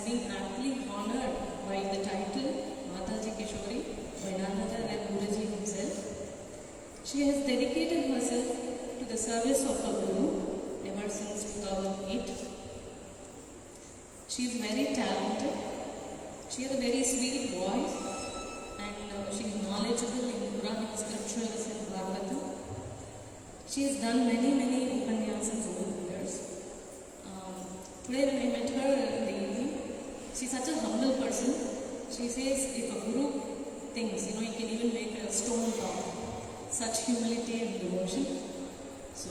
been aptly honored by the title Mataji Kishori by none other than Guruji himself. She has dedicated herself to the service of her Guru ever since 2008. She is very talented. She has a very sweet voice and she is knowledgeable in Quranic scriptures and Bhagavatam. She has done many upanyasas over the years. Today when I met her in the evening, she is such a humble person. She says if a Guru thinks, you can even make a stone rock. Such humility and devotion. So,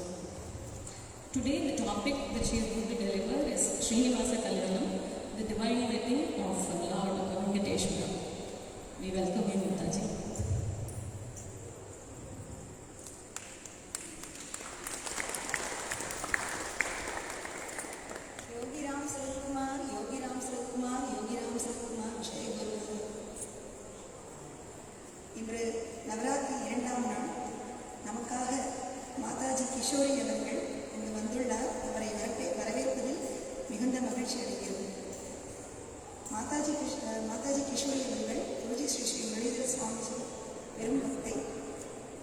today the topic that she is going to deliver is Srinivasa Kalyanam, the divine wedding of Lord Venkateshwara. We welcome you, Mataji. Yogiram Saratkumar, Yogiram Saratkumar, Yogiram Saratkumar, Jai Guru. இன்று நவராத்திரி 2ஆம் நாள் நமக்காக மாதாஜி கிஷோரி அவர்கள் இங்கு வந்துள்ளார். அவரை வரவேற்பதில் மிகுந்த மகிழ்ச்சி அடைகிறோம். மாதாஜி கிஷோரி அவர்கள் குருஜி ஸ்ரீ ஸ்ரீ முரளிதர சுவாமிஜி பெரும் பக்தை.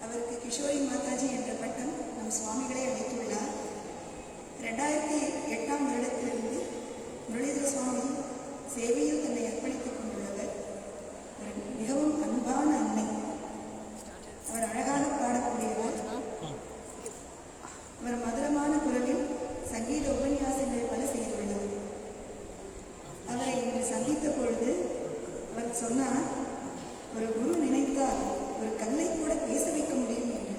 அவருக்கு கிஷோரி மாதாஜி என்ற பட்டம் நம் சுவாமிகளை அளித்துள்ளார். 2008ஆம் வருடத்திலிருந்து முரளிதர சுவாமிஜி சேவையில் தன்னை அர்ப்பணித்துக் கொண்டுள்ளவர். மிகவும் அன்பான அன்னை. அவர் அழகாக பாடக்கூடியவர். அவர் மதுரமான குரலில் சங்கீத உபன்யாசங்களை பல செய்துள்ளார். அவரை இன்று சந்தித்த பொழுது அவர் சொன்னார், ஒரு குரு நினைத்தால் ஒரு கல்லை கூட பேச வைக்க முடியும் என்று.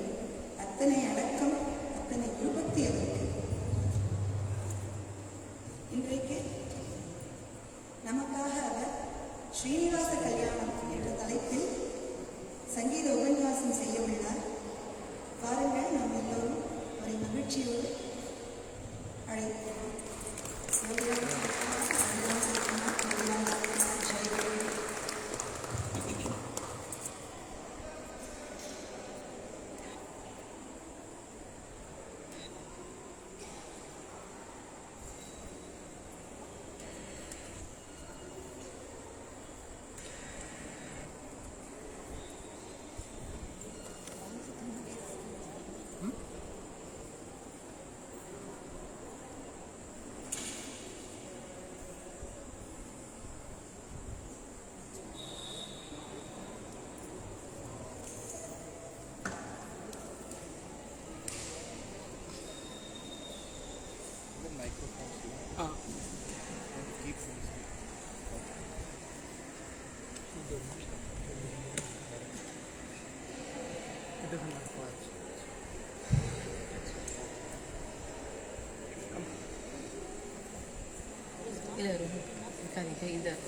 அத்தனை அடக்கம், அத்தனை குருபக்தி அவருக்கு. இன்றைக்கு நமக்காக அவர் ஸ்ரீனிவாச கல்யாணம் என்ற தலைப்பில் சங்கீத உபன்யாசம் செய்ய உள்ளார். பாருங்கள், நாம் எல்லோரும் ஒரு மகிழ்ச்சியோடு அழைப்போம்.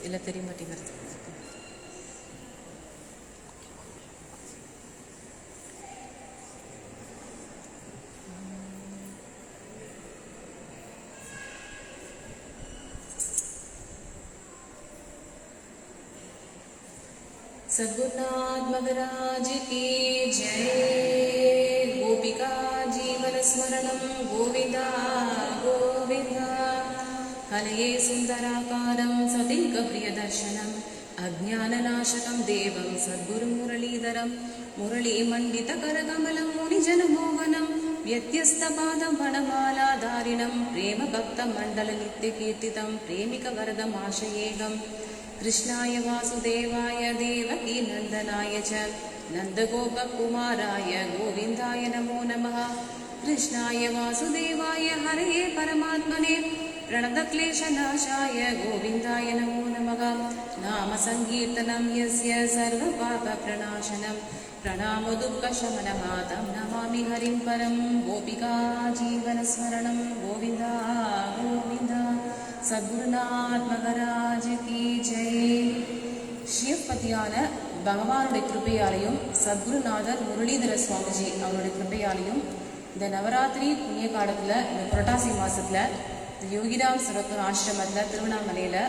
இல்லை தெரிய மாட்டேங்கிறது. सद्गुरुनाथ महाराज की जय. गोपिका जीवन स्मरणं गोविंदा गोविंदा. हलये सुंदराकारं सतीक प्रियदर्शनम् अज्ञाननाशकं देवं सद्गुरुमुरलीधरं मुरलीमण्डितकरकमलं मुनिजनमोहनं व्यत्यस्तपादं वनमालाधारिणं प्रेमभक्तमण्डलनित्यकीर्तितं प्रेमिकवरदमाशयेऽहं. कृष्णाय वासुदेवाय देवकी नन्दनाय च नन्दगोपकुमाराय गोविन्दाय नमो नमः. कृष्णाय वासुदेवाय हरये परमात्मने प्रणतक्लेशनाशाय गोविन्दाय नमो नमः. नाम संकीर्तनं यस्य सर्वपापप्रणाशनं प्रणामो दुःखशमनः तं नमामि हरिं परं. गोपिका जीवनस्मरणं गोविन्दा गोविन्दा. सद्गुरुनाथ महाराज की जय. ஸ்ரீபதியான பகவானுடைய கிருபையாலையும் சத்குருநாதர் முரளிதர சுவாமிஜி அவருடைய கிருபையாலையும் இந்த நவராத்திரி புண்ணிய காலத்தில் இந்த புரட்டாசி மாதத்தில் இந்த யோகிராம் சரத்வர் ஆசிரமத்தில் திருவண்ணாமலையில்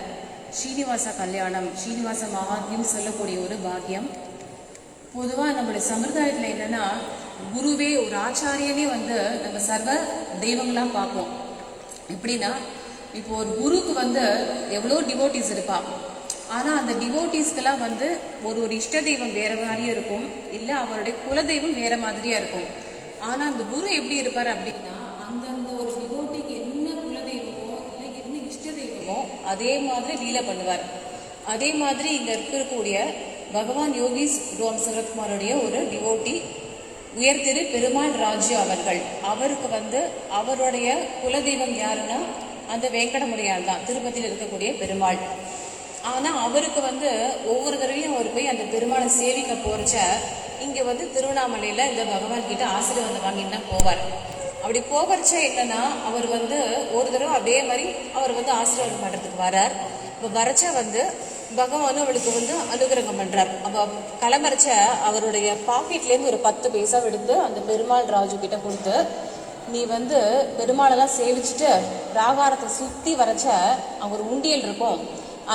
ஸ்ரீனிவாச கல்யாணம், ஸ்ரீனிவாச மகாத்மியம் சொல்லக்கூடிய ஒரு பாக்கியம். பொதுவாக நம்மளுடைய சம்பிரதாயத்தில் என்னென்னா, குருவே ஒரு ஆச்சாரியனே நம்ம சர்வ தெய்வங்களாக பார்ப்போம். எப்படின்னா, இப்போ ஒரு குருக்கு வந்து எவ்வளோ டிவோட்டிஸ் இருப்பா, ஆனால் அந்த டிவோட்டிஸ்க்கெல்லாம் வந்து ஒரு இஷ்ட தெய்வம் வேற மாதிரியே இருக்கும், இல்லை அவருடைய குலதெய்வம் வேற மாதிரியா இருக்கும். ஆனால் அந்த குரு எப்படி இருப்பார் அப்படின்னா, அந்தந்த ஒரு டிவோட்டிக்கு என்ன குலதெய்வமோ இல்லை என்ன இஷ்ட தெய்வமோ அதே மாதிரி லீலை பண்ணுவார். அதே மாதிரி இங்கே இருக்கக்கூடிய பகவான் யோகி ரோம் சரத்குமாருடைய ஒரு டிவோட்டி உயர்திரு பெருமாள் ராஜு அவர்கள், அவருக்கு வந்து அவருடைய குலதெய்வம் யாருன்னா அந்த வெங்கடமுடையான் தான், திருப்பதியில் இருக்கக்கூடிய பெருமாள். ஆனால் அவருக்கு வந்து ஒவ்வொரு தடவையும் அவர் போய் அந்த பெருமாளை சேவிக்க போறச்ச இங்கே வந்து திருவண்ணாமலையில் இந்த பகவான் கிட்ட ஆசீர்வாதம் வாங்கிட்டு தான் போவார். அப்படி போகிறச்ச என்னன்னா அவர் வந்து ஒரு தடவை அதே மாதிரி அவர் வந்து ஆசீர்வாதம் பண்ணுறதுக்கு வரார். இப்போ வரச்ச வந்து பகவானும் அவளுக்கு வந்து அனுகிரகம் பண்றார். அப்போ கிளம்புறச்ச அவருடைய பாக்கெட்லேருந்து ஒரு 10 பைசா எடுத்து அந்த பெருமாள் ராஜு கிட்ட கொடுத்து, நீ வந்து பெருமாளெல்லாம் சேவிச்சுட்டு பிராகாரத்தை சுற்றி வரச்ச அங்கே ஒரு உண்டியல் இருக்கும்,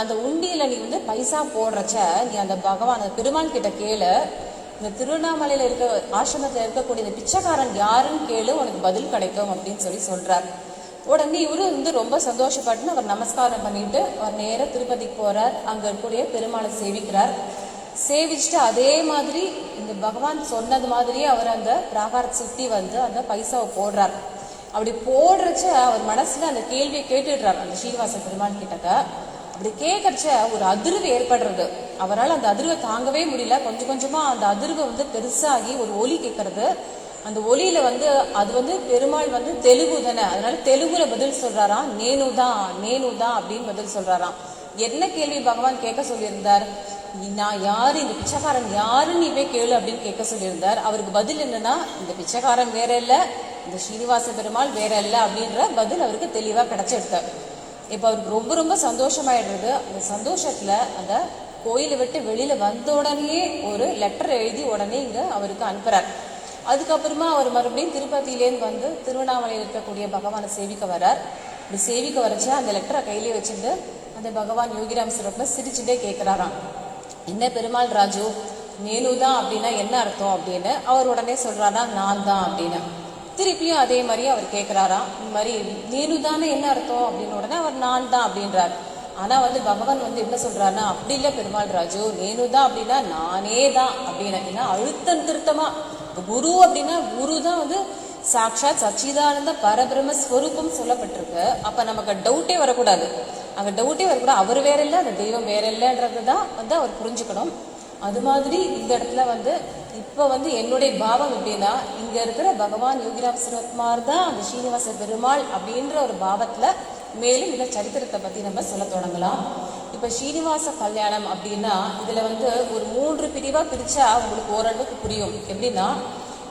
அந்த உண்டியலை நீ வந்து பைசா போடுறச்ச நீ அந்த பகவான் பெருமாள் கிட்ட கேளு, இந்த திருவண்ணாமலையில் இருக்க ஆசிரமத்தில் இருக்கக்கூடிய இந்த பிச்சைக்காரன் யாருன்னு கேளு, உனக்கு பதில் கிடைக்கும் அப்படின்னு சொல்றார். உடனே இவரு வந்து ரொம்ப சந்தோஷப்பட்டு அவர் நமஸ்காரம் பண்ணிட்டு அவர் நேராக திருப்பதிக்கு போறார். அங்கே இருக்கக்கூடிய பெருமாளை சேவிக்கிறார். சேவிச்சுட்டு அதே மாதிரி இந்த பகவான் சொன்னது மாதிரியே அவர் அந்த பிராகாரத்தை சுற்றி வந்து அந்த பைசாவை போடுறார். அப்படி போடுறச்ச அவர் மனசுல அந்த கேள்வியை கேட்டுடுறார் அந்த ஸ்ரீனிவாச பெருமாள் கிட்டக்க. அப்படி கேட்கறச்ச ஒரு அதிர்வு ஏற்படுறது. அவரால் அந்த அதிர்வை தாங்கவே முடியல. கொஞ்சம் கொஞ்சமா அந்த அதிர்வு வந்து பெருசாகி ஒரு ஒலி கேட்கறது. அந்த ஒலியில வந்து அது வந்து பெருமாள் வந்து தெலுங்கு தானே, அதனால தெலுங்குல பதில் சொல்றாராம், நேனுதான் நேனுதான் அப்படின்னு பதில் சொல்றாராம். என்ன கேள்வி பகவான் கேட்க சொல்லியிருந்தார், நான் யாரு, இந்த பிச்சைக்காரன் யாருன்னு நீ போய் கேளு அப்படின்னு கேட்க சொல்லியிருந்தார். அவருக்கு பதில் என்னன்னா, இந்த பிச்சைக்காரன் வேற இல்லை, இந்த ஸ்ரீனிவாச பெருமாள் வேற இல்லை அப்படின்ற பதில் அவருக்கு தெளிவா கிடைச்சிருத்தார். இப்போ அவருக்கு ரொம்ப ரொம்ப சந்தோஷமாயிடுறது. அந்த சந்தோஷத்துல அந்த கோயிலை விட்டு வெளியில வந்த உடனே ஒரு லெட்டர் எழுதி உடனே இங்க அவருக்கு அனுப்புறார். அதுக்கப்புறமா அவர் மறுபடியும் திருப்பதியிலேருந்து வந்து திருவண்ணாமலையில் இருக்கக்கூடிய பகவானை சேவிக்க வர்றார். இப்படி சேவிக்க வரச்ச அந்த லெட்டரை கையிலே வச்சுட்டு அந்த பகவான் யோகிராம் சிறப்புல சிரிச்சுட்டே கேட்குறாராம், என்ன பெருமாள் ராஜு நேனுதான் அப்படின்னா என்ன அர்த்தம் அப்படின்னு. அவர் உடனே சொல்றாரா, நான் தான் அப்படின்னு. திருப்பியும் அதே மாதிரி அவர் கேட்குறாராம், இந்த மாதிரி நேனுதானே என்ன அர்த்தம் அப்படின்னு. உடனே அவர் நான் தான் அப்படின்றார். ஆனா வந்து பகவான் வந்து என்ன சொல்றாருன்னா, அப்படி இல்லை பெருமாள் ராஜு, நேனுதான் அப்படின்னா நானே தான் அப்படின்னு. ஏன்னா அழுத்தம் திருத்தமா குரு அப்படின்னா குரு தான் வந்து சாட்சாத் சச்சிதானந்த பரபிரம ஸ்வரூபம் சொல்லப்பட்டிருக்கு. அப்ப நமக்கு டவுட்டே வரக்கூடாது. அங்க டவுட்டே வரக்கூடாது, அவர் வேற இல்லை அந்த தெய்வம் வேற இல்லைன்றது தான் வந்து அவர் புரிஞ்சுக்கணும். அது மாதிரி இந்த இடத்துல வந்து இப்ப வந்து என்னுடைய பாவம் எப்படின்னா, இங்க இருக்கிற பகவான் யோகிராம் சிவகுமார் தான் அந்த ஸ்ரீனிவாச பெருமாள் அப்படின்ற ஒரு பாவத்துல மேலும் இந்த சரித்திரத்தை பத்தி நம்ம சொல்ல தொடங்கலாம். இப்ப ஸ்ரீனிவாச கல்யாணம் அப்படின்னா இதுல வந்து ஒரு 3 பிரிவா பிரிச்சா உங்களுக்கு ஓரளவுக்கு புரியும். எப்படின்னா,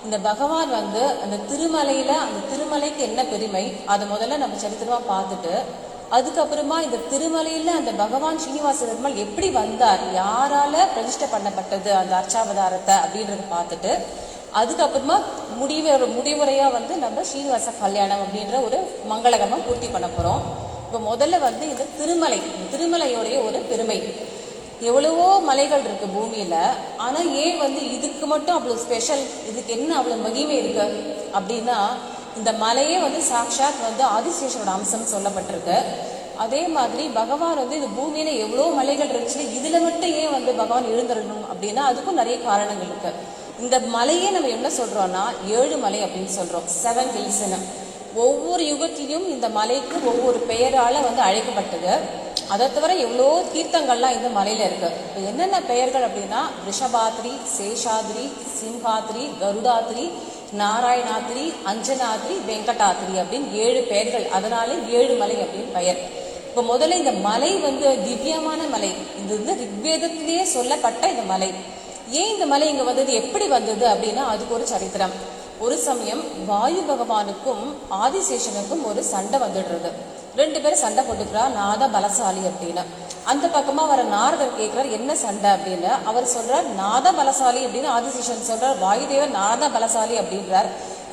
இந்த பகவான் வந்து அந்த திருமலையில அந்த திருமலைக்கு என்ன பெருமை அதை முதல்ல நம்ம சரித்திரமா பார்த்துட்டு, அதுக்கப்புறமா இந்த திருமலையில அந்த பகவான் ஸ்ரீனிவாச பெருமாள் எப்படி வந்தார், யாரால பிரதிஷ்டை பண்ணப்பட்டது அந்த அர்ச்சாவதாரத்தை அப்படின்றத பார்த்துட்டு, அதுக்கப்புறமா முடிவுரையா வந்து நம்ம ஸ்ரீனிவாச கல்யாணம் அப்படின்ற ஒரு மங்களகரமா பூர்த்தி பண்ண போறோம். இப்போ முதல்ல வந்து இந்த திருமலையோடைய ஒரு பெருமை. எவ்வளவோ மலைகள் இருக்கு பூமியில, ஆனா ஏன் வந்து இதுக்கு மட்டும் அவ்வளவு ஸ்பெஷல், இதுக்கு என்ன அவ்வளவு மகிமை இருக்கு அப்படின்னா, இந்த மலையே வந்து சாக்ஷாத் வந்து ஆதிசேஷனோட அம்சம் சொல்லப்பட்டிருக்கு. அதே மாதிரி பகவான் வந்து இந்த பூமியில எவ்வளோ மலைகள் இருந்துச்சு, இதுல மட்டும் ஏன் வந்து பகவான் எழுந்திரணும் அப்படின்னா அதுக்கும் நிறைய காரணங்கள் இருக்கு. இந்த மலையே நம்ம என்ன சொல்றோம்னா 7 மலை அப்படின்னு சொல்றோம், 7 ஹில்ஸ்ன்னு. ஒவ்வொரு யுகத்திலும் இந்த மலைக்கு ஒவ்வொரு பெயரால வந்து அழைக்கப்பட்டது. அதை தவிர எவ்வளோ தீர்த்தங்கள்லாம் இந்த மலையில இருக்கு. இப்போ என்னென்ன பெயர்கள் அப்படின்னா, ரிஷபாத்ரி, சேஷாத்ரி, சிம்ஹாத்ரி, கருடாத்ரி, நாராயணாத்ரி, அஞ்சனாத்ரி, வெங்கடாத்ரி அப்படின்னு 7 பெயர்கள். அதனால 7 மலை அப்படின்னு பெயர். இப்போ முதல்ல இந்த மலை வந்து திவ்யமான மலை. இது வந்து ரிக்வேதத்திலேயே சொல்லப்பட்ட இந்த மலை. ஏன் இந்த மலை இங்க வந்தது, எப்படி வந்தது அப்படின்னா அதுக்கு ஒரு சரித்திரம். ஒரு சமயம் வாயு பகவானுக்கும் ஆதிசேஷனுக்கும் ஒரு சண்டை வந்துடுறது. 2 பேரும் சண்டை போட்டுக்கிறா, நான் தான் பலசாலி அப்படின்னு. அந்த பக்கமா வர நாரதர் கேட்கிறார், என்ன சண்டை அப்படின்னு. அவர் சொல்றார், நான் தான் பலசாலி அப்படின்னு. ஆதிசேஷன் சொல்றார், வாயுதேவர் நான் தான் பலசாலி அப்படின்றார்.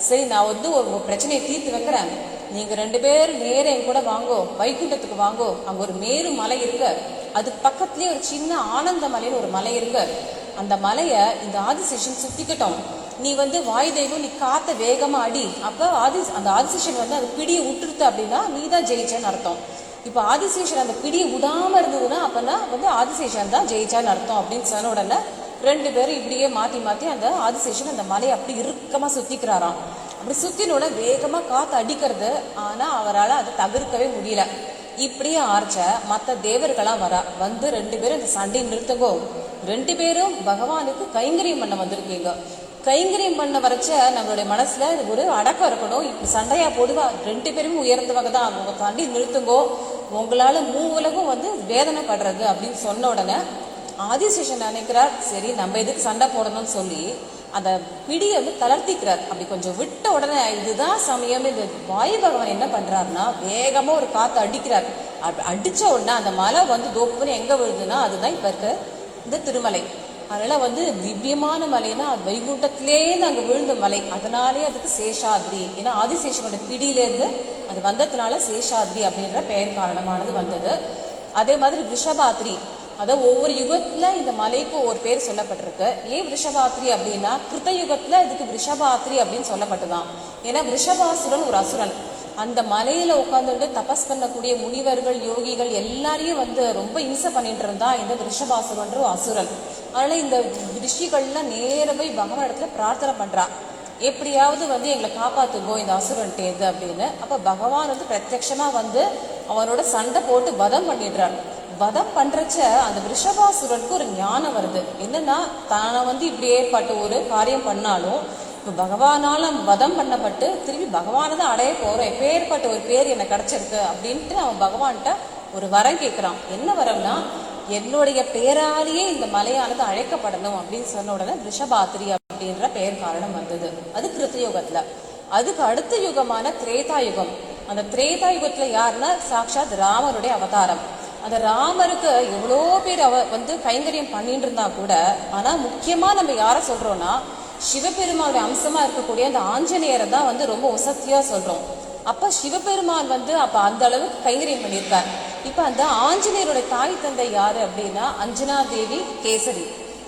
சரி, நான் வந்து ஒரு பிரச்சனையை தீர்த்து வைக்கிறேன், நீங்க 2 பேர் நேர என் கூட வாங்கோ, வைகுண்டத்துக்கு வாங்கோ. அங்க ஒரு மேரு மலை இருக்கு, அது பக்கத்துலயே ஒரு சின்ன ஆனந்த மலைன்னு ஒரு மலை இருக்கு. அந்த மலையை இந்த ஆதிசேஷன் சுத்திக்கிட்டோம். நீ வந்து வாயு தெய்வம், நீ காத்த வேகமா அடி. அப்ப அந்த ஆதிசேஷன் வந்து அந்த பிடியை விட்டுருத்த அப்படின்னா நீ தான் ஜெயிச்சேன்னு அர்த்தம். இப்ப ஆதிசேஷன் அந்த பிடியை விடாம இருந்ததுன்னா அப்பனா வந்து ஆதிசேஷன் தான் ஜெயிச்சான்னு அர்த்தம் அப்படின்னு சொன்ன உடனே 2 பேரும் இப்படியே மாத்தி மாத்தி அந்த ஆதிசேஷன் அந்த மலையை அப்படி இறுக்கமா சுத்திக்கிறாராம். அப்படி சுத்தினோட வேகமா காத்து அடிக்கிறது. ஆனா அவரால் அதை தவிர்க்கவே முடியல. இப்படியே ஆர்ச்ச மற்ற தேவர்களாம் வந்து 2 பேரும் இந்த சண்டையை நிறுத்துங்கோ. 2 பேரும் பகவானுக்கு கைங்கரியம் பண்ண வந்திருக்கீங்க. கைங்கரியம் பண்ண வரைச்ச நம்மளுடைய மனசுல ஒரு அடக்கம் இருக்கணும். இப்படி சண்டையா போடுவா, 2 பேரும் உயர்ந்தவங்க தான், அவங்க சண்டை நிறுத்துங்கோ, உங்களால உலகம் வந்து வேதனைப்படுறது அப்படின்னு சொன்ன உடனே ஆதிசேஷன் நினைக்கிறார், சரி நம்ம எதுக்கு சண்டை போடணும்னு சொல்லி அந்த பிடியை வந்து தளர்த்திக்கிறார். அப்படி கொஞ்சம் விட்ட உடனே இதுதான் சமயம். இந்த வாயு பகவான் என்ன பண்றாருன்னா வேகமா ஒரு காத்து அடிக்கிறார். அடிச்ச உடனே அந்த மலை வந்து தோப்புன்னு எங்க விழுதுன்னா அதுதான் இப்ப இருக்க இந்த திருமலை. அதனால வந்து திவ்யமான மலைன்னா அது வைகுண்டத்திலேருந்து அங்க விழுந்த மலை. அதனாலே அதுக்கு சேஷாத்ரி. ஏன்னா ஆதிசேஷனோட பிடியிலேருந்து அது வந்ததுனால சேஷாத்ரி அப்படின்ற பெயர் காரணமானது வந்தது. அதே மாதிரி ரிஷபாத்ரி, அதாவது ஒவ்வொரு யுகத்துல இந்த மலைக்கு ஒரு பேர் சொல்லப்பட்டிருக்கு. ஏன் ரிஷபாத்ரி அப்படின்னா கிருத்த யுகத்துல இதுக்கு ரிஷபாத்ரி அப்படின்னு சொல்லப்பட்டுதான். ஏன்னா ரிஷபாசுரன் ஒரு அசுரன். அந்த மலையில உட்காந்துட்டு தபஸ் பண்ணக்கூடிய முனிவர்கள் யோகிகள் எல்லாரையும் வந்து ரொம்ப இம்சை பண்ணிட்டு இருந்தா இந்த ரிஷபாசுரன்ற அசுரன். அதனால இந்த ரிஷிகள்லாம் நேர போய் பகவான் இடத்துல பிரார்த்தனை பண்றா, எப்படியாவது வந்து எங்களை காப்பாத்துங்கோ இந்த அசுரன்ட்டேது அப்படின்னு. அப்ப பகவான் வந்து பிரத்யட்சமா வந்து அவனோட சண்டை போட்டு வதம் பண்ணிடுறார். வதம் பண்றச்ச அந்த ரிஷபாசுரனுக்கு ஒரு ஞானம் வருது. என்னன்னா தானை வந்து இப்படி ஏற்பட்ட ஒரு காரியம் பண்ணாலும் இப்ப பகவானால வதம் பண்ணப்பட்டு திரும்பி பகவானை தான் அடைய போறோம், எப்பேற்பட்ட ஒரு பேர் எனக்கு கிடைச்சிருக்கு அப்படின்ட்டு அவன் பகவான்கிட்ட ஒரு வரம் கேட்கிறான். என்ன வரம்னா, என்னுடைய பேராலேயே இந்த மலையானது அழைக்கப்படணும் அப்படின்னு சொன்ன உடனே ரிஷபாத்ரி அப்படின்ற பெயர் காரணம் வந்தது. அது கிருத்தயுகத்துல. அதுக்கு அடுத்த யுகமான திரேதா யுகம். அந்த திரேதா யுகத்துல யாருன்னா சாட்சாத் ராமருடைய அவதாரம். அந்த ராமருக்கு எவ்வளோ பேர் வந்து கைங்கரியம் பண்ணிட்டு இருந்தா கூட, ஆனா முக்கியமா நம்ம யார சொல்றோம்னா சிவபெருமானுடைய அம்சமா இருக்கக்கூடிய அந்த ஆஞ்சநேயரை தான் வந்து ரொம்ப உசத்தியா சொல்றோம். அப்ப சிவபெருமான் வந்து அப்ப அந்த அளவுக்கு கைங்கரியம் பண்ணியிருக்கார். இப்ப அந்த ஆஞ்சநேயருடைய தாய் தந்தை யாரு அப்படின்னா அஞ்சனா தேவி கேசரி.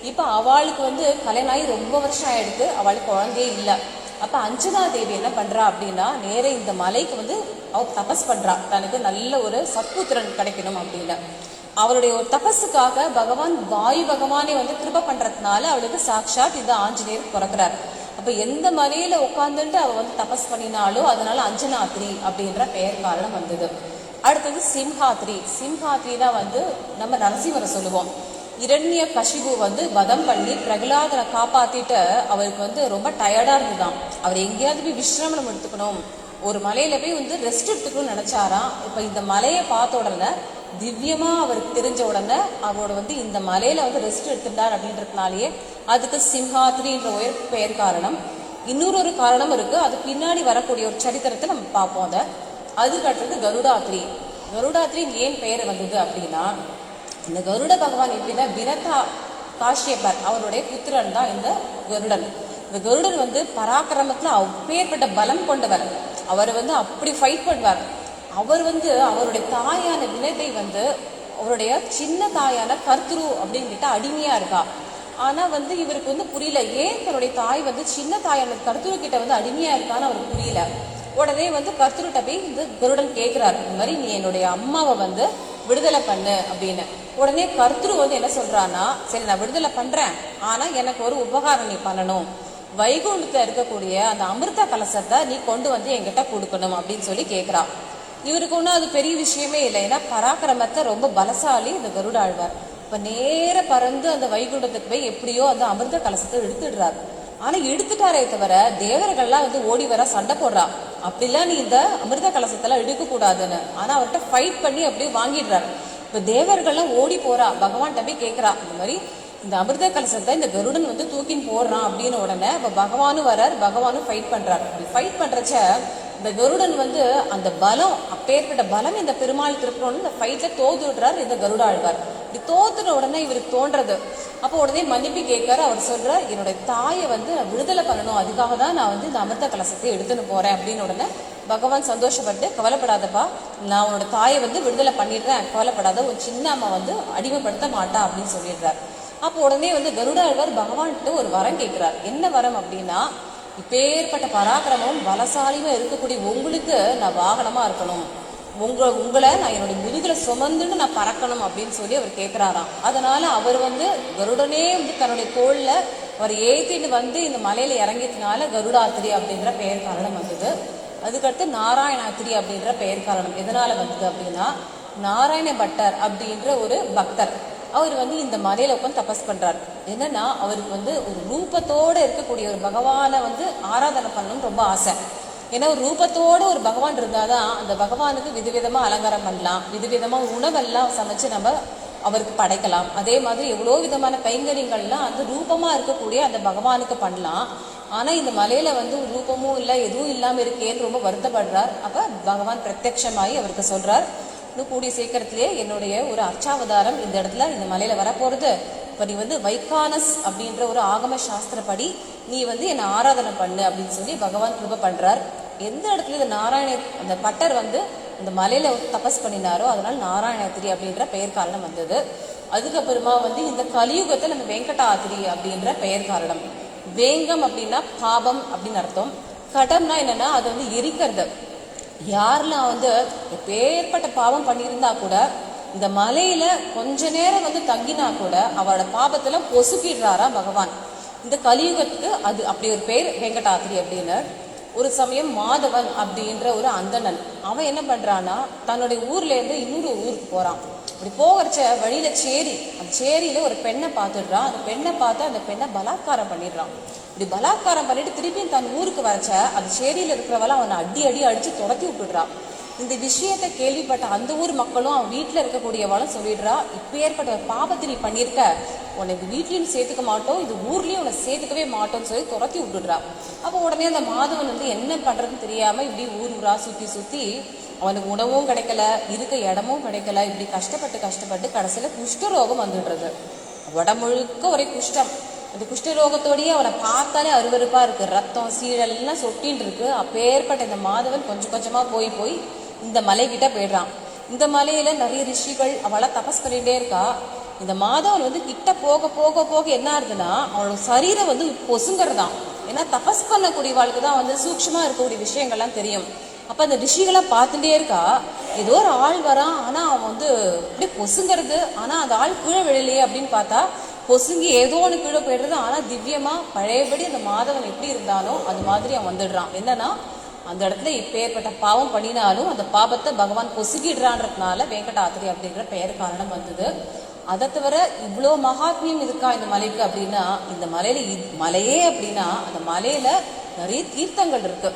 இப்ப அவளுக்கு வந்து கல்யாணம் ரொம்ப வருஷம் ஆயிடுத்து, அவளுக்கு குழந்தையே இல்லை. அப்ப அஞ்சனா தேவி என்ன பண்றா அப்படின்னா நேர இந்த மலைக்கு வந்து அவ தபஸ் பண்றா, தனக்கு நல்ல ஒரு சத்புத்திரன் கிடைக்கணும் அப்படின்னு. அவளுடைய ஒரு தபஸுக்காக பகவான் வாயு பகவானே வந்து கிருப பண்றதுனால அவளுக்கு சாட்சாத் இந்த ஆஞ்சநேயர் பிறக்கிறார். அப்ப எந்த மலையில உட்கார்ந்துட்டு அவ வந்து தபஸ் பண்ணினாலும் அதனால அஞ்சனாத்ரி அப்படின்ற பெயர் காரணம் வந்தது. அடுத்தது சிம்ஹாத்ரி. சிம்ஹாத்ரினா வந்து நம்ம நரசிம்மரை சொல்லுவோம். இரண்ய கசிபு வந்து வதம் பண்ணி பிரகலாதனை காப்பாத்திட்டு அவருக்கு வந்து ரொம்ப டயர்டா இருந்துதான். அவர் எங்கேயாவது போய் விஸ்ரமணம் எடுத்துக்கணும், ஒரு மலையில போய் வந்து ரெஸ்ட் எடுத்துக்கணும்னு நினைச்சாராம். இப்ப இந்த மலையை பார்த்த உடனே திவ்யமா அவருக்கு தெரிஞ்ச உடனே அவரோட வந்து இந்த மலையில வந்து ரெஸ்ட் எடுத்துட்டார் அப்படின்றதுனாலேயே அதுக்கு சிம்ஹாத்ரின்ற ஒரு பெயர் காரணம். இன்னொரு காரணம் இருக்கு, அது பின்னாடி வரக்கூடிய ஒரு சரித்திரத்தை நம்ம பார்ப்போம். அதை அதுக்கு அடுத்தது கருடாத்ரி. கருடாத்ரி ஏன் பெயர் வந்தது அப்படின்னா, இந்த கருட பகவான் எப்படின்னா வினதா காஷ்யபர் அவருடைய புத்திரன் தான் இந்த கருடன். இந்த கருடன் வந்து பராக்கிரமத்துல அப்பேற்பட்ட பலம் கொண்டவர். அவர் வந்து அப்படி ஃபைட் பண்ணுவார். அவர் வந்து அவருடைய தாயான வினதை வந்து அவருடைய சின்ன தாயான கர்த்ரு அப்படின்ட்டு அடிமையா இருக்கா. ஆனா வந்து இவருக்கு வந்து புரியல, ஏன் தன்னுடைய தாய் வந்து சின்ன தாயான கர்த்ரு கிட்ட வந்து அடிமையா இருக்கான்னு அவருக்கு புரியல. உடனே வந்து கர்த்ருட்ட போய் இந்த கருடன் கேட்கிறார், இந்த மாதிரி நீ என்னுடைய அம்மாவை வந்து விடுதலை பண்ணு அப்படின்னு. உடனே கர்த்ரு வந்து என்ன சொல்றான்னா, சரி நான் விடுதலை பண்றேன், ஆனா எனக்கு ஒரு உபகாரம் நீ பண்ணணும், வைகுண்டத்துல இருக்கக்கூடிய அந்த அமிர்த கலசத்தை நீ கொண்டு வந்து என்கிட்ட கொடுக்கணும் அப்படின்னு சொல்லி கேட்கிறான். இவருக்கு ஒன்றும் அது பெரிய விஷயமே இல்லை, ஏன்னா பராக்கிரமத்தை ரொம்ப பலசாலி இந்த கருட ஆழ்வார். இப்ப நேர பறந்து அந்த வைகுண்டத்துக்கு போய் எப்படியோ அந்த அமிர்த கலசத்தை எடுத்துடுறாரு. ஆனா எடுத்துட்டாரே தவிர தேவர்கள்லாம் வந்து ஓடி வர சண்டை போடுறா, அப்படிலாம் நீ இந்த அமிர்த கலசத்தெல்லாம் எடுக்க கூடாதுன்னு. ஆனா அவர்கிட்ட ஃபைட் பண்ணி அப்படியே வாங்கிடுறாரு. இப்ப தேவர்கள்லாம் ஓடி போறா, பகவான்கிட்ட போய் கேட்கிறா, இந்த மாதிரி இந்த அமிர்த கலசத்தை இந்த கருடன் வந்து தூக்கின்னு போடுறான் அப்படின்னு. உடனே இப்ப பகவானும் வர்றார், பகவானும் ஃபைட் பண்றாரு. ஃபைட் பண்றச்ச இந்த கருடன் வந்து அந்த பலம், அப்பேற்பட்ட பலம் இந்த பெருமாள் திருப்பணும்னு இந்த ஃபைட்ல தோத்து விடுறாரு இந்த கருட ஆழ்வார். இப்படி தோத்துன உடனே இவருக்கு தோன்றது, அப்போ உடனே மன்னிப்பு கேட்காரு. அவர் சொல்றார், என்னுடைய தாயை வந்து நான் விடுதலை பண்ணணும், அதுக்காக தான் நான் வந்து இந்த அமிர்த கலசத்தை எடுத்துன்னு போறேன் அப்படின்னு. உடனே பகவான் சந்தோஷப்பட்டு, கவலைப்படாதப்பா, நான் உன்னோட தாயை வந்து விடுதலை பண்ணிடுறேன், கவலைப்படாத, ஒரு சின்ன அம்மா வந்து அடிமைப்படுத்த மாட்டா அப்படின்னு சொல்லிடுறார். அப்போ உடனே வந்து கருடாழ்வார் பகவான்கிட்ட ஒரு வரம் கேட்கிறார். என்ன வரம் அப்படின்னா, இப்பேற்பட்ட பராக்கிரமம் பலசாலியுமா இருக்கக்கூடிய உங்களுக்கு நான் வாகனமா இருக்கணும், உங்களை நான் என்னுடைய முதுகுல சுமந்துன்னு நான் பறக்கணும் அப்படின்னு சொல்லி அவர் கேட்கிறாராம். அதனால அவர் வந்து கருடனே வந்து தன்னுடைய தோல்ல அவர் ஏத்திட்டு வந்து இந்த மலையில இறங்கியதுனால கருடாத்திரி அப்படின்ற பெயர் காரணம் வந்தது. அதுக்கடுத்து நாராயணாத்திரி அப்படின்ற பெயர் காரணம் எதனால வந்தது அப்படின்னா, நாராயண பட்டர் அப்படின்ற ஒரு பக்தர் அவர் வந்து இந்த மலையில உட்காந்து தபஸ் பண்றாரு. என்னன்னா, அவருக்கு வந்து ஒரு ரூபத்தோட இருக்கக்கூடிய ஒரு பகவானை வந்து ஆராதனை பண்ணணும்னு ரொம்ப ஆசை. ஏன்னா ஒரு ரூபத்தோட ஒரு பகவான் இருந்தாதான் அந்த பகவானுக்கு விதவிதமா அலங்காரம் பண்ணலாம், விதவிதமா உணவெல்லாம் சமைச்சு நம்ம அவருக்கு படைக்கலாம். அதே மாதிரி எவ்வளோ விதமான கைங்கரியங்கள்லாம் அந்த ரூபமா இருக்கக்கூடிய அந்த பகவானுக்கு பண்ணலாம். ஆனா இந்த மலையில வந்து ரூபமும் இல்லை, எதுவும் இல்லாம இருக்கேன்னு ரொம்ப வருத்தப்படுறார். அப்ப பகவான் பிரத்யட்சமாயி அவருக்கு சொல்றார், இன்னும் கூடிய சீக்கிரத்திலேயே என்னுடைய ஒரு அர்ச்சாவதாரம் இந்த இடத்துல இந்த மலையில வரப்போறது. இப்ப நீ வந்து வைகானஸ் அப்படின்ற ஒரு ஆகம சாஸ்திரப்படி நீ வந்து என்னை ஆராதனை பண்ணு அப்படின்னு சொல்லி பகவான் கிருபை பண்றார். எந்த இடத்துல இந்த அந்த பட்டர் வந்து இந்த மலையில தபஸ் பண்ணினாரோ அதனால நாராயணாத்திரி அப்படின்ற பெயர் காரணம் வந்தது. அதுக்கப்புறமா வந்து இந்த கலியுகத்தை நம்ம வெங்கடாத்திரி அப்படின்ற பெயர் காரணம். வேங்கம் அப்படின்னா பாபம் அப்படின்னு அர்த்தம். கடம்னா என்னன்னா அது வந்து எரிக்கிறது. யாரெல்லாம் வந்து எப்பேற்பட்ட பாவம் பண்ணியிருந்தா கூட இந்த மலையில கொஞ்ச நேரம் வந்து தங்கினா கூட அவரோட பாபத்துல பொசுக்கிடுறாரா பகவான். இந்த கலியுகத்துக்கு அது அப்படி ஒரு பேர் வெங்கடாத்திரி அப்படின்னு. ஒரு சமயம் மாதவன் அப்படின்ற ஒரு அந்தணன் அவன் என்ன பண்றான்னா, தன்னுடைய ஊர்ல இருந்து இன்னொரு ஊருக்கு போறான். அப்படி போகிறச்ச வழியில சேரி, அந்த சேரியில ஒரு பெண்ணை பார்த்துடுறான். அந்த பெண்ணை பார்த்து அந்த பெண்ணை பலாத்காரம் பண்ணிடுறான். இப்படி பலாத்காரம் பண்ணிட்டு திருப்பியும் தன் ஊருக்கு வரச்ச அந்த சேரியில இருக்கிறவெல்லாம் அவனை அடி அடிச்சு துரத்தி விட்டுடுறான். இந்த விஷயத்தை கேள்விப்பட்ட அந்த ஊர் மக்களும் அவன் வீட்டுல இருக்கக்கூடியவளும் சொல்லிடுறா, இப்ப ஏற்பட்ட ஒரு பாபத்தை நீ பண்ணிருக்க, உனக்கு வீட்லயும் சேர்த்துக்க மாட்டோம், இது ஊர்லயும் உன்னை சேர்த்துக்கவே மாட்டோம்னு சொல்லி துரத்தி விட்டுடுறா. அப்போ உடனே அந்த மாதவன் வந்து என்ன பண்றதுன்னு தெரியாம இப்படி ஊரா சுத்தி அவனுக்கு உணவும் கிடைக்கல, இருக்க இடமும் கிடைக்கல. இப்படி கஷ்டப்பட்டு கடைசியில குஷ்டரோகம் வந்துடுறது. உடம்புழுக்க ஒரே குஷ்டம். அந்த குஷ்டரோகத்தோடயே அவனை பார்த்தாலே அருவருப்பா இருக்கு. ரத்தம் சீழெல்லாம் சொட்டின்னு இருக்கு. அப்பேற்பட்ட இந்த மாதவன் கொஞ்சம் கொஞ்சமா போய் இந்த மலைக்கிட்ட போயிடுறான். இந்த மலையில நிறைய ரிஷிகள் அவளை தபஸ் பண்ணிட்டே இருக்கா. இந்த மாதவன் வந்து கிட்ட போக என்ன ஆகுதுன்னா, அவளோட சரீரம் வந்து பொசுங்கிறதான். ஏன்னா தபஸ் பண்ணக்கூடியவாளுக்கு தான் வந்து சூக்ஷமா இருக்கக்கூடிய விஷயங்கள்லாம் தெரியும். அப்ப அந்த ரிஷிகளை பார்த்துட்டே இருக்கா. ஏதோ ஒரு ஆள் வரான், ஆனா அவன் வந்து அப்படியே பொசுங்கிறது. ஆனா அந்த ஆள் கீழே விழலையே அப்படின்னு பார்த்தா பொசுங்கி ஏதோ ஒன்று கீழே போயிடுறது. ஆனா திவ்யமா பழையபடி அந்த மாதவன் எப்படி இருந்தானோ அது மாதிரி அவன் வந்துடுறான். என்னன்னா, அந்த இடத்துல இப்பேற்பட்ட பாவம் பண்ணினாலும் அந்த பாபத்தை பகவான் பொசுகிடுறான்றதுனால வெங்கடாத்திரி அப்படின்ற பெயர் காரணம் வந்தது. அதை தவிர இவ்வளோ மகாத்மியம் இருக்கா இந்த மலைக்கு அப்படின்னா, இந்த மலையே அப்படின்னா அந்த மலையில நிறைய தீர்த்தங்கள் இருக்கு.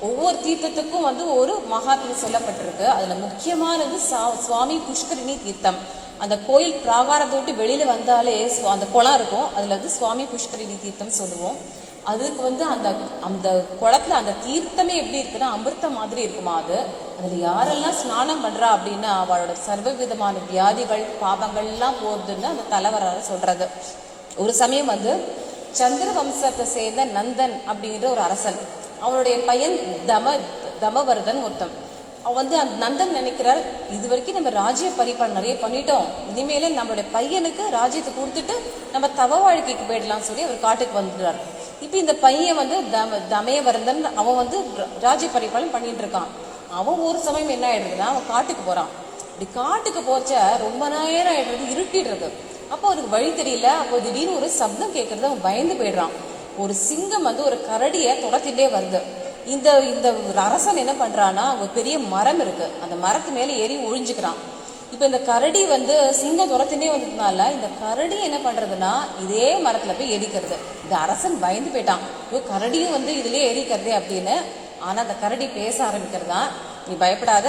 ஒவ்வொரு தீர்த்தத்துக்கும் வந்து ஒரு மகாத்மியம் சொல்லப்பட்டிருக்கு. அதுல முக்கியமானது சுவாமி புஷ்கரிணி தீர்த்தம். அந்த கோயில் பிராகாரத்தை விட்டு வெளியில வந்தாலே அந்த குளம் இருக்கும். அதுல வந்து சுவாமி புஷ்கரிணி தீர்த்தம் சொல்லுவோம். அதுக்கு வந்து அந்த குளத்துல அந்த தீர்த்தமே எப்படி இருக்குன்னா அமிர்த மாதிரி இருக்குமா. அதுல யாரெல்லாம் ஸ்நானம் பண்றா அப்படின்னா அவளோட சர்வ விதமான வியாதிகள் பாபங்கள் எல்லாம் போகுதுன்னு அந்த தலைவரால சொல்றது. ஒரு சமயம் வந்து சந்திர வம்சத்தை சேர்ந்த நந்தன் அப்படிங்கிற ஒரு அரசன், அவனுடைய பையன் தமவர்தன் ஒருத்தன். அவன் வந்து அந்த நந்தன் நினைக்கிறார், இது வரைக்கும் நம்ம ராஜ்ய பரிபாலனை நிறைய பண்ணிட்டோம், இனிமேல நம்மளுடைய பையனுக்கு ராஜ்யத்தை கொடுத்துட்டு நம்ம தவ வாழ்க்கைக்கு போயிடலாம் சொல்லி அவர் காட்டுக்கு வந்துடுறார். இப்ப இந்த பையன் வந்து தமயவர்தன் அவன் வந்து ராஜ்ய பரிபாலனை பண்ணிட்டு இருக்கான். அவன் ஒரு சமயம் என்ன ஆயிடுறதுன்னா அவன் காட்டுக்கு போறான். இப்படி காட்டுக்கு போச்ச ரொம்ப நேரம் ஆயிடுறது, இருட்டிடுறது. அப்போ அவருக்கு வழி தெரியல. அப்போ திடீர்னு ஒரு சப்தம் கேட்கறது. அவன் பயந்து போயிடுறான். ஒரு சிங்கம் வந்து ஒரு கரடியை துரத்திட்டே வருது. இந்த அரசன் என்ன பண்றான்னா, ஒரு பெரிய மரம் இருக்கு, அந்த மரத்து மேல ஏறி ஒழிஞ்சுக்கிறான். இப்ப இந்த கரடி வந்து சிங்கம் துரத்தினே வந்ததுனால இந்த கரடி என்ன பண்றதுன்னா இதே மரத்துல போய் எரிக்கிறது. இந்த அரசன் பயந்து போயிட்டான், கரடியும் வந்து இதுலயே எரிக்கிறதே அப்படின்னு. ஆனா அந்த கரடி பேச ஆரம்பிக்கிறதா, நீ பயப்படாத,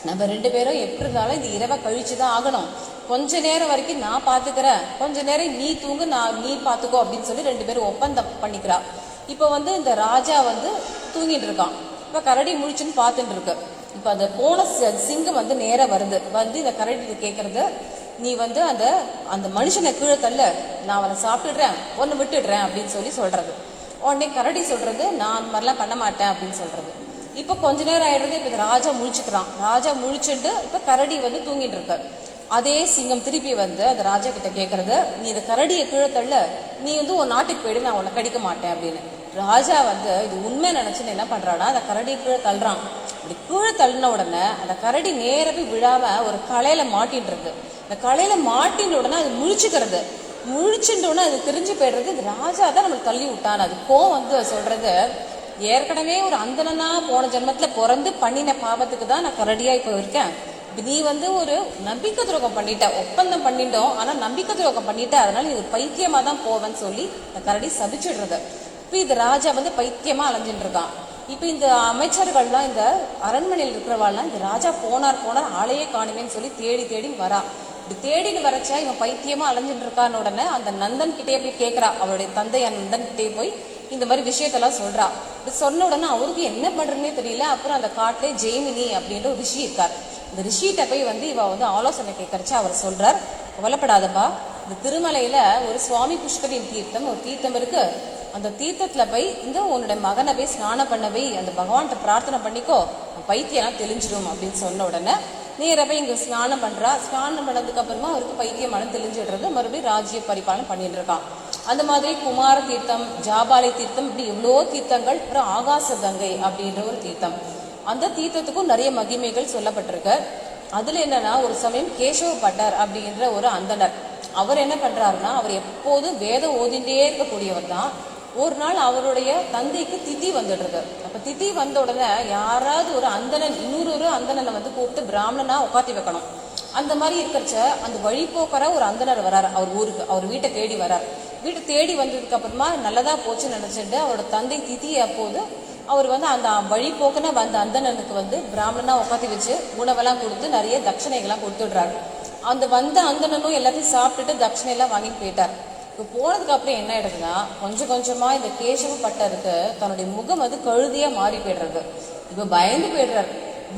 நம்ம 2 பேரும் எப்படி இருந்தாலும் இந்த இரவை கழிச்சுதான் ஆகணும், கொஞ்ச நேரம் வரைக்கும் நான் பாத்துக்கிறேன், கொஞ்ச நேரம் நீ தூங்கு, நீ பாத்துக்கோ அப்படின்னு சொல்லி 2 பேரும் ஒப்பந்தம் பண்ணிக்கிறா. இப்ப வந்து இந்த ராஜா வந்து தூங்கிட்டு இருக்கான். இப்ப கரடி முழிச்சுன்னு பாத்துட்டு இருக்கு. இப்ப அந்த போன சிங்கம் வந்து நேரம் வருது. வந்து இந்த கரடி கேட்கறது, நீ வந்து அந்த மனுஷனை கீழே தள்ள, நான் அவனை சாப்பிட்டுடுறேன், ஒன்னு விட்டுடுறேன் அப்படின்னு சொல்லி சொல்றது. உடனே கரடி சொல்றது, நான் அந்த மாதிரிலாம் பண்ண மாட்டேன் அப்படின்னு சொல்றது. இப்ப கொஞ்ச நேரம் ஆயிடுறது. இப்ப ராஜா முழிச்சுக்கிறான். ராஜா முழிச்சுட்டு இப்ப கரடி வந்து தூங்கிட்டு இருக்கு. அதே சிங்கம் திருப்பி வந்து அந்த ராஜா கிட்ட கேட்கறது, நீ இந்த கரடியை கீழே தள்ள, நீ வந்து உன் நாட்டுக்கு போயிடு, நான் உன்னை கடிக்க மாட்டேன் அப்படின்னு. ராஜா வந்து இது உண்மை நினைச்சுன்னு என்ன பண்றான்னா அந்த கரடியை கீழே தள்ளுறான். அப்படி கீழே தள்ளின உடனே அந்த கரடி நேரவே விழாம ஒரு கலையில மாட்டின்னு இருக்கு. இந்த கலையில மாட்டின உடனே அது முழிச்சுட்ட உடனே அது தெரிஞ்சு போயிடுறது, இந்த ராஜா தான் நம்மளுக்கு தள்ளி விட்டான். அது வந்து சொல்றது, ஏற்கனவே ஒரு அந்தனா போன ஜென்மத்துல பிறந்து பண்ணின பாவத்துக்கு தான் நான் கரடியா இப்போ இருக்கேன். நீ வந்து ஒரு நம்பிக்கை துரோகம் பண்ணிட்ட, ஒப்பந்தம் பண்ணிட்டோம், ஆனா நம்பிக்கை துரோகம் பண்ணிட்ட, அதனால நீ ஒரு பைத்தியமா தான் போவேன்னு சொல்லி இந்த கரடி சபிச்சிடுறது. இப்ப இது ராஜா வந்து பைத்தியமா அலைஞ்சிட்டு இருக்கான். இப்ப இந்த அமைச்சர்கள்லாம் இந்த அரண்மனையில் இருக்கிறவாள்லாம் இந்த ராஜா போனார் ஆளையே காணுமேன்னு சொல்லி தேடி தேடி வரா. இப்படி தேடின்னு வரச்சா இவன் பைத்தியமா அலைஞ்சிட்டு இருக்கான்னு உடனே அந்த நந்தன் கிட்டே போய் கேட்கிறா. அவருடைய தந்தை நந்தன் கிட்டே போய் இந்த மாதிரி விஷயத்தெல்லாம் சொல்றா. இது சொன்ன உடனே அவருக்கு என்ன பண்றதுன்னே தெரியல. அப்புறம் அந்த காட்டிலே ஜெய்மினி அப்படின்ற ஒரு ரிஷி இருக்கார். இந்த ரிஷிகிட்ட போய் வந்து இவ வந்து ஆலோசனை கேட்கறச்சா அவர் சொல்றார், கவலைப்படாதப்பா, இந்த திருமலையில ஒரு சுவாமி புஷ்கரின் தீர்த்தம் ஒரு தீர்த்தம் இருக்கு, அந்த தீர்த்தத்துல போய் இந்த உன்னுடைய மகனை போய் ஸ்நானம் பண்ண போய் அந்த பகவான்கிட்ட பிரார்த்தனை பண்ணிக்கோ, பைத்தியம் தெளிஞ்சிடும் அப்படின்னு சொன்ன உடனே நேர போய் இங்க ஸ்நானம் பண்றா. ஸ்நானம் பண்ணதுக்கு அப்புறமா அவருக்கு பைத்தியமான தெளிஞ்சிடுறது. மறுபடியும் ராஜ்ய பரிபாலனை பண்ணிட்டு இருக்கான். அந்த மாதிரி குமார தீர்த்தம், ஜாபாலை தீர்த்தம், இப்படி எவ்வளோ தீர்த்தங்கள். அப்புறம் ஆகாச கங்கை அப்படின்ற ஒரு தீர்த்தம், அந்த தீர்த்தத்துக்கும் நிறைய மகிமைகள் சொல்லப்பட்டிருக்கு. அதுல என்னன்னா ஒரு சமயம் கேசவ பட்டர் அப்படின்ற ஒரு அந்தனர், அவர் என்ன பண்றாருன்னா அவர் எப்போதும் வேதம் ஓதிண்டே இருக்கக்கூடியவர் தான். ஒரு நாள் அவருடைய தந்தைக்கு திதி வந்துடுறது. அப்ப திதி வந்த உடனே யாராவது ஒரு அந்தணன் இன்னொரு அந்தணனை வந்து கூப்பிட்டு பிராமணனா உட்காத்தி வைக்கணும். அந்த மாதிரி இருக்கிறச்ச அந்த வழிபோக்கரா ஒரு அந்தனர் வராரு அவர் ஊருக்கு. அவர் வீட்டை தேடி வரார். வீட்டை தேடி வந்ததுக்கு அப்புறமா நல்லதா போச்சுன்னு நினைச்சிட்டு அவரோட தந்தை திதி அப்போது அவர் வந்து அந்த வழிபோக்குனா வந்த அந்தணனுக்கு வந்து பிராமணனா உட்காத்தி வச்சு உணவெல்லாம் கொடுத்து நிறைய தட்சணைகள்லாம் கொடுத்துடுறாரு. அந்த வந்த அந்தணனும் எல்லாத்தையும் சாப்பிட்டுட்டு தட்சணையெல்லாம் வாங்கிட்டு போயிட்டார். இப்போ போனதுக்கு அப்புறம் என்ன ஆயிடுதுன்னா கொஞ்சம் கொஞ்சமா இந்த கேசவ பட்டருக்கு தன்னுடைய முகம் வந்து கழுதியா மாறி போயிடுறது. இப்ப பயந்து போயிடுறாரு,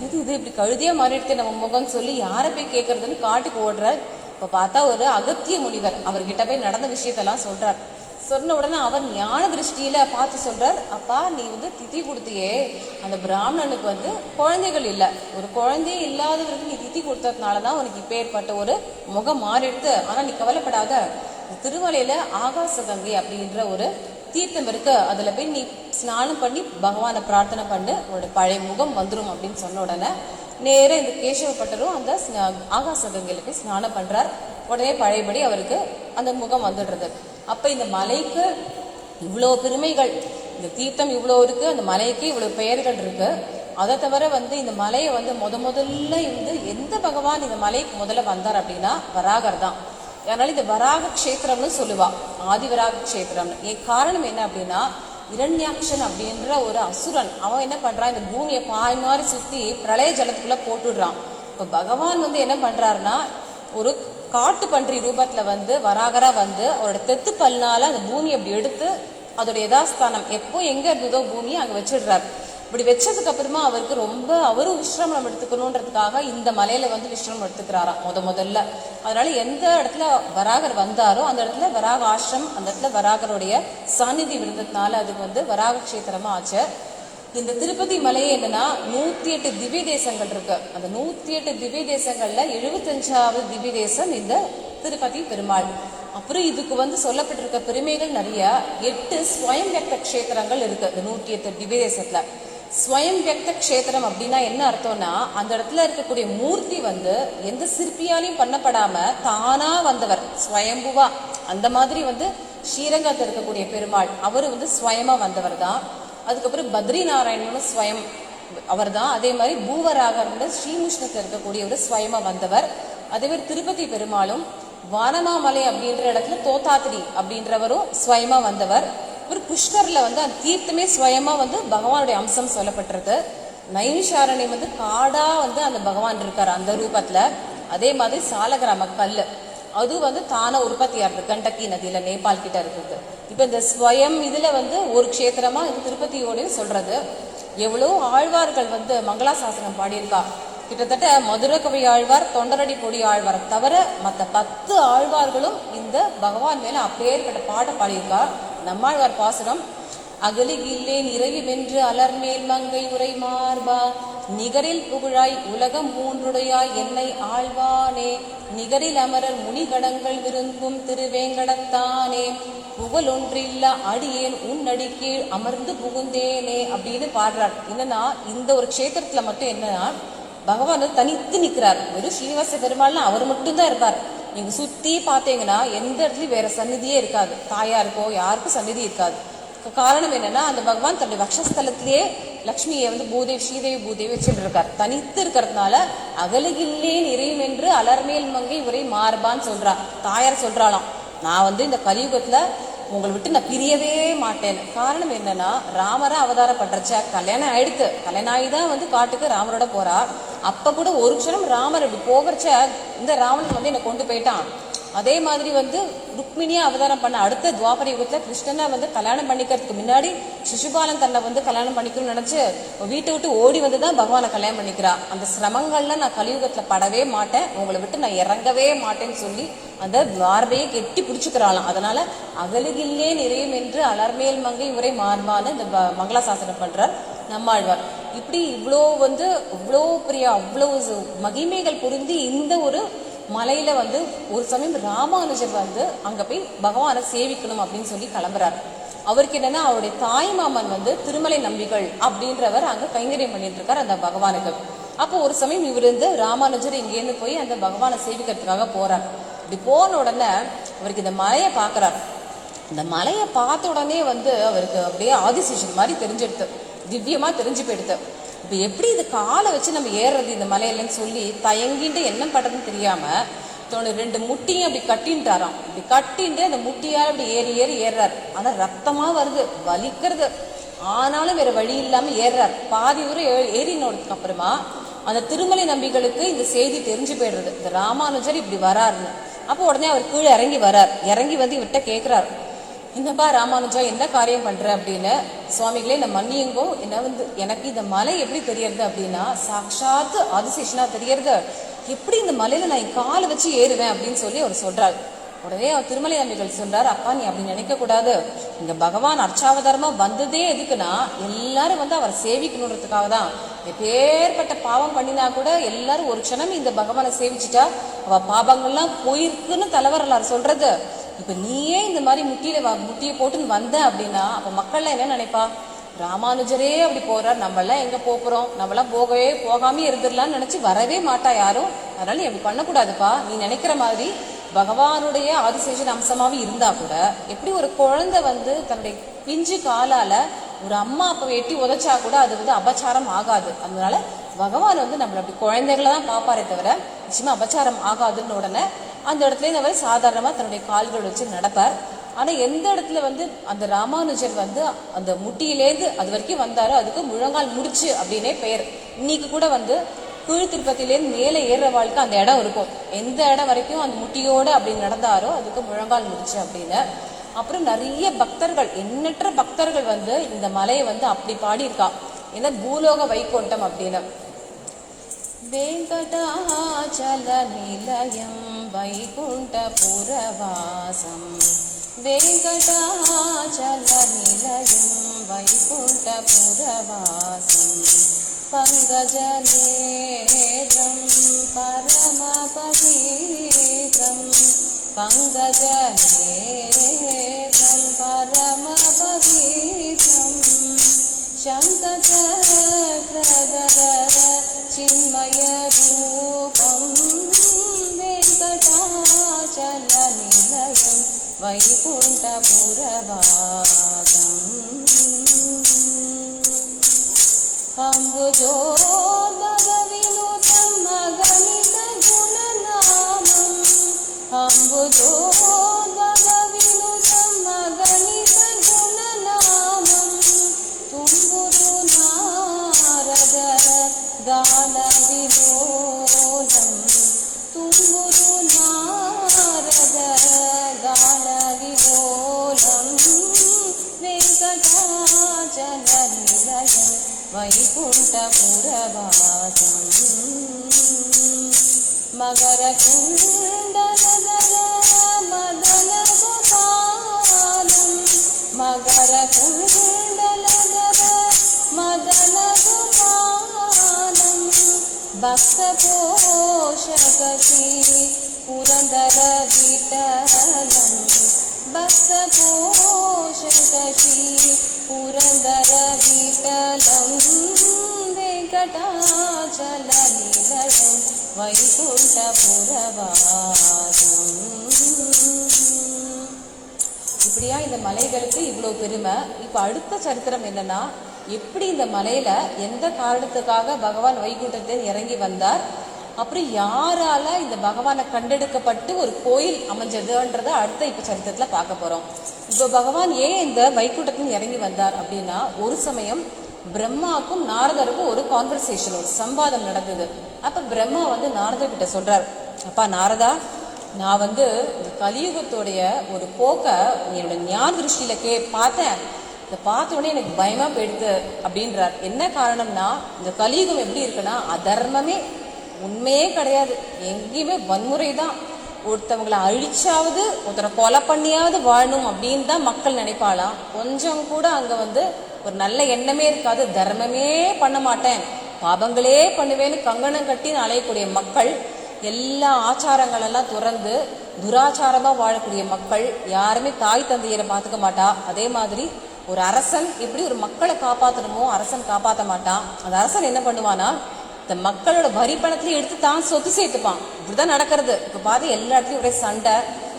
இது இப்படி கழுதியா மாறிடுது நம்ம முகம் சொல்லி யாரை போய் கேட்கறதுன்னு காட்டுக்கு ஓடுறார். இப்ப பார்த்தா ஒரு அகத்திய முனிவர் அவர்கிட்ட போய் நடந்த விஷயத்தெல்லாம் சொல்றார். சொன்ன உடனே அவர் ஞான திருஷ்டியில பார்த்து சொல்றார், அப்பா நீ வந்து திதி கொடுத்தியே, அந்த பிராமணனுக்கு வந்து குழந்தைகள் இல்லை, ஒரு குழந்தையே இல்லாதவருக்கு நீ திதி கொடுத்ததுனாலதான் உனக்கு இப்ப ஏற்பட்ட ஒரு முகம் மாறிடுது. ஆனா நீ கவலைப்படாத, திருமலையில ஆகாச கங்கை அப்படின்ற ஒரு தீர்த்தம் இருக்கு, அதுல போய் நீ ஸ்நானம் பண்ணி பகவானை பிரார்த்தனை பண்ணு, உன்னோட பழைய முகம் வந்துடும் அப்படின்னு சொன்ன உடனே நேர இந்த கேசவ பட்டரும் அந்த ஆகாச கங்கையில போய் ஸ்நானம் பண்றார். உடனே பழையபடி அவருக்கு அந்த முகம் வந்துடுறது. அப்ப இந்த மலைக்கு இவ்வளவு பெருமைகள், இந்த தீர்த்தம் இவ்வளவு இருக்கு, அந்த மலைக்கு இவ்வளவு பெயர்கள் இருக்கு. அதை தவிர வந்து இந்த மலையை வந்து முதல்ல இருந்து எந்த பகவான் இந்த மலைக்கு முதல்ல வந்தார் அப்படின்னா வராகர் தான். அதனால இந்த வராக கஷேத்திரம்னு சொல்லுவா, ஆதி வராக கஷேத்திரம்னு. காரணம் என்ன அப்படின்னா இரண்யாக்ஷன் அப்படின்ற ஒரு அசுரன் அவன் என்ன பண்றான், இந்த பூமியை பாய் மாதிரி சுத்தி பிரளய ஜலத்துக்குள்ள போட்டுடுறான். இப்ப பகவான் வந்து என்ன பண்றாருன்னா ஒரு காட்டு பன்றி ரூபத்துல வந்து வராகரா வந்து அவரோட தெத்து பல்னால அந்த பூமி அப்படி எடுத்து அதோட யதாஸ்தானம் எப்போ எங்க இருந்ததோ பூமியை அங்க வச்சிடுறாரு. இப்படி வச்சதுக்கு அப்புறமா அவருக்கு ரொம்ப அவரும் விஸ்ரமணம் எடுத்துக்கணுன்றதுக்காக இந்த மலையில வந்து விஸ்ரமம் எடுத்துக்கிறாராம் முதல்ல. அதனால எந்த இடத்துல வராகர் வந்தாரோ அந்த இடத்துல வராக ஆசிரம், அந்த இடத்துல வராகருடைய சாநிதி விருந்ததுனால அதுக்கு வந்து வராக கஷேத்திரமா ஆச்சு. இந்த திருப்பதி மலையே என்னன்னா 108 திவ்ய தேசங்கள் இருக்கு. அந்த 108 திவ்ய தேசங்கள்ல 75வது திவ்ய தேசம் இந்த திருப்பதி பெருமாள். அப்புறம் இதுக்கு வந்து சொல்லப்பட்டிருக்க பெருமைகள் நிறைய. 8 ஸ்வயம் வியக்த கஷேத்திரங்கள் இருக்கு இந்த 108 திவ்ய தேசத்துல. ஸ்வயம் வியக்த கஷேத்திரம் அப்படின்னா என்ன அர்த்தம்னா அந்த இடத்துல இருக்கக்கூடிய மூர்த்தி வந்து எந்த சிற்பியாலையும் பண்ணப்படாம தானா வந்தவர், ஸ்வயம்புவா. அந்த மாதிரி வந்து ஸ்ரீரங்கத்தில் இருக்கக்கூடிய பெருமாள் அவரு வந்து ஸ்வயமா வந்தவர் தான். அதுக்கப்புறம் பத்ரி நாராயணனும் ஸ்வயம் அவர் தான். அதே மாதிரி பூவராகர் ஸ்ரீமுஷ்ணத்தில் இருக்கக்கூடிய ஒரு ஸ்வயமா வந்தவர். அதே மாதிரி திருப்பதி பெருமாளும் வானமாமலை அப்படின்ற இடத்துல தோத்தாத்திரி அப்படின்றவரும் ஸ்வயமா வந்தவர். ஒரு புஷ்கர்ல வந்து அந்த தீர்த்தமே ஸ்வயமா வந்து பகவானுடைய அம்சம் சொல்லப்பட்டிருக்கு. நைமிஷாரணி வந்து காடா வந்து அந்த பகவான் இருக்காரு அந்த ரூபத்துல. அதே மாதிரி சாலகிராம கல்லு அது வந்து தானா உற்பத்தியா இருக்கு கண்டக்கி நதியில நேபாள் கிட்ட இருக்குது. இப்ப இந்த ஸ்வயம் இதுல வந்து ஒரு க்ஷேத்திரமா இது திருப்பதியோட சொல்றது. எவ்வளவு ஆழ்வார்கள் வந்து மங்களாசாசனம் பாடியிருக்கா. கிட்டத்தட்ட மதுரை கவி ஆழ்வார், தொண்டரடி பொடி ஆழ்வார் தவிர மற்ற 10 ஆழ்வார்களும் இந்த பகவான் மேல அப்பேற்பட்ட பாட்டை பாடியிருக்கா. நம்மாழ்வார் பாசுரம், அகலி கில்லே நிறைவு வென்று அலர்மேல் மங்கை உரை மார்பா நிகரில் புகழாய் உலகம் மூன்றுடையாய் என்னை ஆழ்வானே நிகரில் அமரர் முனிகடங்கள் விரும்பும் திருவேங்கடத்தானே புகழொன்றில்லா அடியேன் உன்னடி கீழ் அமர்ந்து புகுந்தேனே அப்படின்னு பாடுறார். என்னன்னா இந்த ஒரு க்ஷேத்திரத்துல மட்டும் என்னன்னா பகவான் தனித்து நிற்கிறார். வெறும் ஸ்ரீனிவாச பெருமாள்னா அவர் மட்டும்தான் இருப்பார். நீங்க சுத்தி பார்த்தீங்கன்னா எந்த இடத்துலயும் வேற சந்நிதியே இருக்காது. தாயாருக்கோ யாருக்கும் சந்நிதி இருக்காது. காரணம் என்னன்னா அந்த பகவான் தன்னுடைய வக்ஷஸ்தலத்திலேயே லக்ஷ்மியை பூதேவி ஸ்ரீதேவி பூதேவி வச்சுட்டு இருக்கார். தனித்து இருக்கிறதுனால அகலுகில்லேன் இறையும் என்று அலர்மேல் மங்கை உரை மார்பான்னு சொல்றா. தாயார் சொல்றாளாம், நான் இந்த கலியுகத்துல உங்களை விட்டு நான் பிரியவே மாட்டேன். காரணம் என்னன்னா ராமரை அவதாரம் பண்றச்ச கல்யாணம் ஆயிடுத்து. கல்யாணம் ஆகிதான் காட்டுக்கு ராமரோட போறா. அப்ப கூட ஒரு க்ஷணம் ராமர் இப்படி போகிறச்ச இந்த ராவணன் என்னை கொண்டு போயிட்டான். அதே மாதிரி ருக்மிணியா அவதாரம் பண்ண அடுத்த துவாபர யுகத்துல கிருஷ்ணனை கல்யாணம் பண்ணிக்கிறதுக்கு முன்னாடி சிசுபாலன் தன்னை கல்யாணம் பண்ணிக்கணும்னு நினைச்சு வீட்டை விட்டு ஓடி வந்துதான் பகவானை கல்யாணம் பண்ணிக்கிறா. அந்த சிரமங்கள்ல நான் கலியுகத்துல படவே மாட்டேன், உங்களை விட்டு நான் இறங்கவே மாட்டேன்னு சொல்லி அந்த மார்பையை கெட்டி பிடிச்சுக்கிறாளாம். அதனால அகலுகில்லே நிறையும் என்று அலர்மேல் மங்கை உரை மார்பான்னு இந்த மங்களாசாசனம் பண்றார் நம்மாழ்வார். இப்படி இவ்வளோ பெரிய அவ்வளோ மகிமைகள் புரிந்து இந்த ஒரு மலையில ஒரு சமயம் ராமானுஜர் அங்க போய் பகவானை சேவிக்கணும் அப்படின்னு சொல்லி கிளம்புறாரு. அவருக்கு என்னன்னா அவருடைய தாய் மாமன் திருமலை நம்பிகள் அப்படின்றவர் அங்க கைங்கரியம் பண்ணிட்டு இருக்காரு அந்த பகவானுக்கு. அப்போ ஒரு சமயம் இவர் ராமானுஜர் இங்கேருந்து போய் அந்த பகவானை சேவிக்கிறதுக்காக போறார். இப்படி போன உடனே அவருக்கு இந்த மலையை பாக்குறாரு. இந்த மலையை பார்த்த உடனே அவருக்கு அப்படியே ஆதிசேஷன் மாதிரி தெரிஞ்செடுத்து, திவ்யமா தெரிஞ்சு போயிடுது. இப்போ எப்படி இது காலை வச்சு நம்ம ஏறுறது இந்த மலையிலன்னு சொல்லி தயங்கிட்டு என்ன பண்றதுன்னு தெரியாம ரெண்டு முட்டியும் அப்படி கட்டின்ட்டாராம். இப்படி கட்டின்ட்டு அந்த முட்டியால் அப்படி ஏறி ஏறுறாரு. ஆனா ரத்தமா வருது, வலிக்கிறது. ஆனாலும் வேற வழி இல்லாம ஏறுறாரு. பாதி தூரம் ஏறினதுக்கு அப்புறமா அந்த திருமலை நம்பிகளுக்கு இந்த செய்தி தெரிஞ்சு போயிடுறது, இந்த ராமானுஜர் இப்படி வராருன்னு. அப்போ உடனே அவர் கீழே இறங்கி வரார். இறங்கி இவர்கிட்ட கேட்கிறார், என்னப்பா ராமானுஜா என்ன காரியம் பண்ற அப்படின்னு. சுவாமிகளே என்ன மன்னியுங்கோ, எனக்கு இந்த மலை எப்படி தெரியறது அப்படின்னா சாட்சாத்து ஆதிசேஷனா தெரியறது. எப்படி இந்த மலையில நான் என் காலை வச்சு ஏறுவேன் அப்படின்னு சொல்லி அவர் சொல்றாரு. உடனே அவர் திருமலை நம்பிகள் சொல்றாரு, அப்பா நீ அப்படி நினைக்க கூடாது. இங்க பகவான் அர்ச்சாவதாரமா வந்ததே எதுக்குன்னா எல்லாரும் அவரை சேவிக்கணுன்றதுக்காக தான். எப்பேற்பட்ட பாவம் பண்ணினா கூட எல்லாரும் ஒரு க்ஷணம் இந்த பகவானை சேவிச்சுட்டா அவ பாபங்கள்லாம் போயிருக்குன்னு தலைவரலாறு சொல்றது. இப்ப நீயே இந்த மாதிரி முட்டியை போட்டுன்னு வந்த அப்படின்னா அப்ப மக்கள்லாம் என்ன நினைப்பா, ராமானுஜரே அப்படி போறார், நம்ம எல்லாம் எங்க போறோம், நம்மளாம் போகாமே இருந்துடலாம்னு நினைச்சு வரவே மாட்டா யாரும். அதனால நீ அப்படி பண்ணக்கூடாதுப்பா. நீ நினைக்கிற மாதிரி பகவானுடைய ஆதிசேஷன் அம்சமாவே இருந்தா கூட எப்படி ஒரு குழந்தை தன்னுடைய பிஞ்சு காலால ஒரு அம்மா அப்ப எட்டி உதைச்சா கூட அது அபச்சாரம் ஆகாது. அதனால பகவான் நம்மள அப்படி குழந்தைகளை தான் பாப்பாரே தவிர நிச்சயமா அபச்சாரம் ஆகாதுன்னு உடனே அந்த இடத்துல அவர் சாதாரணமா தன்னுடைய கால்கள் வச்சு நடப்பார். ஆனா எந்த இடத்துல அந்த ராமானுஜர் அந்த முட்டியிலேருந்து அது வரைக்கும் வந்தாரோ அதுக்கு முழங்கால் முடிச்சு அப்படின்னே பெயர். இன்னைக்கு கூட கீழ் திருப்பதியிலேருந்து மேலே ஏறுற வாழ்க்கை அந்த இடம் இருக்கும். எந்த இடம் வரைக்கும் அந்த முட்டியோட அப்படி நடந்தாரோ அதுக்கு முழங்கால் முடிச்சு அப்படின்னு. அப்புறம் நிறைய பக்தர்கள், எண்ணற்ற பக்தர்கள் இந்த மலையை அப்படி பாடியிருக்கா. ஏன்னா பூலோக வைகுண்டம் அப்படின்னு. வெங்கடாச்சல நிலையம் வைகுண்டபுரவாசம் வெங்கடாச்சல நிலையம் வைகுண்டபுரவாசம் பங்கஜநேத்ரம் பரமபவித்ரம் பங்கஜநேத்ரம் பரமபவித்ரம் சங்கசக்ரதர சின்மய ரூபம் வெங்கடாச்சல நிலையம் வைகுண்டபுரவாசம் அம்புஜோத்பவவினுதம் அகணித குணநாமம் அம்புஜோத்பவவினுதம் அகணித குணநாமம் தும்புரு நாரத கான விலோலம் தும்புரு நாரத கான விலோலம் வெங்கடாச்சல நிலையம் வைகுண்டபுரவாசம் மகர குண்டலதர மதன கோபாலம் மகர குண்டலதர மதன கோபாலம் பக்த போஷகி புரந்தர விட்டலம் பக்த போஷகி புரந்தர விட்டலம் வெங்கடாச்சல நிலயம் வைகுண்டபுரவாசம். இப்படியா இந்த மலைகளுக்கு இவ்வளோ பெருமை. இப்போ அடுத்த சரித்திரம் என்னன்னா, எப்படி இந்த மலையில எந்த காரணத்துக்காக பகவான் வைகுண்டத்தில் இறங்கி வந்தார், அப்புறம் யாரால இந்த பகவானை கண்டெடுக்கப்பட்டு ஒரு கோயில் அமைஞ்சதுன்றத அடுத்த இப்ப சரித்திரத்துல பார்க்க போறோம். இப்போ பகவான் ஏன் இந்த வைகுண்டத்தில் இறங்கி வந்தார் அப்படின்னா, ஒரு சமயம் பிரம்மாவுக்கும் நாரதருக்கும் ஒரு கான்வர்சேஷன், ஒரு சம்வாதம் நடந்தது. அப்ப பிரம்மா வந்து நாரதர் கிட்ட சொல்றார், அப்பா நாரதா, நான் வந்து இந்த கலியுகத்தோடைய ஒரு போக்க என்னோட ஞான திருஷ்டியில பார்த்தேன். இதை பார்த்த உடனே எனக்கு பயமா போயிடுது அப்படின்றார். என்ன காரணம்னா, இந்த கலியுகம் எப்படி இருக்குன்னா, அதர்மமே உண்மையே கிடையாது, எங்கேயுமே வன்முறை தான். ஒருத்தவங்களை அழிச்சாவது ஒருத்தரை கொலை பண்ணியாவது வாழணும் அப்படின்னு தான் மக்கள் நினைப்பாளாம். கொஞ்சம் கூட அங்க வந்து ஒரு நல்ல எண்ணமே இருக்காது. தர்மமே பண்ண மாட்டேன், பாபங்களே பண்ணுவேன்னு கங்கணம் கட்டி அலையக்கூடிய மக்கள், எல்லா ஆச்சாரங்கள் எல்லாம் துறந்து துராச்சாரமா வாழக்கூடிய மக்கள், யாருமே தாய் தந்தையரை பார்த்துக்க மாட்டா. அதே மாதிரி ஒரு அரசன் எப்படி ஒரு மக்களை காப்பாற்றணுமோ அரசன் காப்பாற்ற மாட்டான். அந்த அரசன் என்ன பண்ணுவானா, இந்த மக்களோட வரி பணத்திலையும் எடுத்து தான் சொத்து சேர்த்துப்பான். இப்படிதான் நடக்கிறது. இப்ப பாரு எல்லா இடத்துலயும் ஒரே சண்டை.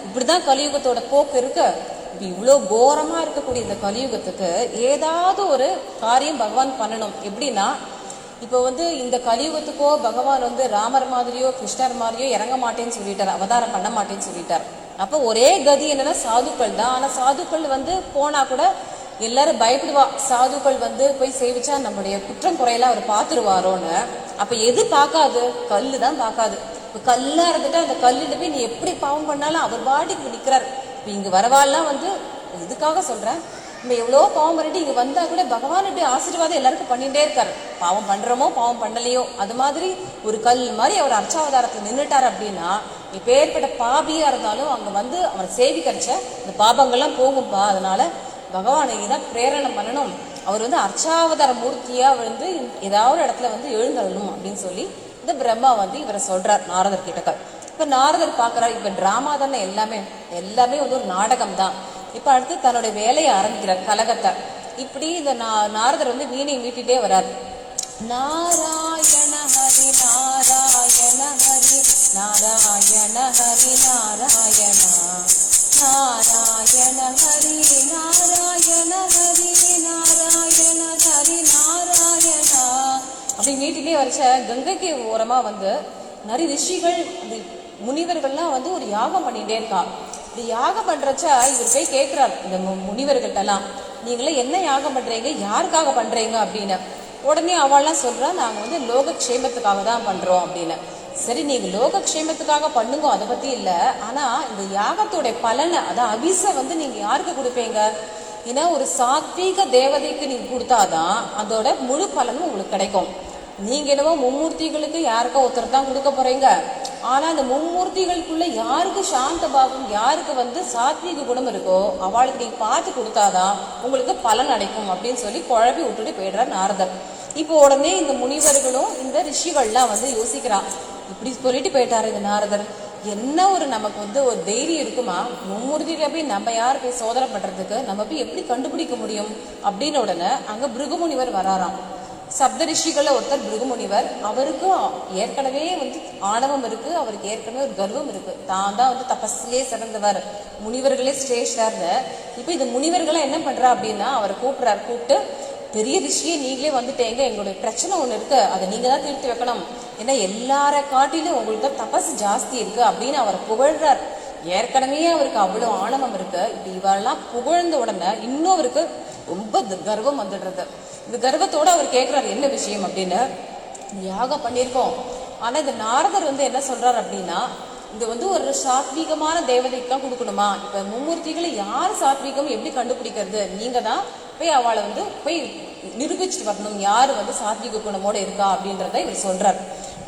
இப்படிதான் கலியுகத்தோட போக்கு இருக்கு. இப்ப இவ்வளவு கோரமா இருக்கக்கூடிய இந்த கலியுகத்துக்கு ஏதாவது ஒரு காரியம் பகவான் பண்ணணும். எப்படின்னா, இப்போ வந்து இந்த கலியுகத்துக்கோ பகவான் வந்து ராமர் மாதிரியோ கிருஷ்ணர் மாதிரியோ இறங்க மாட்டேன்னு சொல்லிட்டார், அவதாரம் பண்ண மாட்டேன்னு சொல்லிட்டார். அப்போ ஒரே கதி என்னன்னா சாதுக்கள் தான். ஆனா சாதுக்கள் வந்து போனா கூட எல்லாரும் பயப்படுவா, சாதுக்கள் வந்து போய் சேவிச்சா நம்மளுடைய குற்றம் குறையெல்லாம் அவர் பார்த்துருவாரோன்னு. அப்ப எது பார்க்காது, கல்லு தான் பார்க்காது. இப்ப கல்லா இருந்துட்டா அந்த கல்லுல போய் நீ எப்படி பாவம் பண்ணாலும் அவர் பாட்டுக்கு நிக்கிறார். இப்ப இங்க வரவாள்லாம் வந்து இதுக்காக சொல்றேன், நம்ம எவ்வளவோ பாவம் பண்ணிட்டு இங்க வந்தா கூட பகவானுடைய ஆசீர்வாதம் எல்லாருக்கும் பண்ணிட்டே இருக்காரு. பாவம் பண்றோமோ பாவம் பண்ணலையோ, அது மாதிரி ஒரு கல் மாதிரி அவர் அர்ச்சாவதாரத்துல நின்றுட்டார் அப்படின்னா, இப்ப ஏற்பட்ட பாபியா இருந்தாலும் அங்க வந்து அவரை சேவிக்கரிச்ச இந்த பாபங்கள்லாம் போகும்பா. அதனால பகவானை தான் பிரேரணம் பண்ணணும். அவர் வந்து அர்ச்சாவதார மூர்த்தியா வந்து ஏதாவது இடத்துல வந்து எழுந்தள்ளணும் அப்படின்னு சொல்லி இந்த பிரம்மா வந்து இவரை சொல்றார் நாரதர் கிட்ட. இப்ப நாரதர் பாக்குறாரு, இப்ப டிராமா தானே எல்லாமே வந்து ஒரு நாடகம் தான். இப்ப அடுத்து தன்னுடைய வேலையை ஆரம்பிக்கிறார், கலகத்தை. இப்படி இந்த நாரதர் வந்து வீணை மீட்டிட்டே வர்றார். நாராயண ஹரி நாராயண ஹரி நாராயண ஹரி நாராயணா நாராயண ஹரி நாராயண ஹரி நாராயண ஹரி நாராயணா அப்படி மீட்டிலே வரைச்ச கங்கைக்கு ஓரமா வந்து நிறைய ரிஷிகள் அந்த முனிவர்கள்லாம் வந்து ஒரு யாகம் பண்ணிட்டே இருக்கா. இப்படி யாகம் பண்றச்ச இவர் போய் கேட்கிறார் இந்த முனிவர்கள்ட்ட எல்லாம், நீங்களே என்ன யாகம் பண்றீங்க, யாருக்காக பண்றீங்க அப்படின்னு. உடனே அவள்லாம் சொல்றா, நாங்க வந்து லோகக்ஷேமத்துக்காக தான் பண்றோம் அப்படின்னு. சரி, நீங்க லோகக்ஷேமத்துக்காக பண்ணுங்க, அதை பத்தி இல்ல. ஆனா இந்த யாகத்தோட பலனை, அதான் அபிச வந்து நீங்க யாருக்கு கொடுப்பீங்க? ஏன்னா ஒரு சாத்வீக தேவதைக்கு நீங்க கொடுத்தாதான் அதோட முழு பலனும் உங்களுக்கு கிடைக்கும். நீங்க என்னவோ மும்மூர்த்திகளுக்கு யாருக்கோ ஒருத்தர் தான் கொடுக்க போறீங்க. ஆனா அந்த மும்மூர்த்திகளுக்குள்ள யாருக்கு சாந்த பாவம், யாருக்கு வந்து சாத்வீக குணம் இருக்கோ அவளுக்கு நீங்க பார்த்து கொடுத்தாதான் உங்களுக்கு பலன் அடைக்கும் அப்படின்னு சொல்லி குழப்பி விட்டுட்டு போயிடுறார் நாரதர். இப்போ உடனே இந்த முனிவர்களும் இந்த ரிஷிகள்லாம் வந்து யோசிக்கிறான், இப்படி சொல்லிட்டு போயிட்டாரு இந்த நாரதர், என்ன ஒரு நமக்கு வந்து ஒரு தைரியம் இருக்குமா, மும்மூர்த்திகளை போய் நம்ம யார் போய் சோதனை பண்றதுக்கு, நம்ம போய் எப்படி கண்டுபிடிக்க முடியும் அப்படின்னு. உடனே அங்க பிருகுமுனிவர் வராராம். சப்த ரிஷிகள ஒருத்தர் பிருகுமுனிவர். அவருக்கு ஏற்கனவே வந்து ஆணவம் இருக்கு, அவருக்கு ஏற்கனவே ஒரு கர்வம் இருக்கு, தான் தான் வந்து தபஸ்லே சிறந்தவர், முனிவர்களே ஸ்ரேஷ்டர்னு. இப்ப இந்த முனிவர்களை என்ன பண்றா அப்படின்னா அவரை கூப்பிட்டு, பெரிய ரிஷியே நீங்களே வந்துட்டேங்க, எங்களுடைய பிரச்சனை ஒண்ணு இருக்கு, அதை நீங்க தான் தீர்த்து வைக்கணும், ஏன்னா எல்லார காட்டிலும் உங்களுக்கு தபஸ் ஜாஸ்தி இருக்கு அப்படின்னு அவரை புகழ்றார். ஏற்கனவே அவருக்கு அவ்வளவு ஆணவம் இருக்கு. இப்ப இவரெல்லாம் புகழ்ந்த உடனே இன்னும் அவருக்கு ரொம்ப கர்வம் வந்துடுறது. இந்த கர்வத்தோட அவர் கேட்கிறார், என்ன விஷயம் அப்படின்னு. யாகம் பண்ணியிருக்கோம், ஆனா இந்த நாரதர் வந்து என்ன சொல்றாரு அப்படின்னா, இது வந்து ஒரு சாத்வீகமான தேவதைக்கு தான் கொடுக்கணுமா, இப்ப மும்மூர்த்திகளை யார் சாத்வீகம் எப்படி கண்டுபிடிக்கிறது, நீங்க தான் போய் அவளை வந்து போய் நிரூபிச்சுட்டு வரணும், யாரு வந்து சாத்வீக குணமோட இருக்கா அப்படின்றத இவர் சொல்றார்.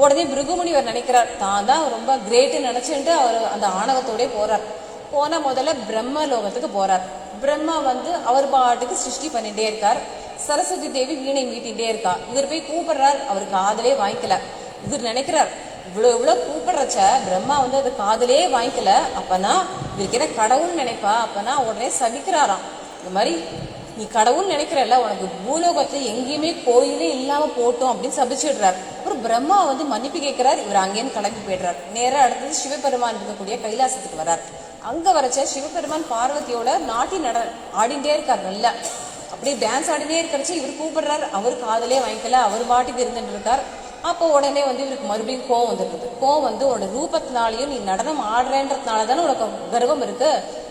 உடனே பிருகுமுனிவர் நினைக்கிறார், தான் தான் ரொம்ப கிரேட்டுன்னு நினைச்சுட்டு அவர் அந்த ஆணவத்தோட போறார். போன முதல்ல பிரம்ம லோகத்துக்கு போறார். பிரம்மா வந்து அவர் பாட்டுக்கு சிருஷ்டி பண்ணிட்டே இருக்கார். சரஸ்வதி தேவி வீணை மீட்டிகிட்டே இருக்கா. இவர் போய் கூப்பிடுறார், அவருக்கு காதலே வாங்கிக்கல. இவர் நினைக்கிறார் இவ்வளோ கூப்பிடுறச்ச பிரம்மா வந்து அது காதலே வாங்கிக்கல, அப்பனா இவருக்கு என்ன கடவுள் நினைப்பா, அப்பனா உடனே சபிக்கிறாராம். இந்த மாதிரி நீ கடவுள் நினைக்கிறல்ல, உனக்கு பூலோகத்துல எங்கேயுமே கோயிலே இல்லாம போட்டோம் அப்படின்னு சபிச்சிடுறாரு. அப்புறம் பிரம்மா வந்து மன்னிப்பு கேட்கிறார். இவர் அங்கேன்னு கிளம்பி போயிடுறாரு. நேரா அடுத்தது சிவபெருமான் இருக்கக்கூடிய கைலாசத்துக்கு வர்றார். அங்க வரச்ச சிவபெருமான் பார்வதியோட நாட்டி ஆடிண்டே இருக்கார். நல்லா அப்படியே டான்ஸ் ஆடினே இருக்கிறச்சு இவர் கூப்பிடுறாரு. அவர் காதலே வாங்கிக்கல, அவர் பாட்டுக்கு இருந்துட்டு இருக்கார். அப்போ உடனே வந்து இவருக்கு மறுபடியும் கோவம் வந்துடுது. கோவம் வந்து உன்னோட ரூபத்தினாலையும் நீ நடனம் ஆடுறேன்றதுனால தானே உனக்கு கர்வம் இருக்கு,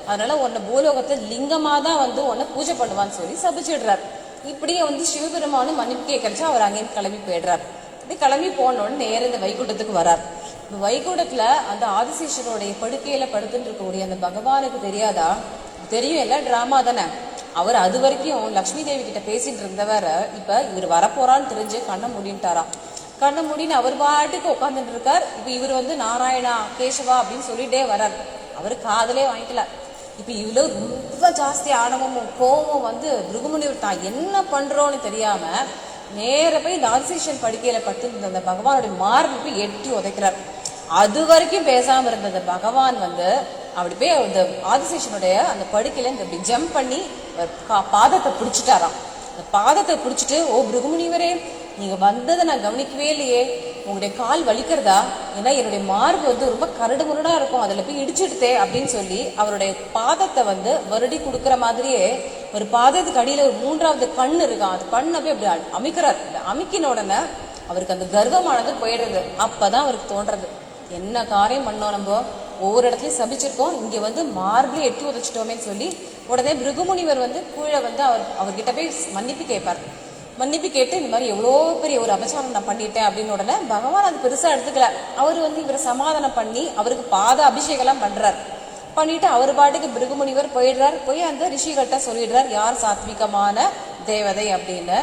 அதனால உன்னை பூலோகத்தை லிங்கமா தான் வந்து உன்னை பூஜை பண்ணுவான்னு சொல்லி சபிச்சிடுறார். இப்படியே வந்து சிவபெருமானும் மன்னிப்பு கேட்கறச்சு அவர் அங்கேயும் கிளம்பி போயிடுறார். இப்படி கிளம்பி போனோன்னு நேரம் இந்த வைகுண்டத்துக்கு வரார். இந்த வைகுண்டத்துல அந்த ஆதிசேஷனுடைய படுக்கையில படுத்துட்டு இருக்கக்கூடிய அந்த பகவானுக்கு தெரியாதா? தெரியும், எல்லாம் டிராமா தானே. அவர் அது வரைக்கும் லக்ஷ்மி தேவி கிட்ட பேசிட்டு இருந்தவர் இப்ப இவர் வரப்போறான்னு தெரிஞ்சு கண்ணை மூடிட்டாராம். கண்ணை மூடின்னு அவர் பாட்டுக்கு உட்காந்துட்டு இருக்கார். இப்ப இவர் வந்து நாராயணா கேசவா அப்படின்னு சொல்லிட்டே வர்றார். அவரு காதலே வாங்கிக்கல. இப்ப இவ்வளவு ரொம்ப ஜாஸ்தி ஆணவமும் கோவமும் வந்து பிருகுமுனிவர் தான் என்ன பண்றோன்னு தெரியாம நேர போய் இந்த ஆதிசேஷன் படுக்கையில படுத்து அந்த பகவானுடைய மார்பு போய் எட்டி உதைக்கிறார். அது வரைக்கும் பேசாம இருந்த அந்த பகவான் வந்து அப்படி போய் அந்த ஆதிசேஷனுடைய அந்த படுக்கையில இப்படி ஜம்ப் பண்ணி பாதத்தை பிடிச்சிட்டாராம். அந்த பாதத்தை பிடிச்சிட்டு, ஓ பிருகுமுனிவரே, நீங்க வந்ததை நான் கவனிக்கவே இல்லையே, உங்களுடைய கால் வலிக்கிறதா? ஏன்னா என்னுடைய மார்பு வந்து ரொம்ப கரடு முரடா இருக்கும், அதுல போய் இடிச்சுடுதே அப்படின்னு சொல்லி அவருடைய பாதத்தை வந்து வருடி கொடுக்குற மாதிரியே ஒரு பாதத்துக்கு அடியில ஒரு 3வது கண் இருக்கான். அது கண்ணை போய் அப்படி அமைக்கிறார். அமுக்கின உடனே அவருக்கு அந்த கர்வமானது போயிடுறது. அப்பதான் அவருக்கு தோன்றது, என்ன காரியம் பண்ணோம், நம்ம ஒவ்வொரு இடத்துலயும் சபிச்சிருக்கோம், இங்க வந்து மார்பிலே எட்டி உதச்சிட்டோமேன்னு சொல்லி உடனே பிருகுமுனிவர் வந்து கீழே வந்து அவர்கிட்ட போய் மன்னிப்பு கேட்பார். மன்னிப்பு கேட்டு இந்த மாதிரி எவ்வளோ பெரிய ஒரு அபச்சாரம் நான் பண்ணிட்டேன் அப்படின்னு உடனே பகவான் அது பெருசா எடுத்துக்கல. அவர் வந்து இவரை சமாதானம் பண்ணி அவருக்கு பாத அபிஷேகம் எல்லாம் பண்றார். பண்ணிட்டு அவர் பாட்டுக்கு பிருகுமுனிவர் போயிடுறார். போய் அந்த ரிஷிகள்கிட்ட சொல்லிடுறார் யார் சாத்விகமான தேவதை அப்படின்னு.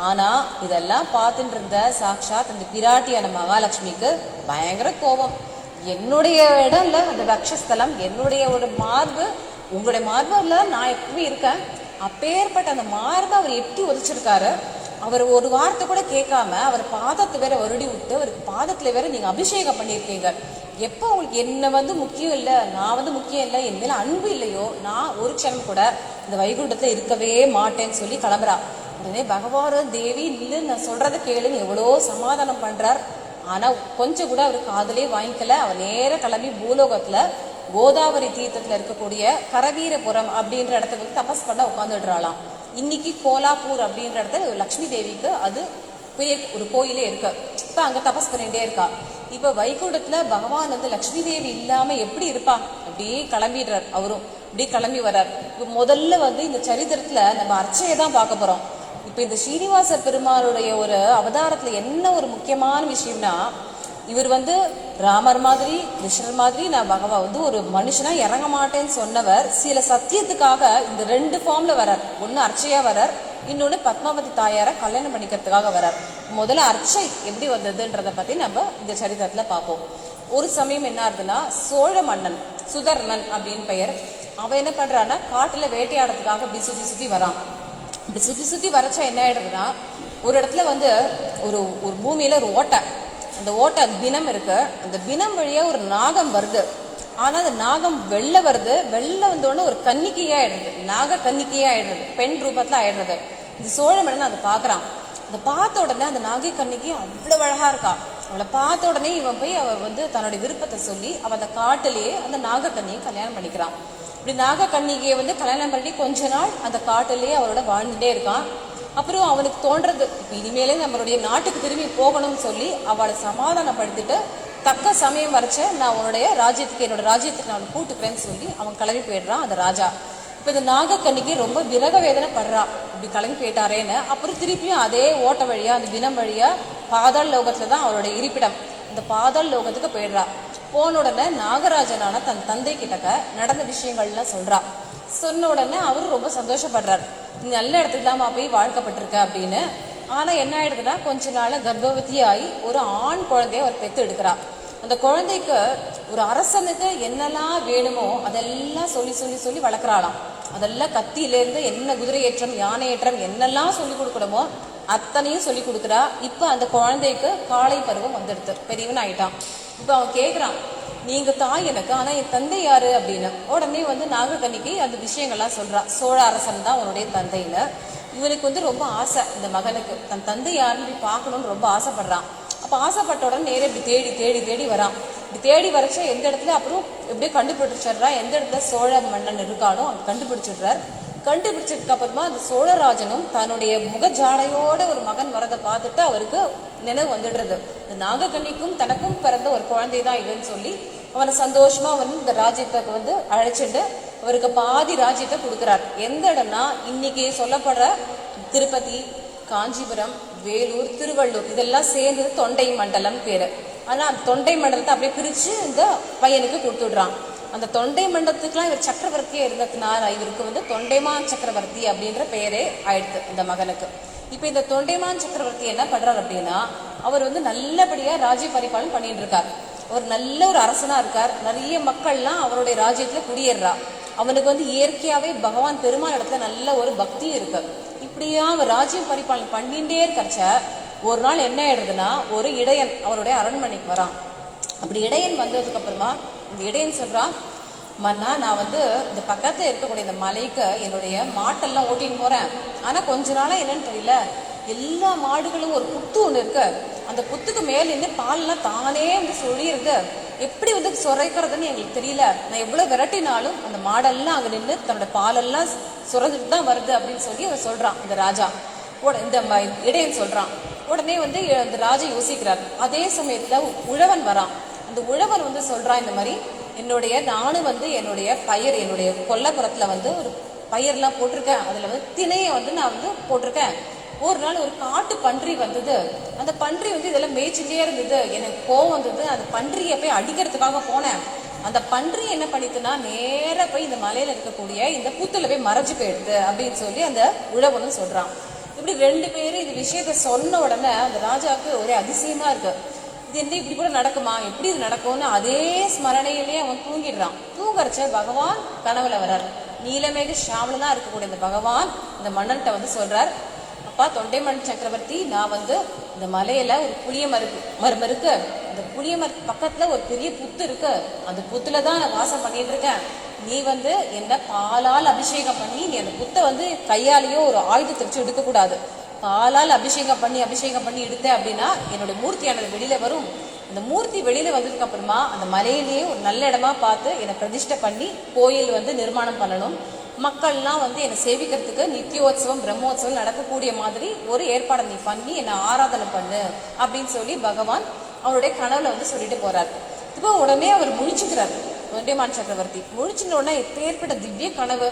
ஆனா இதெல்லாம் பார்த்துட்டு இருந்த சாக்ஷாத் அந்த பிராட்டியான மகாலட்சுமிக்கு பயங்கர கோபம். என்னுடைய இடம் இல்ல அந்த வக்ஷஸ்தலம், என்னுடைய ஒரு மார்பு, உங்களுடைய மார்புல நான் எப்பவுமே இருக்கேன், அப்பேற்பட்ட அந்த மார்பை அவர் எட்டி உதைச்சிருக்காரு. அவர் ஒரு வார்த்தை கூட கேட்காம அவர் பாதத்தை வேற வருடி விட்டு அவருக்கு பாதத்துல வேற நீங்க அபிஷேகம் பண்ணியிருக்கீங்க. எப்போ உங்களுக்கு என்ன வந்து முக்கியம் இல்லை, நான் வந்து முக்கியம் இல்லை, என் மேல அன்பு இல்லையோ, நான் ஒரு க்ஷணம் கூட இந்த வைகுண்டத்துல இருக்கவே மாட்டேன்னு சொல்லி கிளம்புறா. உடனே பகவான் தேவி இல்லை நான் சொல்றதை கேளுன்னு எவ்வளோ சமாதானம் பண்றார். ஆனா கொஞ்சம் கூட அவர் காதலே வாங்கிக்கல. அவர் நேர கிளம்பி பூலோகத்துல கோதாவரி தீர்த்தத்துல இருக்கக்கூடிய கரவீரபுரம் அப்படின்ற இடத்துக்கு வந்து தபஸ் பண்ண உட்காந்துடுறாளாம். இன்னைக்கு கோலாப்பூர் அப்படின்ற இடத்துல லக்ஷ்மி தேவிக்கு அது பெரிய ஒரு கோயிலே இருக்கு. இப்ப அங்க தபஸ் பண்ணிட்டே இருக்கா. இப்ப வைகுண்டத்துல பகவான் வந்து லக்ஷ்மி தேவி இல்லாம எப்படி இருப்பா? அப்படியே கிளம்பிடுறார். அவரும் அப்படியே கிளம்பி வர்றார். இப்ப முதல்ல வந்து இந்த சரித்திரத்துல நம்ம அர்ச்சையை தான் பார்க்க போறோம். இப்ப இந்த ஸ்ரீனிவாச பெருமாளுடைய ஒரு அவதாரத்துல என்ன ஒரு முக்கியமான விஷயம்னா, இவர் வந்து ராமர் மாதிரி கிருஷ்ணர் மாதிரி நான் பகவான் வந்து ஒரு மனுஷனா இறங்க மாட்டேன்னு சொன்னவர் சில சத்தியத்துக்காக இந்த 2 ஃபார்ம்ல வரார். ஒன்னு அர்ச்சையா வரார், இன்னொன்னு பத்மாவதி தாயார கல்யாணம் பண்ணிக்கிறதுக்காக வரார். முதல்ல அர்ச்சை எப்படி வந்ததுன்றத பத்தி நம்ம இந்த சரித்திரத்துல பார்ப்போம். ஒரு சமயம் என்ன ஆகுதுன்னா, சோழ மன்னன் சுதர்மன் அப்படின்னு பெயர், அவன் என்ன பண்றான்னா காட்டுல வேட்டையாடுறதுக்காக அப்படி சுத்தி சுத்தி வரான். இப்படி சுத்தி சுத்தி வரச்சா என்ன ஆயிடுதுன்னா, ஒரு இடத்துல வந்து ஒரு பூமியில ஒரு ஓட்டை, அந்த ஓட்டை பிணம் இருக்கு. அந்த பிணம் வழியா ஒரு நாகம் வருது. ஆனா அந்த நாகம் வெள்ளை வருது. வெள்ளை வந்தோடனே ஒரு கன்னிக்கையா ஆயிடுறது, நாக கன்னிக்கையா ஆயிடுறது, பெண் ரூபத்துல ஆயிடுறது. இந்த சோழ மன்னன் அதை பாக்குறான். அதை பார்த்த உடனே அந்த நாகை கன்னிக்கு அவ்வளவு அழகா இருக்கா. அவளை பார்த்த உடனே இவன் போய் அவ வந்து தன்னுடைய விருப்பத்தை சொல்லி அவ அந்த காட்டிலேயே அந்த நாகக்கன்னியை கல்யாணம் பண்ணிக்கிறான். இப்படி நாகக்கன்னிகையை வந்து கல்யாணம் பண்ணி கொஞ்ச நாள் அந்த காட்டிலேயே அவரோட வாழ்ந்துட்டே இருக்கான். அப்புறம் அவனுக்கு தோன்றது, இப்ப இனிமேலே நம்மளுடைய நாட்டுக்கு திரும்பி போகணும்னு சொல்லி அவளை சமாதானப்படுத்திட்டு தக்க சமயம் வரைச்ச நான் உன்னுடைய ராஜ்யத்துக்கு என்னோட ராஜ்யத்துக்கு நான் கூட்டுக்கிறேன்னு சொல்லி அவன் கிளம்பி போயிடுறான் அந்த ராஜா. இப்ப இந்த நாகக்கன்னிக்கு ரொம்ப விரக வேதனை படுறா, இப்படி கிளம்பி போயிட்டாரேன்னு. அப்புறம் திருப்பியும் அதே ஓட்ட வழியா அந்த தினம் வழியா பாதாள் லோகத்துலதான் அவருடைய இருப்பிடம், இந்த பாதாள் லோகத்துக்கு போயிடுறா. போன உடனே நாகராஜனான தன் தந்தை கிட்டக்க நடந்த விஷயங்கள்லாம் சொல்றா. சொன்ன உடனே அவரு ரொம்ப சந்தோஷப்படுறாரு, நீ நல்ல இடத்துக்கு தான் போய் வாழ்க்கப்பட்டிருக்க அப்படின்னு. ஆனா என்ன ஆயிடுதுன்னா, கொஞ்ச நாள் கர்ப்பவதி ஆகி ஒரு ஆண் குழந்தைய அவர் பெத்து எடுக்கிறா. அந்த குழந்தைக்கு ஒரு அரசனுக்கு என்னெல்லாம் வேணுமோ அதெல்லாம் சொல்லி சொல்லி சொல்லி வளர்க்குறாளாம். அதெல்லாம் கத்தியிலேருந்து என்ன குதிரை ஏற்றம், யானை ஏற்றம் என்னெல்லாம் சொல்லி கொடுக்கணுமோ அத்தனையும் சொல்லி கொடுக்குறா. இப்போ அந்த குழந்தைக்கு காளை பருவம் வந்துடுது, பெரியவன் ஆயிட்டான். இப்போ அவன் கேட்குறான், நீங்க தாய் எனக்கு, ஆனா என் தந்தை யாரு அப்படின்னு. உடனே நாகக்கன்னிக்கு அந்த விஷயங்கள்லாம் சொல்றா. சோழ அரசன் தான் அவனுடைய தந்தையில. இவனுக்கு ரொம்ப ஆசை, இந்த மகனுக்கு தன் தந்தை யாருன்னு பார்க்கணும்னு ரொம்ப ஆசைப்படுறான். அப்போ ஆசைப்பட்ட உடனே நேரம் இப்படி தேடி தேடி தேடி வரான். இப்படி தேடி வரைச்சா எந்த இடத்துல அப்புறம் எப்படியே கண்டுபிடிச்சிடுறா. எந்த இடத்துல சோழ மன்னன் இருக்கானோ அங்க கண்டுபிடிச்சிடுறார். கண்டுபிடிச்சதுக்கு அப்புறமா அந்த சோழராஜனும் தன்னுடைய முகஜாடையோட ஒரு மகன் வரதை பார்த்துட்டு அவருக்கு நினைவு வந்துடுறது. இந்த நாகக்கன்னிக்கும் தனக்கும் பிறந்த ஒரு குழந்தை தான் இதுன்னு சொல்லி அவனை சந்தோஷமா இந்த ராஜ்யத்துக்கு அழைச்சிட்டு அவருக்கு பாதி ராஜ்யத்தை கொடுக்குறார். எந்த இடம்னா இன்னைக்கு சொல்லப்படுற திருப்பதி, காஞ்சிபுரம், வேலூர், திருவள்ளூர் இதெல்லாம் சேர்ந்து தொண்டை மண்டலம் பேரு. ஆனா அந்த தொண்டை மண்டலத்தை அப்படியே பிரிச்சு இந்த பையனுக்கு கொடுத்துடுறான். அந்த தொண்டை மண்டலத்துக்குலாம் இவர் சக்கரவர்த்தியே இருந்ததுனால இவருக்கு தொண்டைமான் சக்கரவர்த்தி அப்படின்ற பெயரே ஆயிடுது இந்த மகனுக்கு. இப்ப இந்த தொண்டைமான் சக்கரவர்த்தி என்ன பண்றாரு அப்படின்னா, அவர் நல்லபடியா ராஜ்ய பரிபாலனம் பண்ணிட்டு இருக்கார். அவர் நல்ல ஒரு அரசனா இருக்கார். நிறைய மக்கள்லாம் அவருடைய ராஜ்யத்துல குடியேறா. அவனுக்கு இயற்கையாவே பகவான் பெருமாள் இடத்துல நல்ல ஒரு பக்தி இருக்கு. இப்படியா அவர் ராஜ்யம் பரிபாலனம் பண்ணிட்டே இருக்கச்ச ஒரு நாள் என்ன ஆயிடுதுன்னா, ஒரு இடையன் அவருடைய அரண்மனைக்கு வரான். அப்படி இடையன் வந்ததுக்கு அப்புறமா இந்த இடையன் சொல்றான், மன்னா நான் இந்த பக்கத்துல இருக்கக்கூடிய இந்த மலைக்கு என்னுடைய மாட்டெல்லாம் ஓட்டின்னு போறேன். ஆனா கொஞ்ச நாளா என்னன்னு தெரியல, எல்லா மாடுகளும் ஒரு புத்து ஒண்ணு இருக்கு. அந்த புத்துக்கு மேல இருந்து பால்லாம் தானே சொல்லிடுது. எப்படி சுரைக்கிறதுன்னு எங்களுக்கு தெரியல. நான் எவ்வளவு விரட்டினாலும் அந்த மாடெல்லாம் அங்க நின்று தன்னோட பாலெல்லாம் சுரந்துட்டு தான் வருது அப்படின்னு சொல்லி அவர் சொல்றான் இந்த ராஜா. இந்த இடையன் சொல்றான். உடனே இந்த ராஜா யோசிக்கிறார். அதே சமயத்துல உழவன் வரான். அந்த உழவன் சொல்றான், இந்த மாதிரி நானும் என்னுடைய பயிர், என்னுடைய கொல்லப்புறத்துல ஒரு பயிர்லாம் போட்டிருக்கேன். அதுல திணையை நான் போட்டிருக்கேன். ஒரு நாள் ஒரு காட்டு பன்றி வந்தது. அந்த பன்றி இதெல்லாம் மேய்ச்சிட்டே இருந்தது. எனக்கு கோவம் வந்தது. அந்த பன்றியை போய் அடிக்கிறதுக்காக போனேன். அந்த பன்றி என்ன பண்ணிட்டுனா நேர போய் இந்த மலையில இருக்கக்கூடிய இந்த புத்துல போய் மறைஞ்சு போயிடுது அப்படின்னு சொல்லி அந்த உழவனும் சொல்றான். இப்படி ரெண்டு பேரும் இந்த விஷயத்த சொன்ன உடனே அந்த ராஜாவுக்கு ஒரே அதிசயமா இருக்கு. இது என்ன இப்படி கூட நடக்குமா, எப்படி இது நடக்கும்னு அதே ஸ்மரணையிலேயே அவன் தூங்கிடுறான். தூங்கறச்ச பகவான் கனவுல வர்றார். நீலமேக ஷாமலனா இருக்கக்கூடிய இந்த பகவான் இந்த மன்னன்ட்ட சொல்றார், அப்பா தொண்டைமன் சக்கரவர்த்தி, நான் இந்த மலையில ஒரு புளிய மரம் இருக்கு. அந்த புளிய மரத்து பக்கத்துல ஒரு பெரிய புத்து இருக்கு. அந்த புத்துலதான் நான் வாசம் பண்ணிட்டு இருக்கேன். நீ என்ன பாலால் அபிஷேகம் பண்ணி நீ அந்த புத்தை கையாலேயோ ஒரு ஆயுதத்தை வச்சு எடுக்க கூடாது. பாலால் அபிஷேகம் பண்ணி எடுத்த அப்படின்னா என்னோட மூர்த்தியானது வெளியில வரும். அந்த மூர்த்தி வெளியில வந்ததுக்கு அப்புறமா அந்த மலையிலேயே ஒரு நல்ல இடமா பார்த்து என்னை பிரதிஷ்டை பண்ணி கோயில் நிர்மாணம் பண்ணணும். மக்கள்லாம் என்னை சேவிக்கிறதுக்கு நித்தியோத்சவம், பிரம்மோத்சவம் நடக்கக்கூடிய மாதிரி ஒரு ஏற்பாடை நீ பண்ணி என்னை ஆராதனை பண்ணு அப்படின்னு சொல்லி பகவான் அவருடைய கனவுல சொல்லிட்டு போறாரு. இப்போ உடனே அவர் முழிச்சுக்கிறார். தொண்டைமான் சக்கரவர்த்தி முழிச்சின உடனே ஏற்பட்ட திவ்ய கனவு.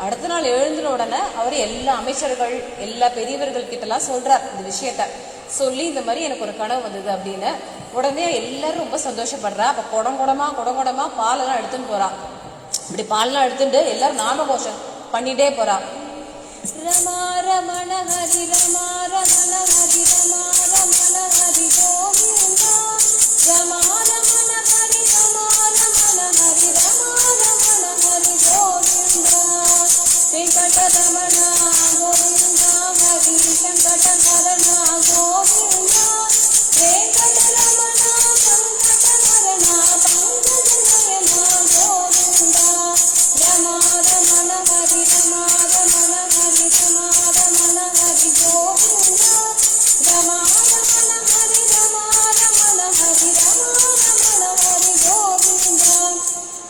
அடுத்த நாள் எழுந்தின உடனே அவர் எல்லா அமைச்சர்கள், எல்லா பெரியவர்கள் கிட்ட எல்லாம் சொல்றார் இந்த விஷயத்த. சொல்லி இந்த மாதிரி எனக்கு ஒரு கனவு வந்தது அப்படின்னு. உடனே எல்லாரும் ரொம்ப சந்தோஷப்படுறா. அப்ப குடங்குடமா பாலெல்லாம் எடுத்துன்னு போறா. இப்படி பாலெல்லாம் எடுத்துட்டு எல்லாரும் நாமகோஷம் பண்ணிட்டே போறா. ரமா ரமண ஹரி ரமா ரமண ஹரி ரமா ரமண ஹரி கோவிந்தா ரமா ரமண ஹரி ரமா ரமண ஹரி ரமா ரமண ஹரி கோவிந்தா வெங்கட ரமண கோவிந்தா ஹரி சங்கட ஹரண கோவிந்தா வெங்கட ரமண சங்கட ஹரண பங்கஜ நயன கோவிந்தா ரமா ரமண ஹரி ரமா ரமண ஹரி ரமா ரமண ஹரி கோவிந்தா ரமா ரமண ஹரி ரமா ரமண ஹரி ரமா ரமண ஹரி கோவிந்தா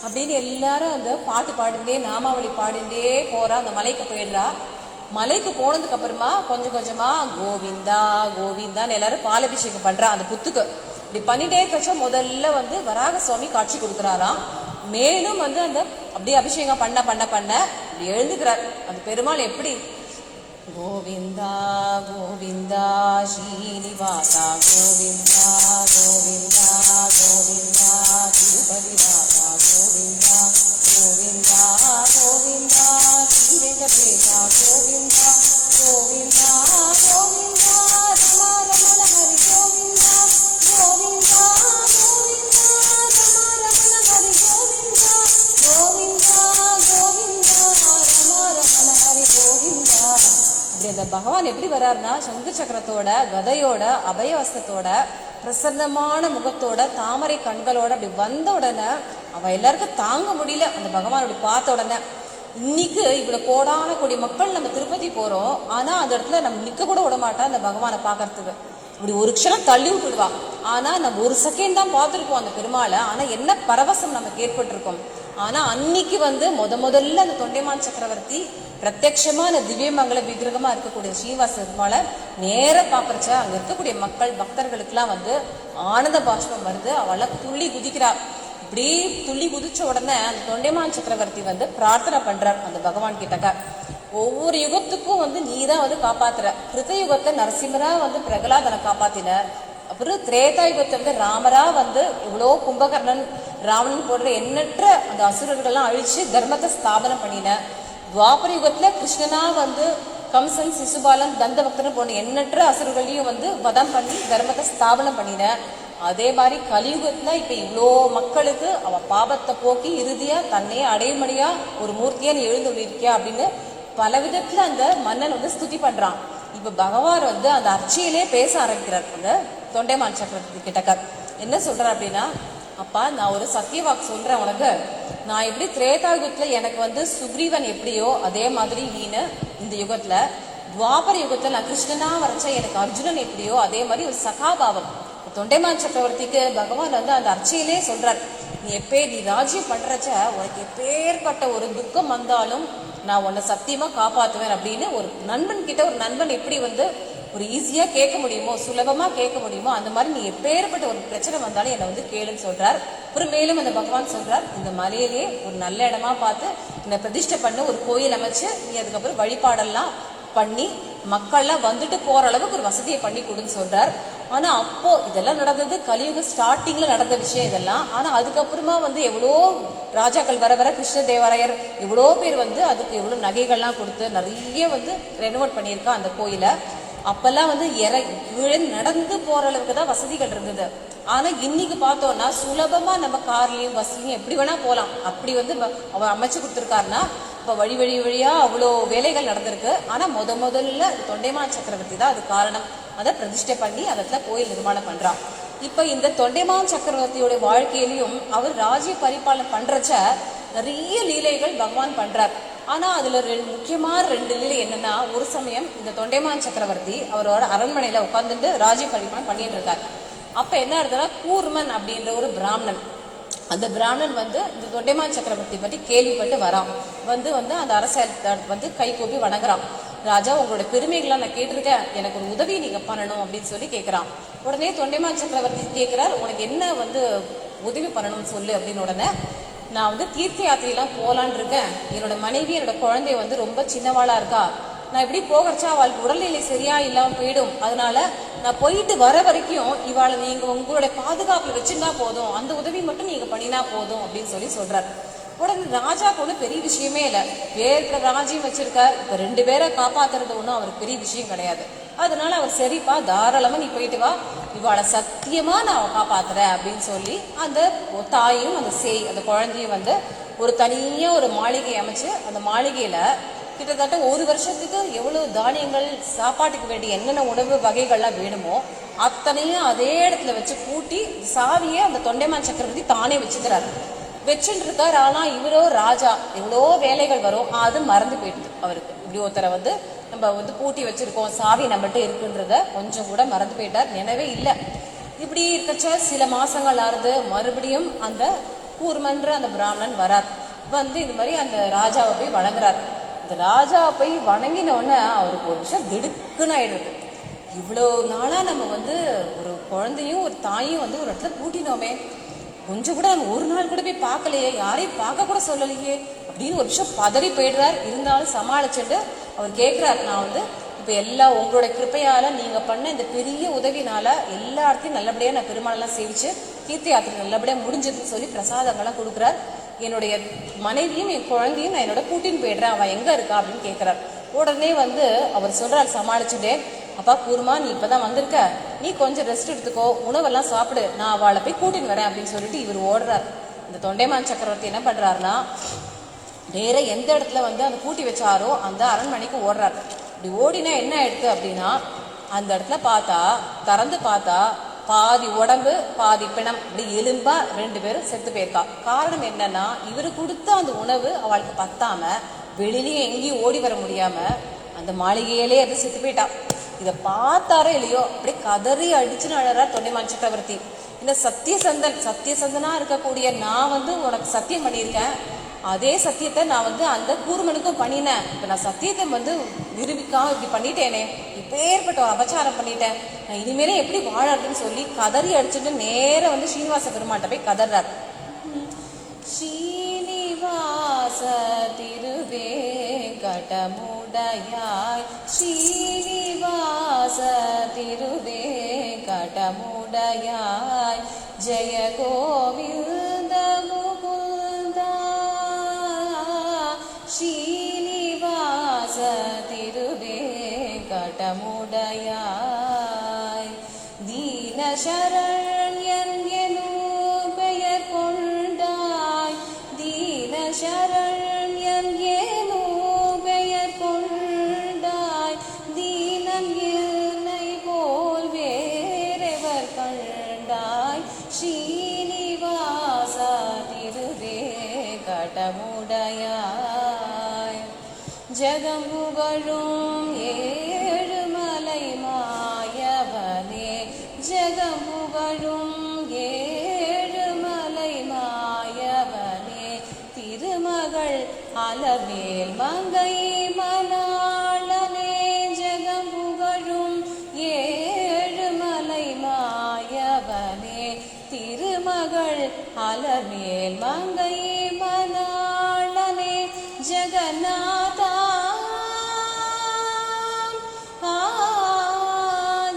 அப்படின்னு எல்லாரும் அந்த பாட்டு பாடிண்டே நாமாவளி பாடிண்டே போறா. அந்த மலைக்கு போயிடுறா. மலைக்கு போனதுக்கு அப்புறமா கொஞ்சம் கொஞ்சமா கோவிந்தா கோவிந்தான்னு எல்லாரும் பாலபிஷேகம் பண்றா அந்த புத்துக்கு. இப்படி பண்ணிட்டே கட்சா முதல்ல வராக சுவாமி காட்சி கொடுக்குறாராம். மேலும் அந்த அப்படியே அபிஷேகம் பண்ண பண்ண பண்ண இப்படி எழுந்துக்கிறார் அந்த பெருமாள். எப்படி கோவிந்தா கோவிந்தா ஸ்ரீனிவாசா கோவிந்தா கோவிந்தா கோவிந்தா திருப்பதி ராஜா கோவிந்தா கோவிந்தா கோவிந்தா ஸ்ரீரங்கபேசா கோவிந்தா கோவிந்தா கோவிந்தா ரமா ரமண ஹரி கோவிந்தா கோவிந்தா கோவிந்தா இந்த பகவான் எப்படி வர்றாருன்னா சங்கு சக்கரத்தோட, கதையோட, அபயவஸ்தத்தோட, பிரசன்னமான முகத்தோட, தாமரை கண்களோட அப்படி வந்த உடனே அவ எல்லாருக்கும் தாங்க முடியல. அந்த பகவான் அப்படி பார்த்த உடனே இன்னைக்கு இவ்வளவு கோடான கோடி மக்கள் நம்ம திருப்பதி போறோம், ஆனா அந்த இடத்துல நம்ம நிக்க கூட விட மாட்டா அந்த பகவானை பாக்குறதுக்கு. இப்படி ஒரு க்ஷணம் தள்ளி விட்டுடுவா. ஆனா நம்ம ஒரு செகண்ட் தான் பார்த்துருப்போம் அந்த பெருமாளை. ஆனா என்ன பரவசம் நமக்கு ஏற்பட்டிருக்கும். ஆனா அன்னைக்கு முதல்ல அந்த தொண்டைமான் சக்கரவர்த்தி பிரத்யட்சமா அந்த திவ்யமங்கல விக்கிரகமா இருக்கக்கூடிய ஸ்ரீனிவாச பெருமாளை நேர பாக்குறச்ச அங்க இருக்கக்கூடிய மக்கள் பக்தர்களுக்கு எல்லாம் ஆனந்த பாஷ்பம் வருது. அவளை துள்ளி குதிக்கிறா. இப்படி துள்ளி குதிச்ச உடனே அந்த தொண்டைமான் சக்கரவர்த்தி பிரார்த்தனை பண்றார் அந்த பகவான் கிட்டக்க. ஒவ்வொரு யுகத்துக்கும் நீதான் காப்பாத்துற. கிருத்த யுகத்துல நரசிம்மரா பிரகலாதனை காப்பாத்தினார். அப்புறம் திரேதா யுகத்துல ராமரா இவ்வளோ கும்பகர்ணன், ராவணன் போன்ற எண்ணற்ற அந்த அசுரர்கள்லாம் அழிச்சு தர்மத்தை ஸ்தாபனம் பண்ணின. துவாபர யுகத்துல கிருஷ்ணனா கம்சன், சிசுபாலன், தந்தபக்தன் போன்ற எண்ணற்ற அசுரர்களையும் வதம் பண்ணி தர்மத்தை ஸ்தாபனம் பண்ணின. அதே மாதிரி கலியுகத்துல இப்ப இவ்வளோ மக்களுக்கு அவ பாபத்தை போக்கி இறுதியா தன்னையே அடைமடியா ஒரு மூர்த்தியா நீ எழுந்துள்ளிருக்கியா அப்படின்னு பல விதத்துல அந்த மன்னன் ஸ்துதி பண்றான். இப்ப பகவான் அந்த அர்ச்சையிலே பேச ஆரம்பிக்கிறார் அந்த தொண்டைமான் சக்கரவர்த்தி கிட்டக்க. என்ன சொல்ற அப்படின்னா, அப்பா நான் ஒரு சத்தியவாக்கு சொல்றேன் உனக்கு. நான் எப்படி திரேதா யுகத்துல எனக்கு சுக்ரீவன் எப்படியோ அதே மாதிரி நீனு இந்த யுகத்துல, துவாபர யுகத்துல நான் கிருஷ்ணனா வரைச்ச எனக்கு அர்ஜுனன் எப்படியோ அதே மாதிரி ஒரு சகாபாவம். தொண்டைமான் சக்கரவர்த்திக்கு பகவான் அந்த அர்ச்சையிலே சொல்றார், நீ ராஜ்யம் பண்றச்ச உனக்கு எப்பேற்பட்ட ஒரு துக்கம் வந்தாலும் நான் உன்னை சத்தியமா காப்பாத்துவேன் அப்படின்னு ஒரு நண்பன் கிட்ட ஒரு நண்பன் எப்படி ஒரு ஈஸியா கேட்க முடியுமோ, சுலபமா கேட்க முடியுமோ, அந்த மாதிரி நீ எப்பேற்பட்ட ஒரு பிரச்சனை வந்தாலும் என்னை கேளுன்னு சொல்றார். அப்புறம் மேலும் அந்த பகவான் சொல்றார், இந்த மலையிலேயே ஒரு நல்ல இடமா பார்த்து என்னை பிரதிஷ்டை பண்ண ஒரு கோயில் அமைச்சு நீ அதுக்கப்புறம் வழிபாடெல்லாம் பண்ணி மக்கள்லாம் வந்துட்டு போற அளவுக்கு ஒரு வசதியை பண்ணி கொடுன்னு சொல்றார். ஆனா அப்போ இதெல்லாம் நடந்தது கலியுக ஸ்டார்டிங்ல நடந்த விஷயம் இதெல்லாம். ஆனா அதுக்கப்புறமா எவ்வளோ ராஜாக்கள் வர வர கிருஷ்ணதேவராயர் எவ்வளோ பேர் அதுக்கு எவ்வளோ நகைகள்லாம் கொடுத்து நிறைய ரெனோவேட் பண்ணியிருக்கா அந்த கோயிலை. அப்பெல்லாம் நடந்து போற அளவுக்கு தான் வசதிகள் இருந்தது. ஆனா இன்னைக்கு பார்த்தோம்னா சுலபமா நம்ம கார்லயும் பஸ்லயும் எப்படி வேணா போலாம். அப்படி அவர் அமைச்சு கொடுத்துருக்காருன்னா இப்ப வழியா அவ்வளோ வேலைகள் நடந்திருக்கு. ஆனா முதல்ல தொண்டைமான் சக்கரவர்த்தி தான் அது காரணம். அதை பிரதிஷ்டை பண்ணி அதத்துல கோயில் நிர்மாணம் பண்றான். இப்ப இந்த தொண்டைமான் சக்கரவர்த்தியோட வாழ்க்கையிலையும் அவர் ராஜ்ய பரிபாலனை பண்றச்ச நிறைய லீலைகள் பகவான் பண்றார். ஆனா அதுல முக்கியமான 2 லீலை என்னன்னா, ஒரு சமயம் இந்த தொண்டைமான் சக்கரவர்த்தி அவரோட அரண்மனையில உட்கார்ந்துட்டு ராஜ்ய பரிபாலனை பண்ணிட்டு இருக்காரு. அப்ப என்ன இருந்ததுன்னா, கூர்மன் அப்படின்ற ஒரு பிராமணன், அந்த பிராமணன் இந்த தொண்டைமான் சக்கரவர்த்தி பற்றி கேள்விப்பட்டு வரான். அந்த அரச கை கூப்பி வணங்குறான். ராஜா, உங்களோட பெருமைகள்லாம் நான் கேட்டிருக்கேன், எனக்கு ஒரு உதவி நீங்க பண்ணணும் அப்படின்னு சொல்லி கேட்கிறான். உடனே தொண்டைமான் சக்கரவர்த்தி கேட்கிறார், உனக்கு என்ன உதவி பண்ணணும்னு சொல்லு அப்படின்னு. உடனே நான் தீர்த்த யாத்திரையெல்லாம் போலான் இருக்கேன். என்னோட மனைவி என்னோட குழந்தைய ரொம்ப சின்னவாளா இருக்கா. நான் இப்படி போகிறச்சா அவளுக்கு உடல்நிலை சரியா இல்லாம போயிடும். அதனால நான் போயிட்டு வர வரைக்கும் இவாளை நீங்க உங்களுடைய பாதுகாப்புல வச்சுருந்தா போதும், அந்த உதவி மட்டும் நீங்க பண்ணினா போதும் அப்படின்னு சொல்றாரு. உடனே ராஜாக்கு ஒன்றும் பெரிய விஷயமே இல்லை. வேற ராஜ்யம் வச்சிருக்கார். இப்ப 2 பேரை காப்பாத்துறது ஒன்றும் அவருக்கு பெரிய விஷயம் கிடையாது. அதனால அவர் சரிப்பா தாராளமா நீ போயிட்டு வா, இவாளை சத்தியமா நான் காப்பாத்துறேன் அப்படின்னு சொல்லி அந்த தாயும் அந்த குழந்தையும் ஒரு தனியா ஒரு மாளிகை அமைச்சு அந்த மாளிகையில கிட்டத்தட்ட 1 வருஷத்துக்கு எவ்வளவு தானியங்கள், சாப்பாட்டுக்கு வேண்டிய என்னென்ன உணவு வகைகள்லாம் வேணுமோ அத்தனையும் அதே இடத்துல வச்சு பூட்டி சாவியை அந்த தொண்டைமான் சக்கரவர்த்தி தானே வச்சுக்கிறாரு. வச்சுட்டு இருக்காரு. ஆனா இவரோ ராஜா, எவ்வளோ வேலைகள் வரும், அது மறந்து போயிடுது அவருக்கு. இப்படி ஒருத்தரை நம்ம பூட்டி வச்சிருக்கோம், சாவி நம்மகிட்ட இருக்குன்றத கொஞ்சம் கூட மறந்து போயிட்டார், நினைவே இல்லை. இப்படி இருக்கச்ச சில மாசங்கள் ஆறுது. மறுபடியும் அந்த கூர்மன்ற அந்த பிராமணன் வரார். இந்த மாதிரி அந்த ராஜாவை போய் வணங்குறாரு. இந்த ராஜாவை போய் வணங்கின உடனே அவருக்கு ஒரு விஷயம் திடுக்குன்னு ஆயிடுது. இவ்வளோ நாளா நம்ம ஒரு குழந்தையும் ஒரு தாயும் ஒரு இடத்துல பூட்டினோமே, கொஞ்சம் கூட நம்ம ஒரு நாள் கூட போய் பார்க்கலையே, யாரையும் பார்க்க கூட சொல்லலையே அப்படின்னு ஒரு விஷயம் பதறி போயிடுறார். இருந்தாலும் சமாளிச்சுட்டு அவர் கேட்கிறார், நான் இப்ப உங்களோட கிருப்பையால நீங்க பண்ண இந்த பெரிய உதவினால எல்லாத்தையும் நல்லபடியா நான் பெருமாளெல்லாம் சேவிச்சு தீர்த்த யாத்திரை நல்லபடியா முடிஞ்சதுன்னு சொல்லி பிரசாதங்கள்லாம் கொடுக்குறார். என்னுடைய மனைவியும் என் குழந்தையும் நான் என்னோட கூட்டின்னு போயிடுறேன், அவன் எங்க இருக்கா அப்படின்னு கேட்கிறார். உடனே அவர் சொல்றாரு சமாளிச்சுட்டே, அப்பா கூர்மா, நீ இப்பதான் வந்திருக்க, நீ கொஞ்சம் ரெஸ்ட் எடுத்துக்கோ, உணவெல்லாம் சாப்பிடு, நான் அவளை போய் கூட்டின்னு வரேன் அப்படின்னு சொல்லிட்டு இவர் ஓடுறார். இந்த தொண்டைமான் சக்கரவர்த்தி என்ன பண்றாருன்னா, நேர எந்த இடத்துல அந்த பூட்டி வச்சாரோ அந்த அரண்மனைக்கு ஓடுறாரு. இப்படி ஓடினா என்ன ஆயிடுது அப்படின்னா, அந்த இடத்துல பார்த்தா திறந்து பார்த்தா பாதி உடம்பு பாதி பிணம், இப்படி எலும்பா 2 பேரும் செத்து போயிருக்கா. காரணம் என்னன்னா, இவரு கொடுத்த அந்த உணவு அவளுக்கு பத்தாம வெளியிலேயே எங்கேயும் ஓடி வர முடியாம அந்த மாளிகையிலே அது செத்து போயிட்டா. இதை பார்த்தாரோ இல்லையோ அப்படியே கதறி அடிச்சுன்னு அழறா தொண்டைமான் சக்கரவர்த்தி. இந்த சத்தியசந்தனா இருக்கக்கூடிய நான் உனக்கு சத்தியம் பண்ணியிருக்கேன், அதே சத்தியத்தை நான் அந்த கூர்மனுக்கும் பண்ணினேன். இப்ப நான் சத்தியத்தை நிரூபிக்காம இப்படி பண்ணிட்டேனே, இப்பேற்பட்ட ஒரு அபச்சாரம் பண்ணிட்டேன், நான் இனிமேலே எப்படி வாழறதுன்னு சொல்லி கதறி அடிச்சுட்டு நேர ஸ்ரீனிவாச பெருமாட்ட போய் கதறார். ஸ்ரீனிவாச திருவேங்கடமுடையாய், ஸ்ரீனிவாச திருவேங்கடமுடையாய், ஜெய கோவிந்த முகுந்தா, ஸ்ரீனிவாச திருவேங்கடமுடையாய், தீனசரண்யன் எனும் பெயர் கொண்டாய், தீனசரண்யன் எனும் பெயர் கொண்டாய், தீனன் என்னை போல் வேறெவர் கண்டாய், ஸ்ரீனிவாச திருவேங்கடமுடையாய், ஜெகம் புகழும் ஏழுமலை மாயவனே, ஜெகம் புகழும் ஏழுமலை மாயவனே, திருமகள் அலமேல் மங்கை மணாளனே, ஜெகம் புகழும் ஏழுமலை மாயவனே, திருமகள் அலமேல் மங்கை மணாளனே, ஜெகநாதா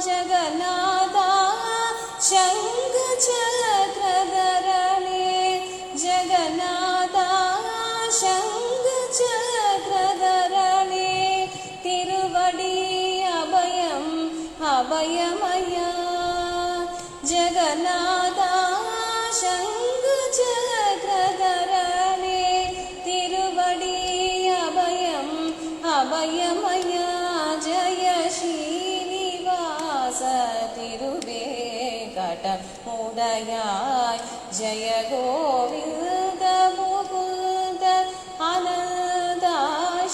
ஜெகநாதா சங்க சக்கரதரனே, ஜெகநாதா சங்க சக்கரதரனே, திருவடி அபயம் அபயமயா, ஜெகநாதா சங்க சக்கரதரனே, திருவடி அபயம் அபயமயா, ஜய ஸ்ரீனிவாச திருவேங்கடமுடையாய், ஜய கோவிந்த முகுந்த அனந்தா,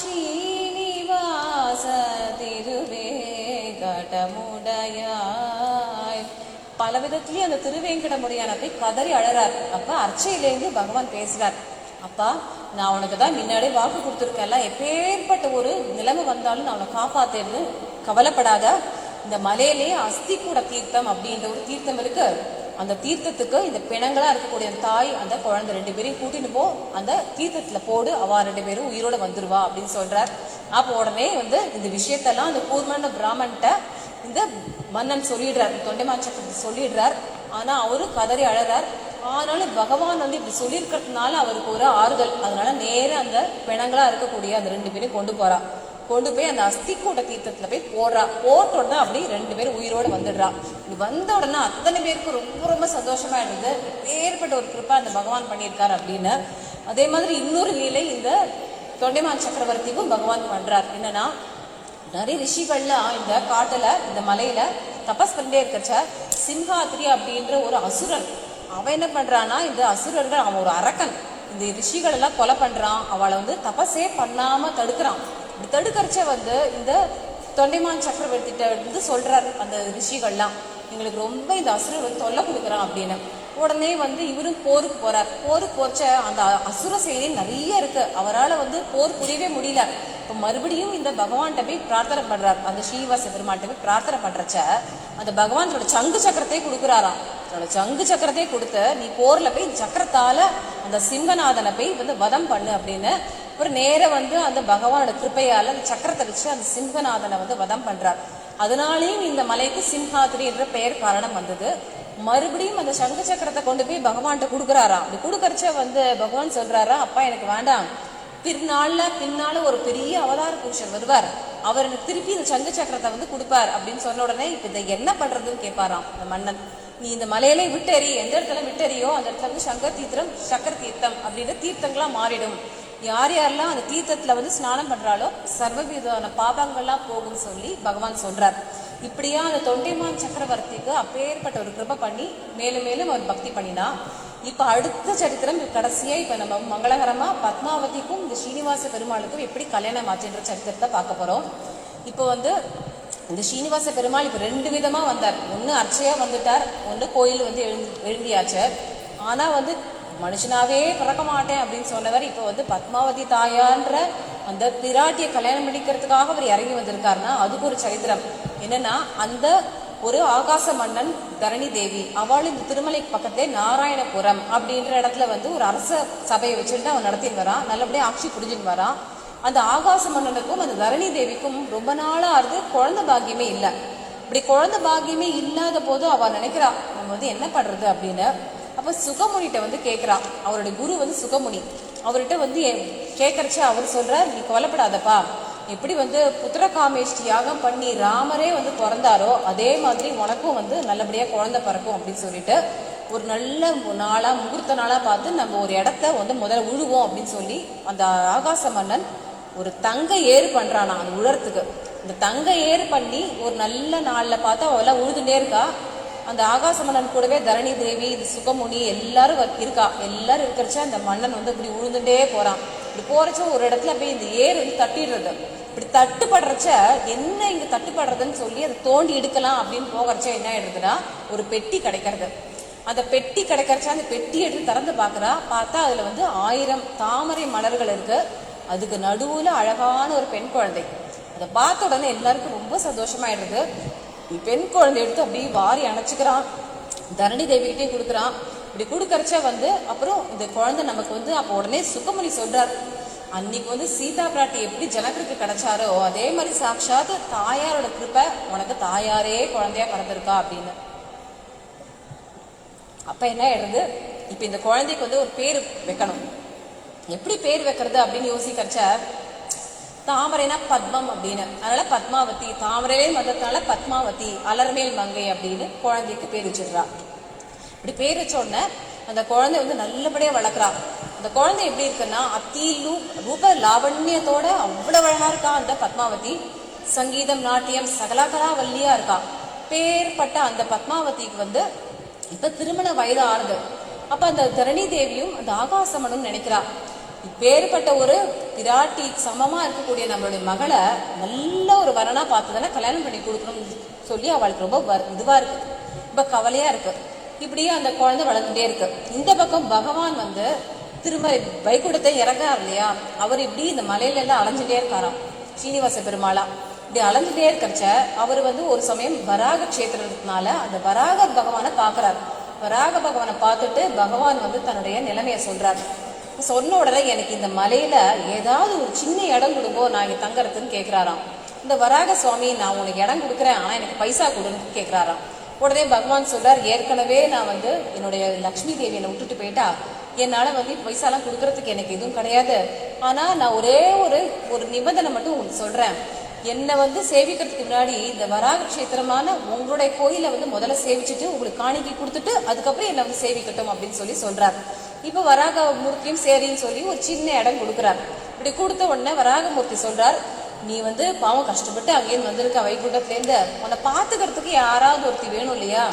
ஸ்ரீனிவாச திருவேங்கடமுடையாய். பல விதத்திலேயே அந்த திருவேங்கடமுடையான போய் கதறி அழறார். அப்ப அர்ச்சையிலேருந்து பகவான் பேசுறார். அப்பா, நான் உனக்கு தான் முன்னாடி வாக்கு கொடுத்துருக்கேன்ல, எப்பேற்பட்ட ஒரு நிலைமை வந்தாலும் நான் உன்னை காப்பாத்தேன்னு கவலைப்படாத. இந்த மலையிலே அஸ்தி கூட தீர்த்தம் அப்படின்ற ஒரு தீர்த்தம் இருக்கு. அந்த தீர்த்தத்துக்கு இந்த பிணங்களா இருக்கக்கூடிய தாய் அந்த குழந்தை 2 பேரையும் கூட்டின்னு போ, அந்த தீர்த்தத்துல போடு, அவ 2 பேரும் உயிரோட வந்துருவா அப்படின்னு சொல்றார். அப்போ உடனே இந்த விஷயத்தெல்லாம் அந்த கூர்மன் பிராமன்ட்ட இந்த மன்னன் சொல்லிடுறார், தொண்டைமான் சக்கரவர்த்தி சொல்லிடுறார். ஆனா அவரு கதறி அழறார். ஆனாலும் பகவான் இப்படி சொல்லியிருக்கிறதுனால அவருக்கு ஒரு ஆறுதல். அதனால நேர அந்த பிணங்களா இருக்கக்கூடிய அந்த 2 பேரையும் கொண்டு போறா. கொண்டு போய் அந்த அஸ்திக்கூட தீர்த்தத்துல போய் போடுறா. போட்ட உடனே அப்படி 2 பேரும் உயிரோட வந்துடுறா. இது வந்த உடனே அத்தனை பேருக்கு ரொம்ப ரொம்ப சந்தோஷமா இருந்தது. ஏற்பட்ட ஒரு கிருப்பா அந்த பகவான் பண்ணியிருக்காரு அப்படின்னு. அதே மாதிரி இன்னொரு லீலை இந்த தொண்டைமான் சக்கரவர்த்திக்கும் பகவான் பண்றார். என்னன்னா, நிறைய ரிஷிகள்லாம் இந்த காட்டுல இந்த மலையில தபஸ் பண்ணிட்டே இருக்கச்ச சிம்ஹாத்ரி அப்படின்ற ஒரு அசுரன், அவன் என்ன பண்றான்னா, இந்த அசுரர்கள், அவன் ஒரு அரக்கன், இந்த ரிஷிகள் எல்லாம் கொலை பண்றான். அவளை தபஸே பண்ணாம தடுக்கிறான். இப்படி தடுக்கறச்ச இந்த தொண்டைமான் சக்கரவர்த்திட்ட சொல்றார் அந்த ரிஷிகள்லாம், எங்களுக்கு ரொம்ப இந்த அசுரர் தொல்லை கொடுக்குறான் அப்படின்னு. உடனே இவரும் போருக்கு போறார். போருக்கு போச்ச அந்த அசுர சேனை நிறைய இருக்கு. அவரால் போர் புரியவே முடியல. இப்போ மறுபடியும் இந்த பகவான்கிட்ட போய் பிரார்த்தனை பண்றார். அந்த ஸ்ரீனிவாச பெருமான்கிட்ட போய் பிரார்த்தனை பண்றச்ச அந்த பகவானோட சங்கு சக்கரத்தை கொடுக்குறாராம். அதோட சங்கு சக்கரத்தை கொடுத்து, நீ போர்ல போய் சக்கரத்தால அந்த சிங்கநாதனை போய் வதம் பண்ணு அப்படின்னு. அப்புறம் நேர அந்த பகவானோட கிருப்பையால அந்த சக்கரத்தை வச்சு அந்த சிங்கநாதனை வதம் பண்றார். அதனாலேயும் இந்த மலைக்கு சிம்ஹாத்ரி என்ற பெயர் காரணம் வந்தது. மறுபடியும் அந்த சங்கு சக்கரத்தை கொண்டு போய் பகவான்கிட்ட கொடுக்குறாராம். அப்படி கொடுக்கறச்ச பகவான் சொல்றாரா, அப்பா எனக்கு வேண்டாம், பின்னால ஒரு பெரிய அவதார புருஷர் வருவார், அவர் எனக்கு திருப்பி இந்த சங்கு சக்கரத்தை கொடுப்பார் அப்படின்னு சொன்ன உடனே இப்ப இதை என்ன பண்றதுன்னு கேட்பாராம் இந்த மன்னன். நீ இந்த மலையிலே விட்டறி, எந்த இடத்துல விட்டறியோ அந்த இடத்துல சங்கர் தீர்த்தம் சக்கர தீர்த்தம் அப்படின்ற தீர்த்தங்களா மாறிடும். யார் யாரெல்லாம் அந்த தீர்த்தத்துல வந்து ஸ்நானம் பண்றாலோ சர்வவிதமான பாபங்கள்லாம் போகும்னு சொல்லி பகவான் சொல்றார். இப்படியா அந்த தொண்டைமான் சக்கரவர்த்திக்கு அப்பேற்பட்ட ஒரு கிருபை பண்ணி மேலும் மேலும் அவர் பக்தி பண்ணினா. இப்ப அடுத்த சரித்திரம் கடைசியா இப்ப நம்ம மங்களகரமா பத்மாவதிக்கும் இந்த ஸ்ரீனிவாச பெருமாளுக்கும் எப்படி கல்யாணம் ஆச்சுன்ற சரித்திரத்தை பார்க்க போறோம். இப்போ வந்து இந்த ஸ்ரீனிவாச பெருமாள் இப்ப 2 விதமா வந்தார். ஒண்ணு அர்ச்சையா வந்துட்டார், ஒண்ணு கோயில் வந்து எழுந்தியாச்சு. ஆனா வந்து மனுஷனாவே பிறக்க மாட்டேன் அப்படின்னு சொன்னவர் இப்ப வந்து பத்மாவதி தாயான்ற அந்த பிராட்டியை கல்யாணம் பண்ணிக்கிறதுக்காக அவர் இறங்கி வந்திருக்காருன்னா அதுக்கு ஒரு சரித்திரம் என்னன்னா, அந்த ஒரு ஆகாச மன்னன் தரணி தேவி அவள் இந்த திருமலை பக்கத்தே நாராயணபுரம் அப்படின்ற இடத்துல வந்து ஒரு அரச சபையை வச்சுட்டு அவன் நடத்தின்னு வரான். நல்லபடியா ஆட்சி புரிஞ்சுன்னு வரான். அந்த ஆகாச மன்னனுக்கும் அந்த தரணி தேவிக்கும் ரொம்ப நாளா இருந்து குழந்தை பாக்கியமே இல்லை. இப்படி குழந்தை பாக்கியமே இல்லாத போது அவ நினைக்கிறா நம்ம வந்து என்ன பண்றது அப்படின்னு. அப்ப சுகமுனிட்ட வந்து கேட்கிறா. அவருடைய குரு வந்து சுகமுனி. அவர்கிட்ட வந்து கேட்கறச்ச அவர் சொல்றார், நீ கவலைப்படாதப்பா, எப்படி வந்து புத்திரகாமேஷ்டி யாகம் பண்ணி ராமரே வந்து பிறந்தாரோ அதே மாதிரி உனக்கும் வந்து நல்லபடியா குழந்தை பிறக்கும் அப்படின்னு சொல்லிட்டு ஒரு நல்ல நாளா முகூர்த்த நாளா பார்த்து நம்ம ஒரு இடத்த வந்து முதல்ல உழுவோம் அப்படின்னு சொல்லி அந்த ஆகாச மன்னன் ஒரு தங்க ஏறு பண்றானா அது உழறதுக்கு. இந்த தங்க ஏறு பண்ணி ஒரு நல்ல நாள்ல பார்த்தா அவெல்லாம் உழுதுட்டே இருக்கா. அந்த ஆகாச மன்னன் கூடவே தரணி தேவி இது சுகமுனி எல்லாரும் இருக்கா. எல்லாரும் இருக்கிறச்ச அந்த மன்னன் வந்து இப்படி உழுந்துட்டே போறான். இப்படி போறச்ச ஒரு இடத்துல போய் இந்த ஏறு வந்து தட்டிடுறது. இப்படி தட்டுப்படுறச்ச என்ன இங்க தட்டுப்படுறதுன்னு சொல்லி அதை தோண்டி எடுக்கலாம் அப்படின்னு போகிறச்ச என்ன ஆயிடுறதுன்னா ஒரு பெட்டி கிடைக்கிறது. அந்த பெட்டி கிடைக்கிறச்சா அந்த பெட்டி எடுத்து திறந்து பாக்குறா. பார்த்தா அதுல வந்து 1000 தாமரை மலர்கள் இருக்கு. அதுக்கு நடுவுல அழகான ஒரு பெண் குழந்தை. அதை பார்த்த உடனே எல்லாருக்கும் ரொம்ப சந்தோஷமாயிடுறது. பெண் குழந்தை எடுத்து அப்படியே வாரி அணைச்சுக்கிறான். தரணி தேவிகிட்டையும் கொடுக்குறான். இப்படி கொடுக்கறச்ச வந்து அப்புறம் இந்த குழந்தை நமக்கு வந்து அப்போ உடனே சுகமுனி சொல்றார், அன்னைக்கு வந்து சீதா பிராட்டி எப்படி ஜனகருக்கு கிடைச்சாரோ அதே மாதிரி சாட்சாத் தாயாரோட கிருப்பை உனக்கு தாயாரே குழந்தையா பிறந்திருக்கா அப்படின்னு. அப்ப என்ன ஆயிடுறது, இப்ப இந்த குழந்தைக்கு வந்து ஒரு பேர் வைக்கணும். எப்படி பேர் வைக்கிறது அப்படின்னு யோசிக்கிறச்ச தாமரைனா பத்மம் அப்படின்னு, அதனால பத்மாவதி, தாமரையே மதத்தினால பத்மாவதி, அலர்மேல் மங்கை அப்படின்னு குழந்தைக்கு பேர் வச்சிடுறா. இப்படி பேர் வச்ச உடனே அந்த குழந்தை வந்து நல்லபடியா வளர்க்குறா. அந்த குழந்தை எப்படி இருக்குன்னா ரூப லாவண்யத்தோட அவ்வளவு அழகா இருக்கா அந்த பத்மாவதி. சங்கீதம் நாட்டியம் சகலகலா வல்லியா இருக்கா. பேர்பட்ட அந்த பத்மாவதிக்கு வந்து இப்ப திருமண வயது ஆறுது. அப்ப அந்த தரணி தேவியும் அந்த ஆகாசமனும் நினைக்கிறா, இப்பேற்பட்ட ஒரு பிராட்டி சமமா இருக்கக்கூடிய நம்மளுடைய மகளை நல்ல ஒரு வரனா பார்த்துதானே கல்யாணம் பண்ணி கொடுக்கணும்னு சொல்லி அவளுக்கு ரொம்ப இதுவா இருக்கு, ரொம்ப கவலையா இருக்கு. இப்படியே அந்த குழந்தை வளர்ந்துட்டே இருக்கு. இந்த பக்கம் பகவான் வந்து திருமலை வைகுண்டத்தை இறங்குறார் இல்லையா, அவர் இப்படி இந்த மலையில எல்லாம் அலைஞ்சுட்டே இருக்காராம் ஸ்ரீனிவாச பெருமாளா. இப்படி அலைஞ்சுட்டே இருக்கச்ச அவர் வந்து ஒரு சமயம் வராக கஷேத்திரத்தினால அந்த வராக பகவானை பாக்குறாரு. வராக பகவானை பார்த்துட்டு பகவான் வந்து தன்னுடைய நிலைமைய சொல்றாரு. சொன்ன உடனே எனக்கு இந்த மலையில ஏதாவது ஒரு சின்ன இடம் கொடுங்கோ நான் இங்க தங்கறதுன்னு கேட்கிறாராம். இந்த வராக சுவாமி நான் உனக்கு இடம் கொடுக்குறேன், ஆனா எனக்கு பைசா கொடுன்னு கேட்கிறாராம். உடனே பகவான் சொல்றார், ஏற்கனவே நான் வந்து என்னுடைய லக்ஷ்மி தேவி என்னை விட்டுட்டு போயிட்டா, என்னால வந்து பைசாலாம் கொடுக்கறதுக்கு எனக்கு எதுவும் கிடையாது. ஆனா நான் ஒரே ஒரு நிபந்தனை மட்டும் உங்களுக்கு சொல்றேன், என்னை வந்து சேவிக்கிறதுக்கு முன்னாடி இந்த வராக கஷேத்திரமான உங்களுடைய கோயிலை வந்து முதல்ல சேவிச்சுட்டு உங்களுக்கு காணிக்கை கொடுத்துட்டு அதுக்கப்புறம் என்னை வந்து சேவிக்கட்டும் அப்படின்னு சொல்லி சொல்றாரு. இப்ப வராகமூர்த்தியும் சரின்னு சொல்லி ஒரு சின்ன இடம் கொடுக்குறாரு. இப்படி கொடுத்த உடனே வராகமூர்த்தி சொல்றார், நீ வந்து பாவம் கஷ்டப்பட்டு அங்கேருந்து வந்திருக்க வைகுண்டத்துலேருந்து, உன்னை பாத்துக்கிறதுக்கு யாராவது ஒருத்தி வேணும் இல்லையா,